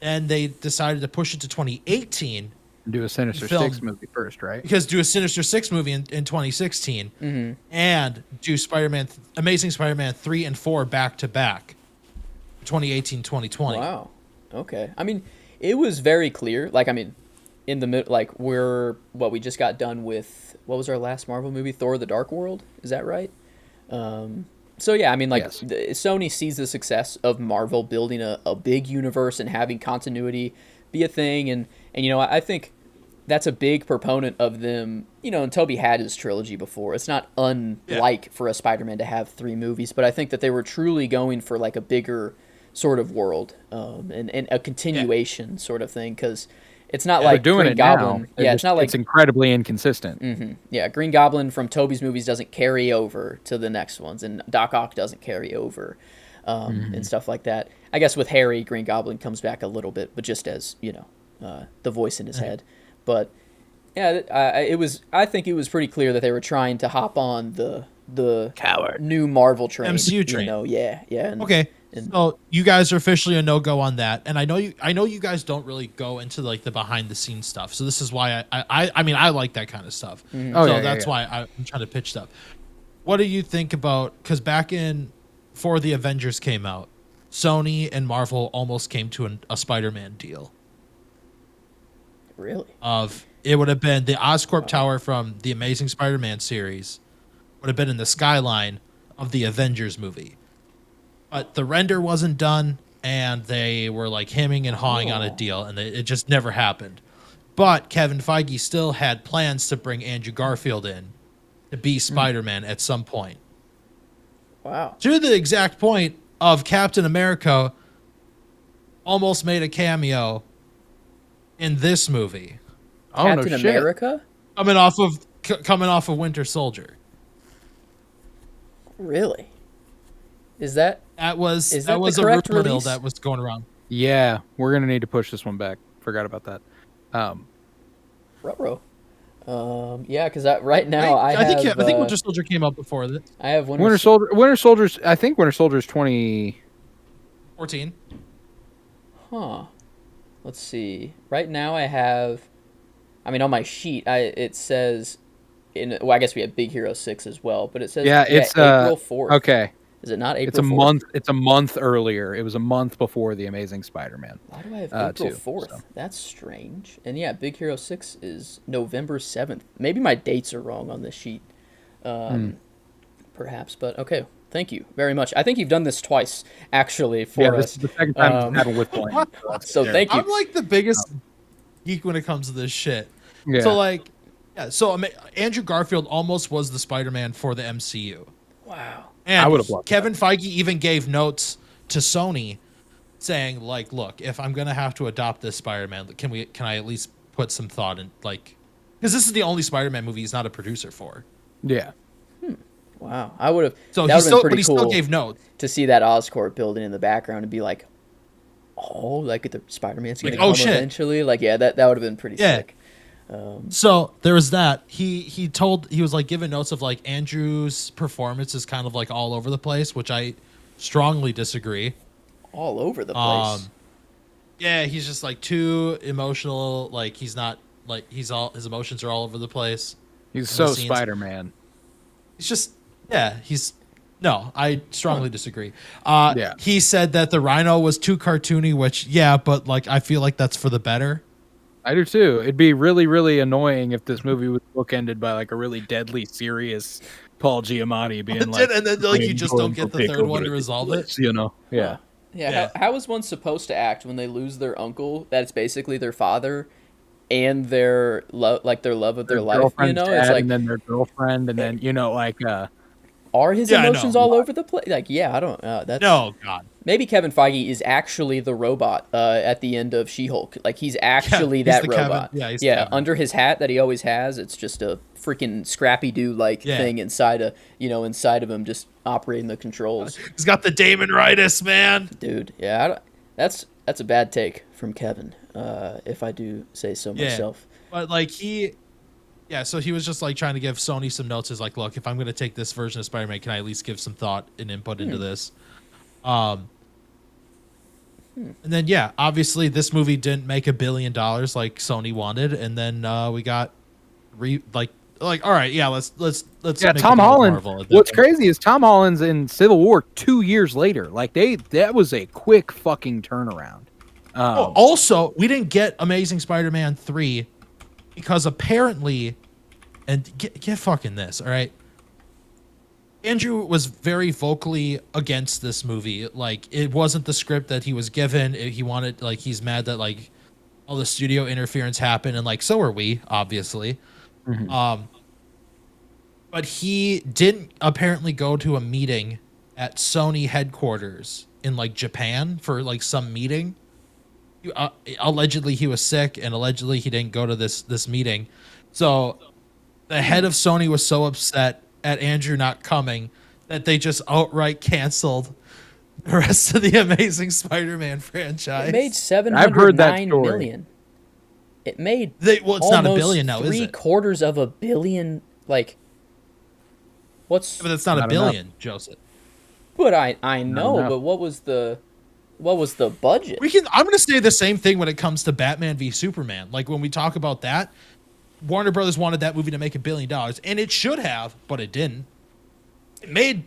[SPEAKER 3] and they decided to push it to 2018
[SPEAKER 1] Do a Sinister
[SPEAKER 3] Film.
[SPEAKER 1] Six movie first, right?
[SPEAKER 3] because do a Sinister Six movie in 2016 and do Amazing Spider-Man 3 and 4 back to back, 2018, 2020.
[SPEAKER 2] Wow. Okay. I mean, it was very clear. Like, I mean, in the mid, like we just got done with. What was our last Marvel movie? Thor: The Dark World. Is that right? So yeah, I mean, like
[SPEAKER 1] Yes.
[SPEAKER 2] Sony sees the success of Marvel building a big universe and having continuity be a thing, and I think that's a big proponent of them. And Toby had his trilogy before. It's not unlike for a Spider-Man to have 3 movies, but I think that they were truly going for like a bigger sort of world, and a continuation sort of thing, because it's not like
[SPEAKER 1] They're doing
[SPEAKER 2] Green
[SPEAKER 1] it
[SPEAKER 2] Goblin.
[SPEAKER 1] now.
[SPEAKER 2] It's not like
[SPEAKER 1] it's incredibly inconsistent.
[SPEAKER 2] yeah, Green Goblin from Toby's movies doesn't carry over to the next ones, and Doc Ock doesn't carry over, and stuff like that. I guess with Harry, Green Goblin comes back a little bit, but just as the voice in his head. But yeah, I think it was pretty clear that they were trying to hop on the
[SPEAKER 1] Coward.
[SPEAKER 2] new Marvel train,
[SPEAKER 3] MCU train.
[SPEAKER 2] Yeah. And,
[SPEAKER 3] Okay,
[SPEAKER 2] and-
[SPEAKER 3] so you guys are officially a no-go on that, and I know you guys don't really go into like the behind-the-scenes stuff. So this is why I mean I like that kind of stuff.
[SPEAKER 1] Oh,
[SPEAKER 3] So
[SPEAKER 1] yeah,
[SPEAKER 3] that's why I'm trying to pitch stuff. What do you think about? Because before the Avengers came out, Sony and Marvel almost came to a Spider-Man deal.
[SPEAKER 2] Really?
[SPEAKER 3] It would have been the Oscorp Tower from the Amazing Spider-Man series would have been in the skyline of the Avengers movie. But the render wasn't done, and they were like hemming and hawing on a deal, and it just never happened. But Kevin Feige still had plans to bring Andrew Garfield in to be Spider-Man at some point.
[SPEAKER 2] Wow.
[SPEAKER 3] To the exact point of Captain America almost made a cameo in this movie.
[SPEAKER 1] Oh,
[SPEAKER 2] Captain
[SPEAKER 1] no shit.
[SPEAKER 2] America?
[SPEAKER 3] Coming off of Winter Soldier.
[SPEAKER 2] Really? Is that
[SPEAKER 3] That was
[SPEAKER 2] Is that the
[SPEAKER 3] a
[SPEAKER 2] correct
[SPEAKER 3] rumor mill
[SPEAKER 2] release?
[SPEAKER 3] that was going around.
[SPEAKER 1] Yeah, we're gonna need to push this one back. Forgot about that.
[SPEAKER 2] ruh-roh? Yeah, because right now I have.
[SPEAKER 3] I think Winter Soldier came out before that.
[SPEAKER 2] I have
[SPEAKER 1] Winter Soldier. Winter Soldier's. I think Winter Soldier's 20.
[SPEAKER 3] 14.
[SPEAKER 2] Huh. Let's see. Right now I have. I mean, on my sheet, it says. Well, I guess we have Big Hero 6 as well, but it says
[SPEAKER 1] It's
[SPEAKER 2] April 4th.
[SPEAKER 1] Okay.
[SPEAKER 2] Is it not April?
[SPEAKER 1] It's a
[SPEAKER 2] 4th?
[SPEAKER 1] month. It's a month earlier. It was a month before the Amazing Spider-Man.
[SPEAKER 2] Why do I have April 4th?
[SPEAKER 1] So.
[SPEAKER 2] That's strange. And yeah, Big Hero 6 is November 7th. Maybe my dates are wrong on this sheet. Perhaps, but okay. Thank you very much. I think you've done this twice, actually, for us.
[SPEAKER 1] This is the second time it's happened with Blaine.
[SPEAKER 2] So thank you.
[SPEAKER 3] I'm like the biggest geek when it comes to this shit.
[SPEAKER 1] Yeah.
[SPEAKER 3] So like, so Andrew Garfield almost was the Spider-Man for the MCU.
[SPEAKER 2] Wow.
[SPEAKER 3] And
[SPEAKER 1] I would've loved
[SPEAKER 3] Kevin Feige even gave notes to Sony saying like, look, if I'm going to have to adopt this Spider-Man, can I at least put some thought in, like, because this is the only Spider-Man movie he's not a producer for.
[SPEAKER 1] Yeah.
[SPEAKER 2] Wow. I would have.
[SPEAKER 3] So
[SPEAKER 2] that
[SPEAKER 3] he
[SPEAKER 2] would have been pretty
[SPEAKER 3] but he
[SPEAKER 2] cool
[SPEAKER 3] still gave notes.
[SPEAKER 2] to see that Oscorp building in the background and be like, oh, like the Spider-Man's going to
[SPEAKER 3] Like, oh,
[SPEAKER 2] come
[SPEAKER 3] shit.
[SPEAKER 2] eventually. Like, yeah, that would have been pretty sick.
[SPEAKER 3] So there was that. He was like giving notes of like Andrew's performance is kind of like all over the place, which I strongly disagree.
[SPEAKER 2] All over the place.
[SPEAKER 3] Yeah, he's just like too emotional. Like he's not like his emotions are all over the place.
[SPEAKER 1] He's
[SPEAKER 3] in the
[SPEAKER 1] so
[SPEAKER 3] scenes.
[SPEAKER 1] Spider-Man.
[SPEAKER 3] He's just no, I strongly disagree.
[SPEAKER 1] Yeah.
[SPEAKER 3] He said that the Rhino was too cartoony, which but like I feel like that's for the better.
[SPEAKER 1] I do too. It'd be really, really annoying if this movie was bookended by like a really deadly serious Paul Giamatti being like,
[SPEAKER 3] and then like you just don't get the third one to resolve it.
[SPEAKER 1] you know? Yeah.
[SPEAKER 2] Yeah. How is one supposed to act when they lose their uncle? That's basically their father, and their love, like their love of their life. You know, it's like,
[SPEAKER 1] and then their girlfriend, and then
[SPEAKER 2] are his
[SPEAKER 3] Yeah, I
[SPEAKER 2] emotions
[SPEAKER 3] know.
[SPEAKER 2] all over the place? Like, yeah, I don't. That's
[SPEAKER 3] No, God.
[SPEAKER 2] Maybe Kevin Feige is actually the robot at the end of She-Hulk. Like he's actually
[SPEAKER 3] he's
[SPEAKER 2] that
[SPEAKER 3] the
[SPEAKER 2] robot.
[SPEAKER 3] Kevin. Yeah, he's Kevin.
[SPEAKER 2] Under his hat that he always has, it's just a freaking Scrappy-Doo like thing inside of him, just operating the controls.
[SPEAKER 3] He's got the Damon-ritis, man.
[SPEAKER 2] Dude, yeah, that's a bad take from Kevin, if I do say so myself.
[SPEAKER 3] But like so he was just like trying to give Sony some notes. Is like, look, if I'm going to take this version of Spider-Man, can I at least give some thought and input into this? And then obviously this movie didn't make $1 billion like Sony wanted, and then we got all right, let's make
[SPEAKER 1] Tom
[SPEAKER 3] it
[SPEAKER 1] Holland.
[SPEAKER 3] Marvel at that
[SPEAKER 1] What's
[SPEAKER 3] point.
[SPEAKER 1] crazy is Tom Holland's in Civil War 2 years later. Like that was a quick fucking turnaround.
[SPEAKER 3] Also, we didn't get Amazing Spider-Man 3 because apparently, and get fucking this, all right? Andrew was very vocally against this movie. Like, it wasn't the script that he was given. He wanted, like, he's mad that, like, all the studio interference happened, and, like, so are we, obviously.
[SPEAKER 1] Mm-hmm.
[SPEAKER 3] But he didn't apparently go to a meeting at Sony headquarters in, like, Japan for, like, some meeting. Allegedly, he was sick, and allegedly he didn't go to this meeting. So the head of Sony was so upset at Andrew not coming that they just outright canceled the rest of the Amazing Spider-Man franchise.
[SPEAKER 2] It made
[SPEAKER 1] I've heard that
[SPEAKER 2] $709
[SPEAKER 1] story.
[SPEAKER 2] million. It made
[SPEAKER 3] it's not $1
[SPEAKER 2] almost
[SPEAKER 3] billion now, is it?
[SPEAKER 2] $750 million. Like, what's?
[SPEAKER 3] But that's not
[SPEAKER 1] Not
[SPEAKER 3] $1 billion, Joseph.
[SPEAKER 2] But I know.
[SPEAKER 1] enough.
[SPEAKER 2] But what was the budget?
[SPEAKER 3] I'm gonna say the same thing when it comes to Batman v Superman. Like when we talk about that, Warner Brothers wanted that movie to make $1 billion, and it should have, but it didn't. It made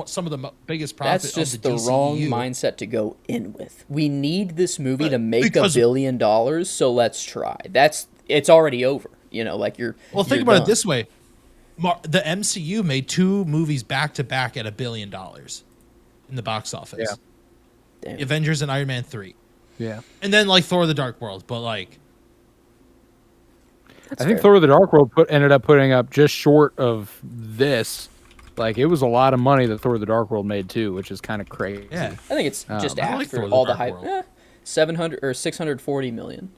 [SPEAKER 3] some of the biggest profits.
[SPEAKER 2] That's just
[SPEAKER 3] of the
[SPEAKER 2] the
[SPEAKER 3] DCEU.
[SPEAKER 2] wrong mindset to go in with. We need this movie to make
[SPEAKER 3] because-
[SPEAKER 2] $1 billion, so let's try. It's already over. You know, like you're.
[SPEAKER 3] Well, think
[SPEAKER 2] you're
[SPEAKER 3] about
[SPEAKER 2] done.
[SPEAKER 3] it this way: the MCU made 2 movies back to back at $1 billion in the box office.
[SPEAKER 1] Yeah.
[SPEAKER 2] Damn.
[SPEAKER 3] Avengers and Iron Man 3,
[SPEAKER 1] Yeah.
[SPEAKER 3] and then like Thor: The Dark World. But like,
[SPEAKER 2] That's
[SPEAKER 1] I think
[SPEAKER 2] fair.
[SPEAKER 1] Thor: The Dark World ended up putting up just short of this. Like it was a lot of money that Thor: The Dark World made too, which is kind of crazy.
[SPEAKER 3] yeah,
[SPEAKER 2] I think it's just
[SPEAKER 3] I like
[SPEAKER 2] after
[SPEAKER 3] Thor: The
[SPEAKER 2] all the
[SPEAKER 3] Dark
[SPEAKER 2] hype.
[SPEAKER 3] World.
[SPEAKER 2] 700 or 640 million.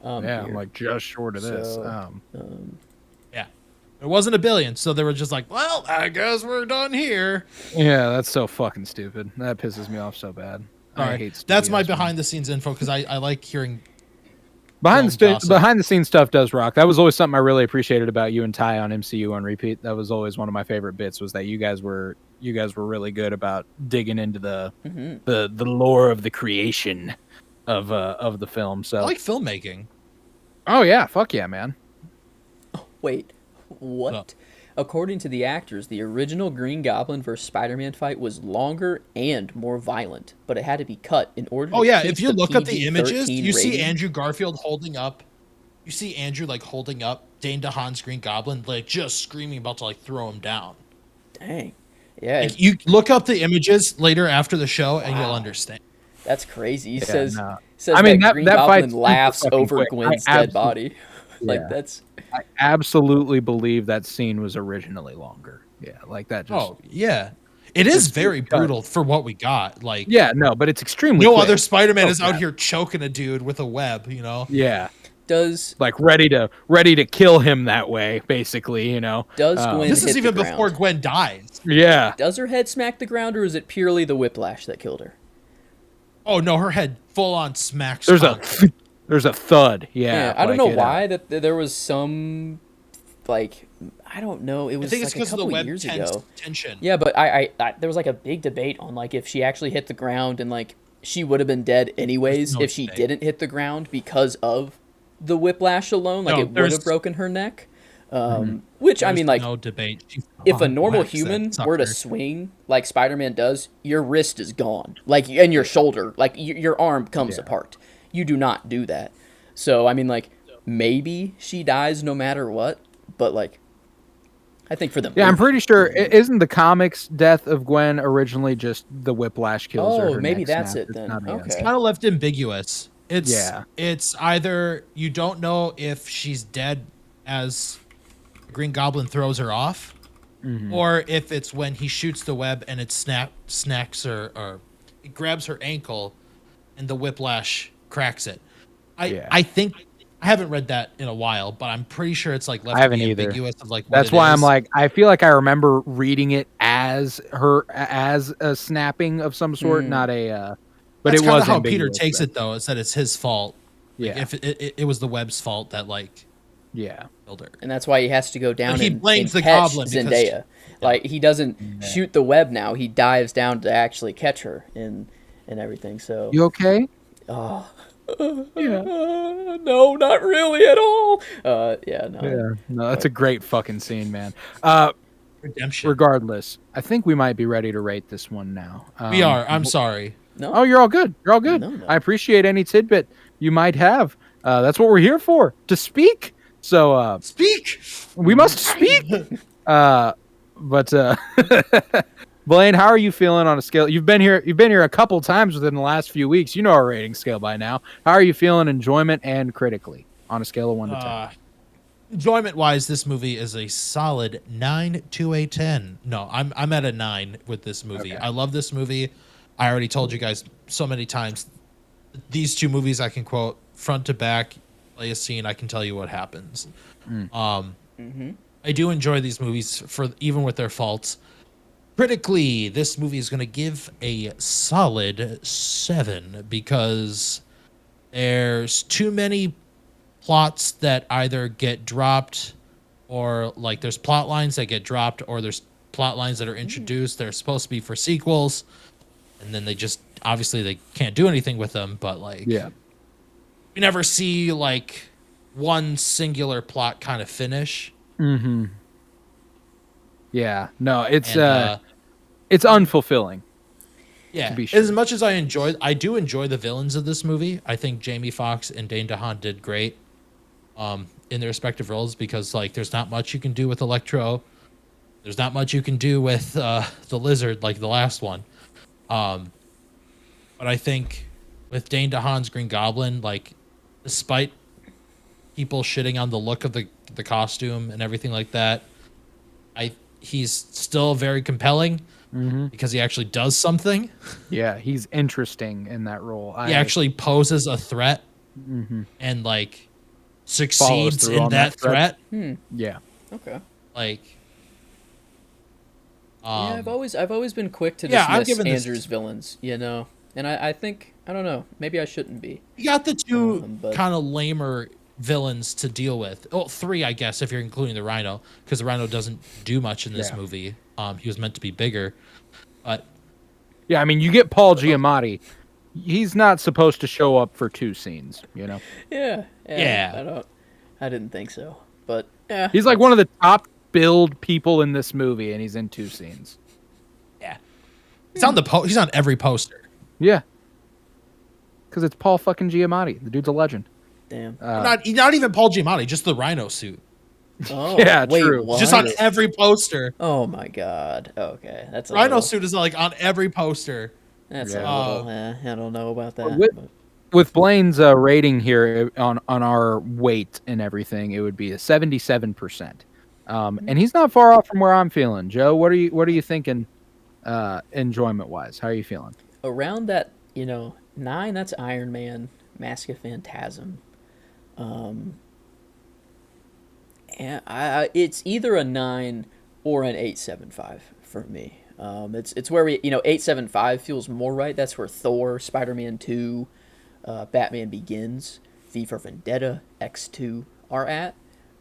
[SPEAKER 1] Yeah,
[SPEAKER 2] Here.
[SPEAKER 1] I'm like just short of this.
[SPEAKER 2] So,
[SPEAKER 3] yeah. It wasn't $1 billion, so they were just like, well, I guess we're done here.
[SPEAKER 1] Yeah, that's so fucking stupid. That pisses me off so bad.
[SPEAKER 3] All
[SPEAKER 1] I
[SPEAKER 3] right,
[SPEAKER 1] hate
[SPEAKER 3] that's my
[SPEAKER 1] studios, man.
[SPEAKER 3] behind the scenes info because I like hearing gossip.
[SPEAKER 1] behind the scenes stuff does rock. That was always something I really appreciated about you and Ty on MCU on repeat. That was always one of my favorite bits, was that you guys were really good about digging into the lore of the creation of the film. So
[SPEAKER 3] I like filmmaking.
[SPEAKER 1] oh yeah, fuck yeah, man.
[SPEAKER 2] Wait, what?
[SPEAKER 3] No.
[SPEAKER 2] According to the actors, the original Green Goblin vs. Spider-Man fight was longer and more violent, but it had to be cut in order to
[SPEAKER 3] Oh yeah,
[SPEAKER 2] keep
[SPEAKER 3] if you
[SPEAKER 2] the
[SPEAKER 3] look up the images,
[SPEAKER 2] PG-13
[SPEAKER 3] you see
[SPEAKER 2] rating.
[SPEAKER 3] Andrew Garfield holding up. You see Andrew like holding up Dane DeHaan's Green Goblin, like just screaming, about to like throw him down.
[SPEAKER 2] Dang. Yeah,
[SPEAKER 3] Like, you look up the images later after the show, and you'll understand.
[SPEAKER 2] that's crazy. He
[SPEAKER 1] Yeah,
[SPEAKER 2] says
[SPEAKER 1] no.
[SPEAKER 2] says
[SPEAKER 1] I mean,
[SPEAKER 2] that
[SPEAKER 1] that-
[SPEAKER 2] Green
[SPEAKER 1] that
[SPEAKER 2] Goblin
[SPEAKER 1] fight's super
[SPEAKER 2] laughs
[SPEAKER 1] fucking
[SPEAKER 2] over
[SPEAKER 1] quick.
[SPEAKER 2] Gwen's
[SPEAKER 1] I
[SPEAKER 2] dead body. Like
[SPEAKER 1] Yeah.
[SPEAKER 2] that's
[SPEAKER 1] I absolutely believe that scene was originally longer. Yeah, like that just
[SPEAKER 3] Oh yeah, it is
[SPEAKER 1] Just
[SPEAKER 3] very
[SPEAKER 1] cut.
[SPEAKER 3] brutal for what we got. Like
[SPEAKER 1] yeah, no, but it's extremely
[SPEAKER 3] no
[SPEAKER 1] quick.
[SPEAKER 3] other Spider-Man
[SPEAKER 1] Oh,
[SPEAKER 3] is out
[SPEAKER 1] yeah.
[SPEAKER 3] here choking a dude with a web. You know.
[SPEAKER 1] Yeah,
[SPEAKER 2] does
[SPEAKER 1] like ready to kill him that way, basically. You know.
[SPEAKER 2] Gwen
[SPEAKER 3] This
[SPEAKER 2] hit
[SPEAKER 3] is even
[SPEAKER 2] the
[SPEAKER 3] before
[SPEAKER 2] ground?
[SPEAKER 3] Gwen dies.
[SPEAKER 1] Yeah.
[SPEAKER 2] Does her head smack the ground, or is it purely the whiplash that killed her?
[SPEAKER 3] Oh no, her head full on smacks.
[SPEAKER 1] There's a
[SPEAKER 3] concrete.
[SPEAKER 1] there's a thud. Yeah.
[SPEAKER 2] Yeah, I don't
[SPEAKER 1] like
[SPEAKER 2] know
[SPEAKER 1] it,
[SPEAKER 2] why that there was some, like, I don't know. It
[SPEAKER 3] I
[SPEAKER 2] was
[SPEAKER 3] think
[SPEAKER 2] like
[SPEAKER 3] it's
[SPEAKER 2] a
[SPEAKER 3] because of the
[SPEAKER 2] couple
[SPEAKER 3] web
[SPEAKER 2] years ago.
[SPEAKER 3] tension.
[SPEAKER 2] Yeah, but I there was like a big debate on like if she actually hit the ground and like she would have been dead anyways
[SPEAKER 3] no
[SPEAKER 2] if she
[SPEAKER 3] debate.
[SPEAKER 2] didn't hit the ground because of the whiplash alone. Like
[SPEAKER 3] No,
[SPEAKER 2] it would
[SPEAKER 3] there's-
[SPEAKER 2] have broken her neck. Which I
[SPEAKER 3] There's
[SPEAKER 2] mean, like
[SPEAKER 3] no debate. She
[SPEAKER 2] if a
[SPEAKER 3] fucking
[SPEAKER 2] normal
[SPEAKER 3] whacks that
[SPEAKER 2] human were to
[SPEAKER 3] sucker.
[SPEAKER 2] swing like Spider-Man does, your wrist is gone. Like and your shoulder, like your arm comes
[SPEAKER 1] Yeah.
[SPEAKER 2] apart. You do not do that. So I mean, like maybe she dies no matter what, but like I think for the
[SPEAKER 1] Yeah, I'm
[SPEAKER 2] movie-
[SPEAKER 1] pretty sure. Isn't the comics death of Gwen originally just the whiplash kills her?
[SPEAKER 2] Oh,
[SPEAKER 1] her
[SPEAKER 2] maybe
[SPEAKER 1] neck
[SPEAKER 2] that's
[SPEAKER 1] snapped?
[SPEAKER 2] it
[SPEAKER 1] It's
[SPEAKER 2] then.
[SPEAKER 1] not a-
[SPEAKER 2] Okay.
[SPEAKER 3] Kind of left ambiguous.
[SPEAKER 1] Yeah.
[SPEAKER 3] It's either you don't know if she's dead as Green Goblin throws her off, or if it's when he shoots the web and it snacks her, or it grabs her ankle, and the whiplash cracks it. I think I haven't read that in a while, but I'm pretty sure it's like left
[SPEAKER 1] I haven't
[SPEAKER 3] to be
[SPEAKER 1] either.
[SPEAKER 3] ambiguous of like what
[SPEAKER 1] That's
[SPEAKER 3] it
[SPEAKER 1] why I'm
[SPEAKER 3] is.
[SPEAKER 1] like, I feel like I remember reading it as a snapping of some sort, not a. But
[SPEAKER 3] That's
[SPEAKER 1] it
[SPEAKER 3] kind
[SPEAKER 1] was
[SPEAKER 3] of how Peter
[SPEAKER 1] ambiguous,
[SPEAKER 3] takes
[SPEAKER 1] but-
[SPEAKER 3] it though. Is that it's his fault. Like,
[SPEAKER 1] Yeah.
[SPEAKER 3] if it was the web's fault that like
[SPEAKER 1] Yeah.
[SPEAKER 3] killed her.
[SPEAKER 2] and that's why he has to go down
[SPEAKER 3] But he
[SPEAKER 2] and
[SPEAKER 3] blames
[SPEAKER 2] and
[SPEAKER 3] the
[SPEAKER 2] catch
[SPEAKER 3] goblin because-
[SPEAKER 2] Zendaya. Like he doesn't shoot the web now; he dives down to actually catch her and everything. So
[SPEAKER 1] You okay?
[SPEAKER 2] no, not really at all. Yeah, no.
[SPEAKER 1] Yeah. No, that's a great fucking scene, man.
[SPEAKER 3] Redemption.
[SPEAKER 1] Regardless, I think we might be ready to rate this one now.
[SPEAKER 3] We are. I'm sorry.
[SPEAKER 2] No,
[SPEAKER 1] Oh, you're all good. You're all good.
[SPEAKER 2] No, no.
[SPEAKER 1] I appreciate any tidbit you might have. That's what we're here for, to speak. So
[SPEAKER 3] Speak.
[SPEAKER 1] we must speak. But Blaine, how are you feeling on a scale? You've been here a couple times within the last few weeks. You know our rating scale by now. How are you feeling, enjoyment and critically, on a scale of 1 to 10?
[SPEAKER 3] Enjoyment wise, this movie is a solid 9 to a 10. No, I'm at a 9 with this movie.
[SPEAKER 1] Okay.
[SPEAKER 3] I love this movie. I already told you guys so many times. These two movies I can quote front to back, play a scene, I can tell you what happens. I do enjoy these movies for even with their faults. Critically, this movie is going to give a solid 7 because there's too many plots that either get dropped, or like there's plot lines that get dropped, or there's plot lines that are introduced. They're supposed to be for sequels, and then they just obviously they can't do anything with them. But like,
[SPEAKER 1] Yeah.
[SPEAKER 3] we never see like one singular plot kind of finish.
[SPEAKER 1] Yeah. No, it's
[SPEAKER 3] And,
[SPEAKER 1] it's unfulfilling.
[SPEAKER 3] yeah,
[SPEAKER 1] be sure.
[SPEAKER 3] as much as I do enjoy the villains of this movie. I think Jamie Foxx and Dane DeHaan did great in their respective roles, because like there's not much you can do with Electro. There's not much you can do with the Lizard, like the last one. But I think with Dane DeHaan's Green Goblin, like despite people shitting on the look of the costume and everything like that, he's still very compelling because he actually does something.
[SPEAKER 1] Yeah, he's interesting in that role.
[SPEAKER 3] He actually poses a threat and like succeeds
[SPEAKER 1] through
[SPEAKER 3] in
[SPEAKER 1] on
[SPEAKER 3] that
[SPEAKER 1] that threat.
[SPEAKER 3] threat.
[SPEAKER 1] Yeah.
[SPEAKER 2] Okay.
[SPEAKER 3] Like,
[SPEAKER 2] Yeah, I've always been quick to
[SPEAKER 3] yeah, I've
[SPEAKER 2] dismiss
[SPEAKER 3] given this-
[SPEAKER 2] Andrew's villains. You know, and I think I don't know. Maybe I shouldn't be.
[SPEAKER 3] You got the two
[SPEAKER 2] But
[SPEAKER 3] kind of lamer villains to deal with. Well, three, I guess, if you're including the Rhino, because the Rhino doesn't do much in this movie. He was meant to be bigger, but
[SPEAKER 1] Yeah, I mean, you get Paul Giamatti. He's not supposed to show up for 2 scenes, you know?
[SPEAKER 3] Yeah.
[SPEAKER 2] I didn't think so, but yeah.
[SPEAKER 1] He's like one of the top billed people in this movie, and he's in 2 scenes.
[SPEAKER 3] yeah, he's on he's on every poster.
[SPEAKER 1] Yeah. Because it's Paul fucking Giamatti. The dude's a legend.
[SPEAKER 2] Damn.
[SPEAKER 3] Not even Paul Giamatti, just the Rhino suit.
[SPEAKER 2] Oh,
[SPEAKER 1] Yeah,
[SPEAKER 2] wait,
[SPEAKER 1] true.
[SPEAKER 2] What?
[SPEAKER 3] Just on every poster.
[SPEAKER 2] Oh my god. Okay, that's a
[SPEAKER 3] Rhino
[SPEAKER 2] little,
[SPEAKER 3] suit is like on every poster.
[SPEAKER 2] That's
[SPEAKER 1] Yeah.
[SPEAKER 2] a little. I don't know about that.
[SPEAKER 1] With-
[SPEAKER 2] but-
[SPEAKER 1] With Blaine's rating here on our weight and everything, it would be a 77%. And he's not far off from where I'm feeling. Joe, what are you thinking enjoyment wise? How are you feeling?
[SPEAKER 2] Around that, 9. That's Iron Man, Mask of Phantasm. And it's either a 9 or an 8.75 for me. It's where 8.75 feels more right. That's where Thor, Spider-Man 2, Batman Begins, V for Vendetta, X2 are at.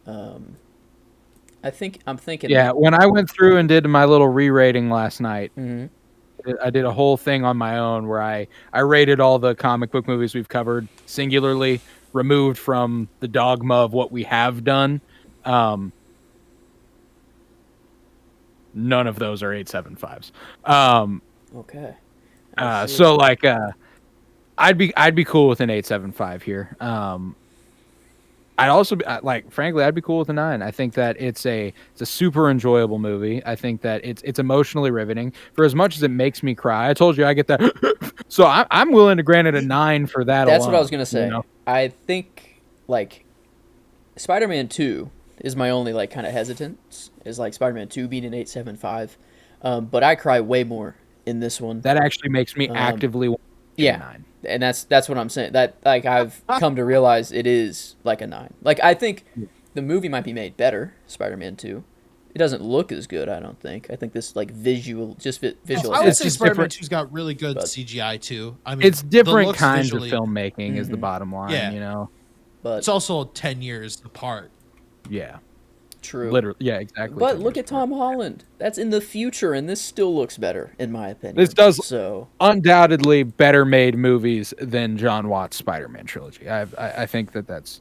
[SPEAKER 2] I'm thinking.
[SPEAKER 1] Yeah, when I went through and did my little re-rating last night,
[SPEAKER 2] Mhm.
[SPEAKER 1] I did a whole thing on my own where I rated all the comic book movies we've covered singularly, removed from the dogma of what we have done. None of those are 8.75s.
[SPEAKER 2] Okay.
[SPEAKER 1] So like, I'd be cool with an 8.75 here. I'd also be, frankly, I'd be cool with a 9. I think that it's a super enjoyable movie. I think that it's emotionally riveting. For as much as it makes me cry, I told you I get that. So I'm willing to grant it a 9 for that.
[SPEAKER 2] That's
[SPEAKER 1] alone,
[SPEAKER 2] what I was gonna say.
[SPEAKER 1] you know?
[SPEAKER 2] I think Spider-Man 2 is my only kind of hesitance. Is Spider-Man 2 being an 8.75, but I cry way more in this one.
[SPEAKER 1] That actually makes me actively want to give it a 9.
[SPEAKER 2] And that's what I'm saying. That I've come to realize it is a 9. I think the movie might be made better. Spider-Man 2. It doesn't look as good. I don't think. I think this visual visual.
[SPEAKER 3] I would
[SPEAKER 2] effects.
[SPEAKER 3] say
[SPEAKER 1] just
[SPEAKER 3] Spider-Man
[SPEAKER 1] different-
[SPEAKER 3] 2's got really good CGI too. I mean,
[SPEAKER 1] It's
[SPEAKER 3] the
[SPEAKER 1] different
[SPEAKER 3] looks
[SPEAKER 1] kinds
[SPEAKER 3] visually-
[SPEAKER 1] of filmmaking is the bottom line.
[SPEAKER 3] Yeah.
[SPEAKER 1] You know.
[SPEAKER 2] But
[SPEAKER 3] It's also 10 years apart.
[SPEAKER 1] Yeah.
[SPEAKER 2] true.
[SPEAKER 1] Literally. Yeah. Exactly.
[SPEAKER 2] But
[SPEAKER 1] 10
[SPEAKER 2] look
[SPEAKER 1] years
[SPEAKER 2] at Tom Holland. That's in the future, and this still looks better, in my opinion.
[SPEAKER 1] This does-
[SPEAKER 2] So
[SPEAKER 1] undoubtedly better made movies than John Watts' Spider-Man trilogy. I think that's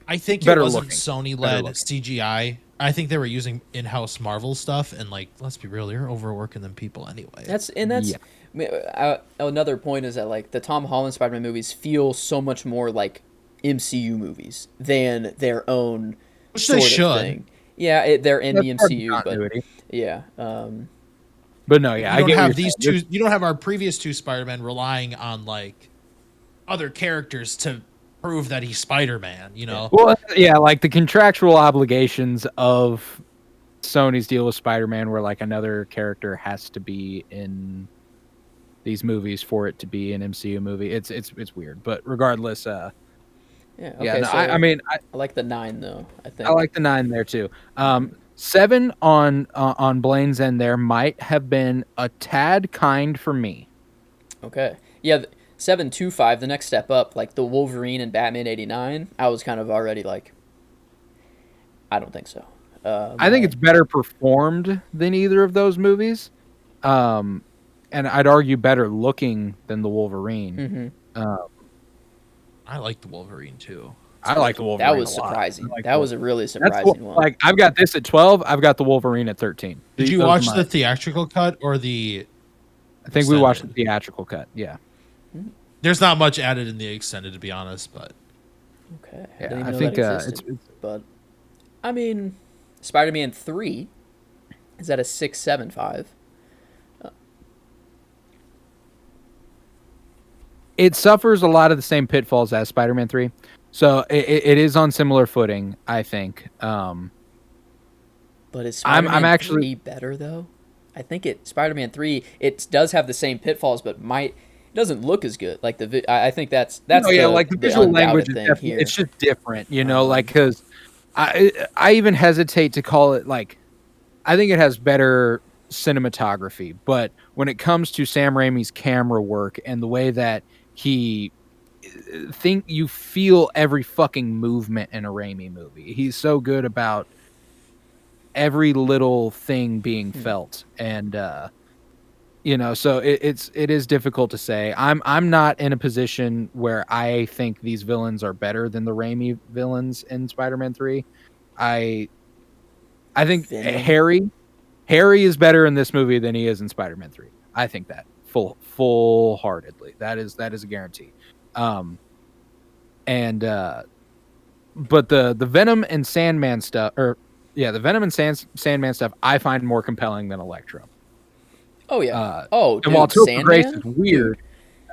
[SPEAKER 3] I think
[SPEAKER 1] Better
[SPEAKER 3] it wasn't
[SPEAKER 1] looking.
[SPEAKER 3] Sony-led
[SPEAKER 1] Better
[SPEAKER 3] CGI. I think they were using in-house Marvel stuff, and let's be real, they're overworking them people anyway.
[SPEAKER 2] that's
[SPEAKER 1] Yeah.
[SPEAKER 2] another point is that the Tom Holland Spider-Man movies feel so much more like MCU movies than their own
[SPEAKER 3] Which
[SPEAKER 2] sort
[SPEAKER 3] they
[SPEAKER 2] of
[SPEAKER 3] should.
[SPEAKER 2] thing. Yeah, they're in the
[SPEAKER 1] That's part of
[SPEAKER 2] MCU, but
[SPEAKER 1] continuity.
[SPEAKER 2] yeah,
[SPEAKER 1] But no, yeah,
[SPEAKER 3] You
[SPEAKER 1] I
[SPEAKER 3] don't
[SPEAKER 1] get
[SPEAKER 3] have
[SPEAKER 1] what you're
[SPEAKER 3] these
[SPEAKER 1] saying.
[SPEAKER 3] two. You don't have our previous two Spider-Men relying on other characters to prove that he's Spider-Man. You know.
[SPEAKER 1] Well, yeah, the contractual obligations of Sony's deal with Spider-Man, where another character has to be in these movies for it to be an MCU movie. It's weird, but regardless,
[SPEAKER 2] yeah. Okay,
[SPEAKER 1] yeah. No,
[SPEAKER 2] so
[SPEAKER 1] I mean,
[SPEAKER 2] I like the 9 though. I think
[SPEAKER 1] I like the 9 there too. 7 on Blaine's end there might have been a tad kind for me.
[SPEAKER 2] Okay, yeah. 7.25, the next step up, the Wolverine and Batman '89. I was kind of already I don't think so.
[SPEAKER 1] I think it's better performed than either of those movies, and I'd argue better looking than the Wolverine.
[SPEAKER 3] I like the Wolverine too.
[SPEAKER 1] I like the Wolverine.
[SPEAKER 2] That was
[SPEAKER 1] a lot.
[SPEAKER 2] surprising.
[SPEAKER 1] I like
[SPEAKER 2] That
[SPEAKER 1] the
[SPEAKER 2] was a really
[SPEAKER 1] That's
[SPEAKER 2] surprising one.
[SPEAKER 1] I've got this at 12. I've got the Wolverine at 13.
[SPEAKER 3] Did you
[SPEAKER 1] Those are
[SPEAKER 3] watch
[SPEAKER 1] mine.
[SPEAKER 3] the theatrical cut or the?
[SPEAKER 1] I think we watched the
[SPEAKER 3] extended?
[SPEAKER 1] theatrical cut. Yeah.
[SPEAKER 3] There's not much added in the extended, to be honest, but
[SPEAKER 2] Okay.
[SPEAKER 1] Yeah,
[SPEAKER 2] Didn't even
[SPEAKER 1] I
[SPEAKER 2] know
[SPEAKER 1] think
[SPEAKER 2] that existed. But I mean, Spider-Man 3 is at a 6.75.
[SPEAKER 1] It suffers a lot of the same pitfalls as Spider-Man 3. So it is on similar footing, I think.
[SPEAKER 2] But is
[SPEAKER 1] I'm
[SPEAKER 2] Spider-Man
[SPEAKER 1] actually-
[SPEAKER 2] 3 better though? I think Spider-Man 3 it does have the same pitfalls, but it doesn't look as good. I think that's
[SPEAKER 1] No, yeah,
[SPEAKER 2] the
[SPEAKER 1] the visual
[SPEAKER 2] undoubted
[SPEAKER 1] language is
[SPEAKER 2] thing
[SPEAKER 1] definitely,
[SPEAKER 2] here.
[SPEAKER 1] it's just different, because I even hesitate to call it I think it has better cinematography, but when it comes to Sam Raimi's camera work and the way that he you feel every fucking movement in a Raimi movie. He's so good about every little thing being felt, and so it is difficult to say. I'm not in a position where I think these villains are better than the Raimi villains in Spider-Man 3. I think
[SPEAKER 2] Venom.
[SPEAKER 1] Harry is better in this movie than he is in Spider-Man 3. I think that full-heartedly. That is a guarantee. And but the Venom and Sandman stuff, the Venom and Sandman stuff, I find more compelling than Electro.
[SPEAKER 2] Oh yeah.
[SPEAKER 1] And while Topher Grace is
[SPEAKER 2] Dude.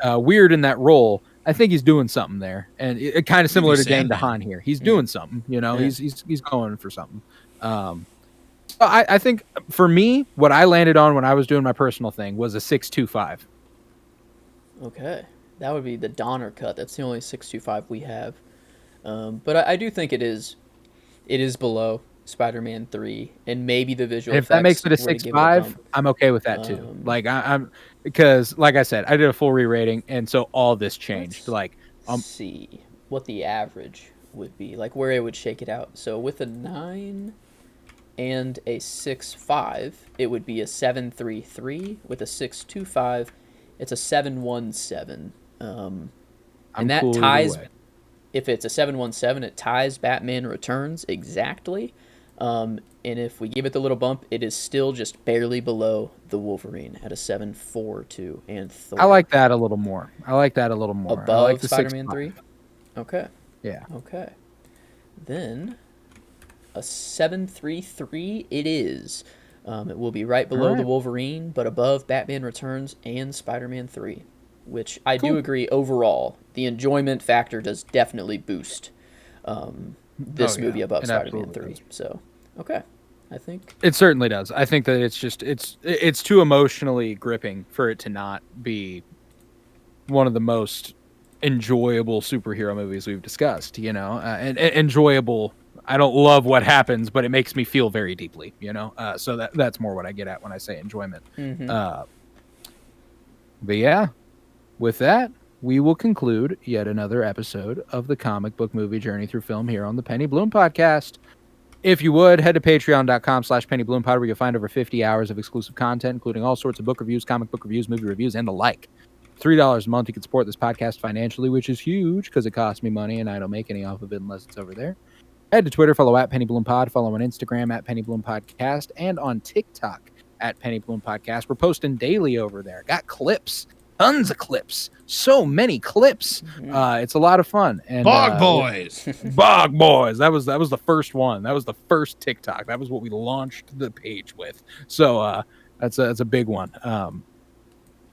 [SPEAKER 1] weird in that role, I think he's doing something there, and it kind of similar to Dane
[SPEAKER 3] Sandman.
[SPEAKER 1] DeHaan here. He's doing something,
[SPEAKER 2] Yeah.
[SPEAKER 1] He's going for something. So I think for me, what I landed on when I was doing my personal thing was a 6.25.
[SPEAKER 2] Okay, that would be the Donner cut. That's the only 625 we have. But I do think it is below Spider-Man 3, and maybe the visual
[SPEAKER 1] And if
[SPEAKER 2] effects
[SPEAKER 1] that makes it a
[SPEAKER 2] were to give it a
[SPEAKER 1] 6.5,
[SPEAKER 2] bump.
[SPEAKER 1] I'm okay with that too. Like I'm because, like I said, I did a full re-rating, and so all this changed.
[SPEAKER 2] Let's see what the average would be, like where it would shake it out. So with a 9 and a 6.5, it would be a 7.33. With a 6.25, it's a 7.17. And that
[SPEAKER 1] cool
[SPEAKER 2] ties.
[SPEAKER 1] either way.
[SPEAKER 2] If it's a 7.17, it ties Batman Returns exactly. And if we give it the little bump, it is still just barely below the Wolverine at a 7.42, and Thor
[SPEAKER 1] I like that a little more.
[SPEAKER 2] above
[SPEAKER 1] I like the
[SPEAKER 2] Spider-Man
[SPEAKER 1] 6.5.
[SPEAKER 2] 3. Okay.
[SPEAKER 1] Yeah.
[SPEAKER 2] Okay. Then a 7.33 it is. It will be right below the Wolverine, but above Batman Returns and Spider-Man 3, which I do agree overall. The enjoyment factor does definitely boost this movie above Spider-Man 3.
[SPEAKER 1] Does.
[SPEAKER 2] So, okay. I think
[SPEAKER 1] it certainly does. I think that it's too emotionally gripping for it to not be one of the most enjoyable superhero movies we've discussed, and enjoyable. I don't love what happens, but it makes me feel very deeply, so that's more what I get at when I say enjoyment. But yeah, with that, we will conclude yet another episode of the comic book movie journey through film here on the Penny Bloom podcast. If you would, head to patreon.com/PennyBloomPod, where you'll find over 50 hours of exclusive content, including all sorts of book reviews, comic book reviews, movie reviews, and the like. $3 a month, you can support this podcast financially, which is huge because it costs me money and I don't make any off of it unless it's over there. Head to Twitter, follow at PennyBloomPod, follow on Instagram at PennyBloomPodcast, and on TikTok at PennyBloomPodcast. We're posting daily over there. Got clips. Tons of clips. So many clips. It's a lot of fun. And
[SPEAKER 3] Bog Boys.
[SPEAKER 1] Bog Boys. That was the first one. That was the first TikTok. That was what we launched the page with. So that's a big one.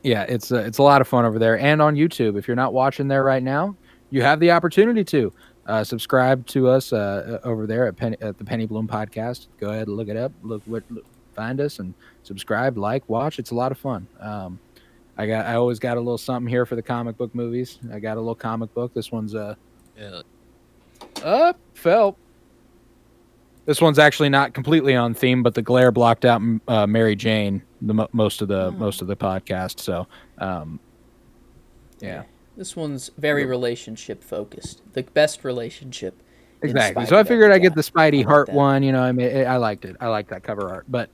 [SPEAKER 1] Yeah, it's a lot of fun over there. And on YouTube, if you're not watching there right now, you have the opportunity to subscribe to us over there at the Penny Bloom Podcast. Go ahead and look it up. Find us and subscribe, watch. It's a lot of fun. I always got a little something here for the comic book movies. I got a little comic book. This one's felt. This one's actually not completely on theme, but the glare blocked out Mary Jane most of the podcast. So, yeah.
[SPEAKER 2] This one's very relationship focused. The best relationship.
[SPEAKER 1] Exactly. So I figured I'd get the Spidey heart one. I liked it. I like that cover art. But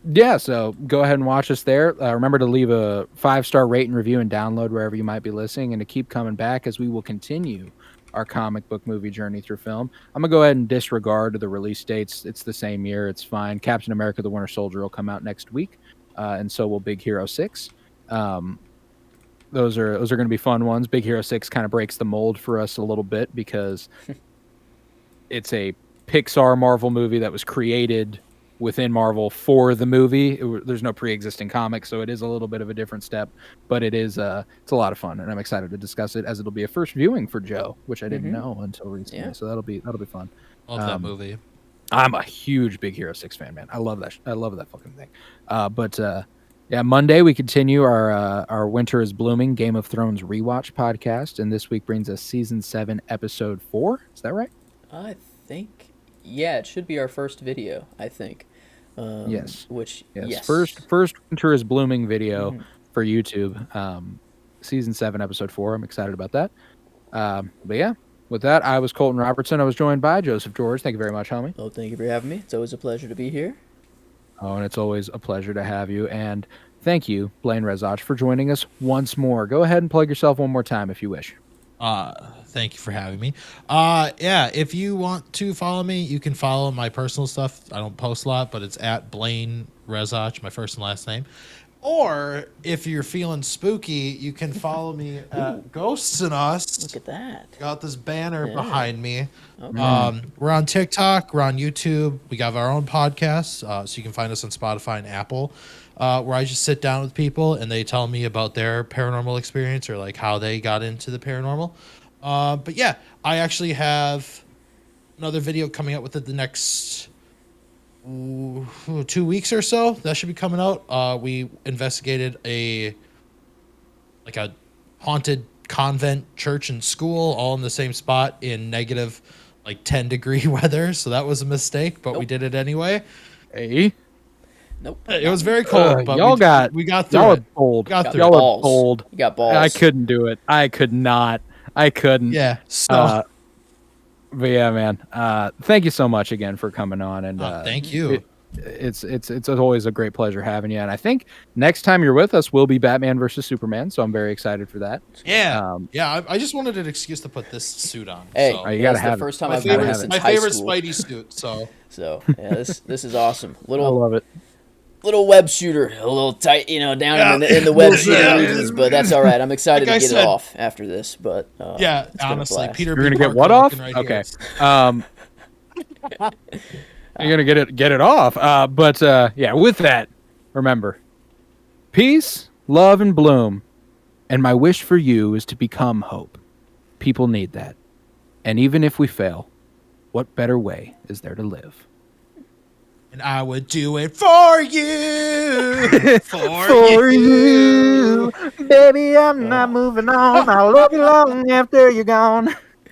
[SPEAKER 1] yeah, so go ahead and watch us there. Remember to leave a 5-star rate and review and download wherever you might be listening, and to keep coming back as we will continue our comic book movie journey through film. I'm going to go ahead and disregard the release dates. It's the same year. It's fine. Captain America the Winter Soldier will come out next week, and so will Big Hero 6. Those are going to be fun ones. Big Hero 6 kind of breaks the mold for us a little bit because it's a Pixar Marvel movie that was created within Marvel for the movie. There's no pre-existing comic, so it is a little bit of a different step, but it's a lot of fun, and I'm excited to discuss it as it'll be a first viewing for Joe, which I didn't know until recently. Yeah. So that'll be fun.
[SPEAKER 3] Love that movie.
[SPEAKER 1] I'm a huge Big Hero 6 fan, man. I love that. I love that fucking thing. Yeah, Monday we continue our Winter is Blooming Game of Thrones rewatch podcast, and this week brings us season 7, episode 4. Is that right?
[SPEAKER 2] I think, yeah, it should be our first video, I think.
[SPEAKER 1] Yes.
[SPEAKER 2] Which
[SPEAKER 1] Yes. First Winter is Blooming video for YouTube. Season 7, episode 4. I'm excited about that. But yeah, with that, I was Colton Robertson. I was joined by Joseph George. Thank you very much, homie.
[SPEAKER 2] Oh, thank you for having me. It's always a pleasure to be here.
[SPEAKER 1] Oh, and it's always a pleasure to have you. And thank you, Blaine Rezach, for joining us once more. Go ahead and plug yourself one more time if you wish.
[SPEAKER 3] Thank you for having me. Yeah, if you want to follow me, you can follow my personal stuff. I don't post a lot, but it's at Blaine Rezach, my first and last name. Or if you're feeling spooky, you can follow me at Ghosts in Us.
[SPEAKER 2] Look at that.
[SPEAKER 3] Got this banner behind me.
[SPEAKER 2] Okay.
[SPEAKER 3] We're on TikTok. We're on YouTube. We got our own podcast, so you can find us on Spotify and Apple, where I just sit down with people and they tell me about their paranormal experience or like how they got into the paranormal. But yeah, I actually have another video coming out within the next 2 weeks or so. That should be coming out. We investigated a haunted convent, church, and school all in the same spot in negative 10-degree weather. So that was a mistake, but we did it anyway.
[SPEAKER 1] Hey.
[SPEAKER 2] Nope.
[SPEAKER 3] It was very cold, but we got through
[SPEAKER 1] y'all
[SPEAKER 3] it.
[SPEAKER 1] Are bold.
[SPEAKER 3] Got through
[SPEAKER 1] Y'all
[SPEAKER 3] it.
[SPEAKER 1] are bold.
[SPEAKER 2] You got balls.
[SPEAKER 1] I couldn't do it. I could not. I couldn't.
[SPEAKER 3] Yeah. So
[SPEAKER 1] but yeah, man. Thank you so much again for coming on. And
[SPEAKER 3] thank you.
[SPEAKER 1] It's always a great pleasure having you. And I think next time you're with us will be Batman versus Superman. So I'm very excited for that.
[SPEAKER 3] Yeah. I just wanted an excuse to put this suit on.
[SPEAKER 2] Hey,
[SPEAKER 3] so.
[SPEAKER 1] You gotta
[SPEAKER 2] that's
[SPEAKER 1] have
[SPEAKER 2] the first
[SPEAKER 1] it.
[SPEAKER 2] time
[SPEAKER 3] my
[SPEAKER 2] I've worn
[SPEAKER 3] favorite,
[SPEAKER 2] it since
[SPEAKER 3] my
[SPEAKER 2] high
[SPEAKER 3] favorite
[SPEAKER 2] school.
[SPEAKER 3] Spidey suit. So
[SPEAKER 2] Yeah, this is awesome.
[SPEAKER 1] I love it.
[SPEAKER 2] Little web shooter, a little tight, down in the web shooter
[SPEAKER 3] Yeah.
[SPEAKER 2] regions, but that's all right. I'm excited
[SPEAKER 3] Like I
[SPEAKER 2] to get
[SPEAKER 3] said-
[SPEAKER 2] it off after this. But
[SPEAKER 3] yeah,
[SPEAKER 2] it's been a
[SPEAKER 3] honestly,
[SPEAKER 2] blast.
[SPEAKER 3] Peter.
[SPEAKER 1] You're gonna
[SPEAKER 3] B.
[SPEAKER 1] get
[SPEAKER 3] Parker
[SPEAKER 1] what off?
[SPEAKER 3] looking right
[SPEAKER 1] Okay.
[SPEAKER 3] here.
[SPEAKER 1] You're gonna get it off. But yeah, with that, remember, peace, love, and bloom. And my wish for you is to become hope. People need that. And even if we fail, what better way is there to live?
[SPEAKER 3] And I would do it for you.
[SPEAKER 1] For you, baby, I'm not moving on. I'll love you long after you're gone.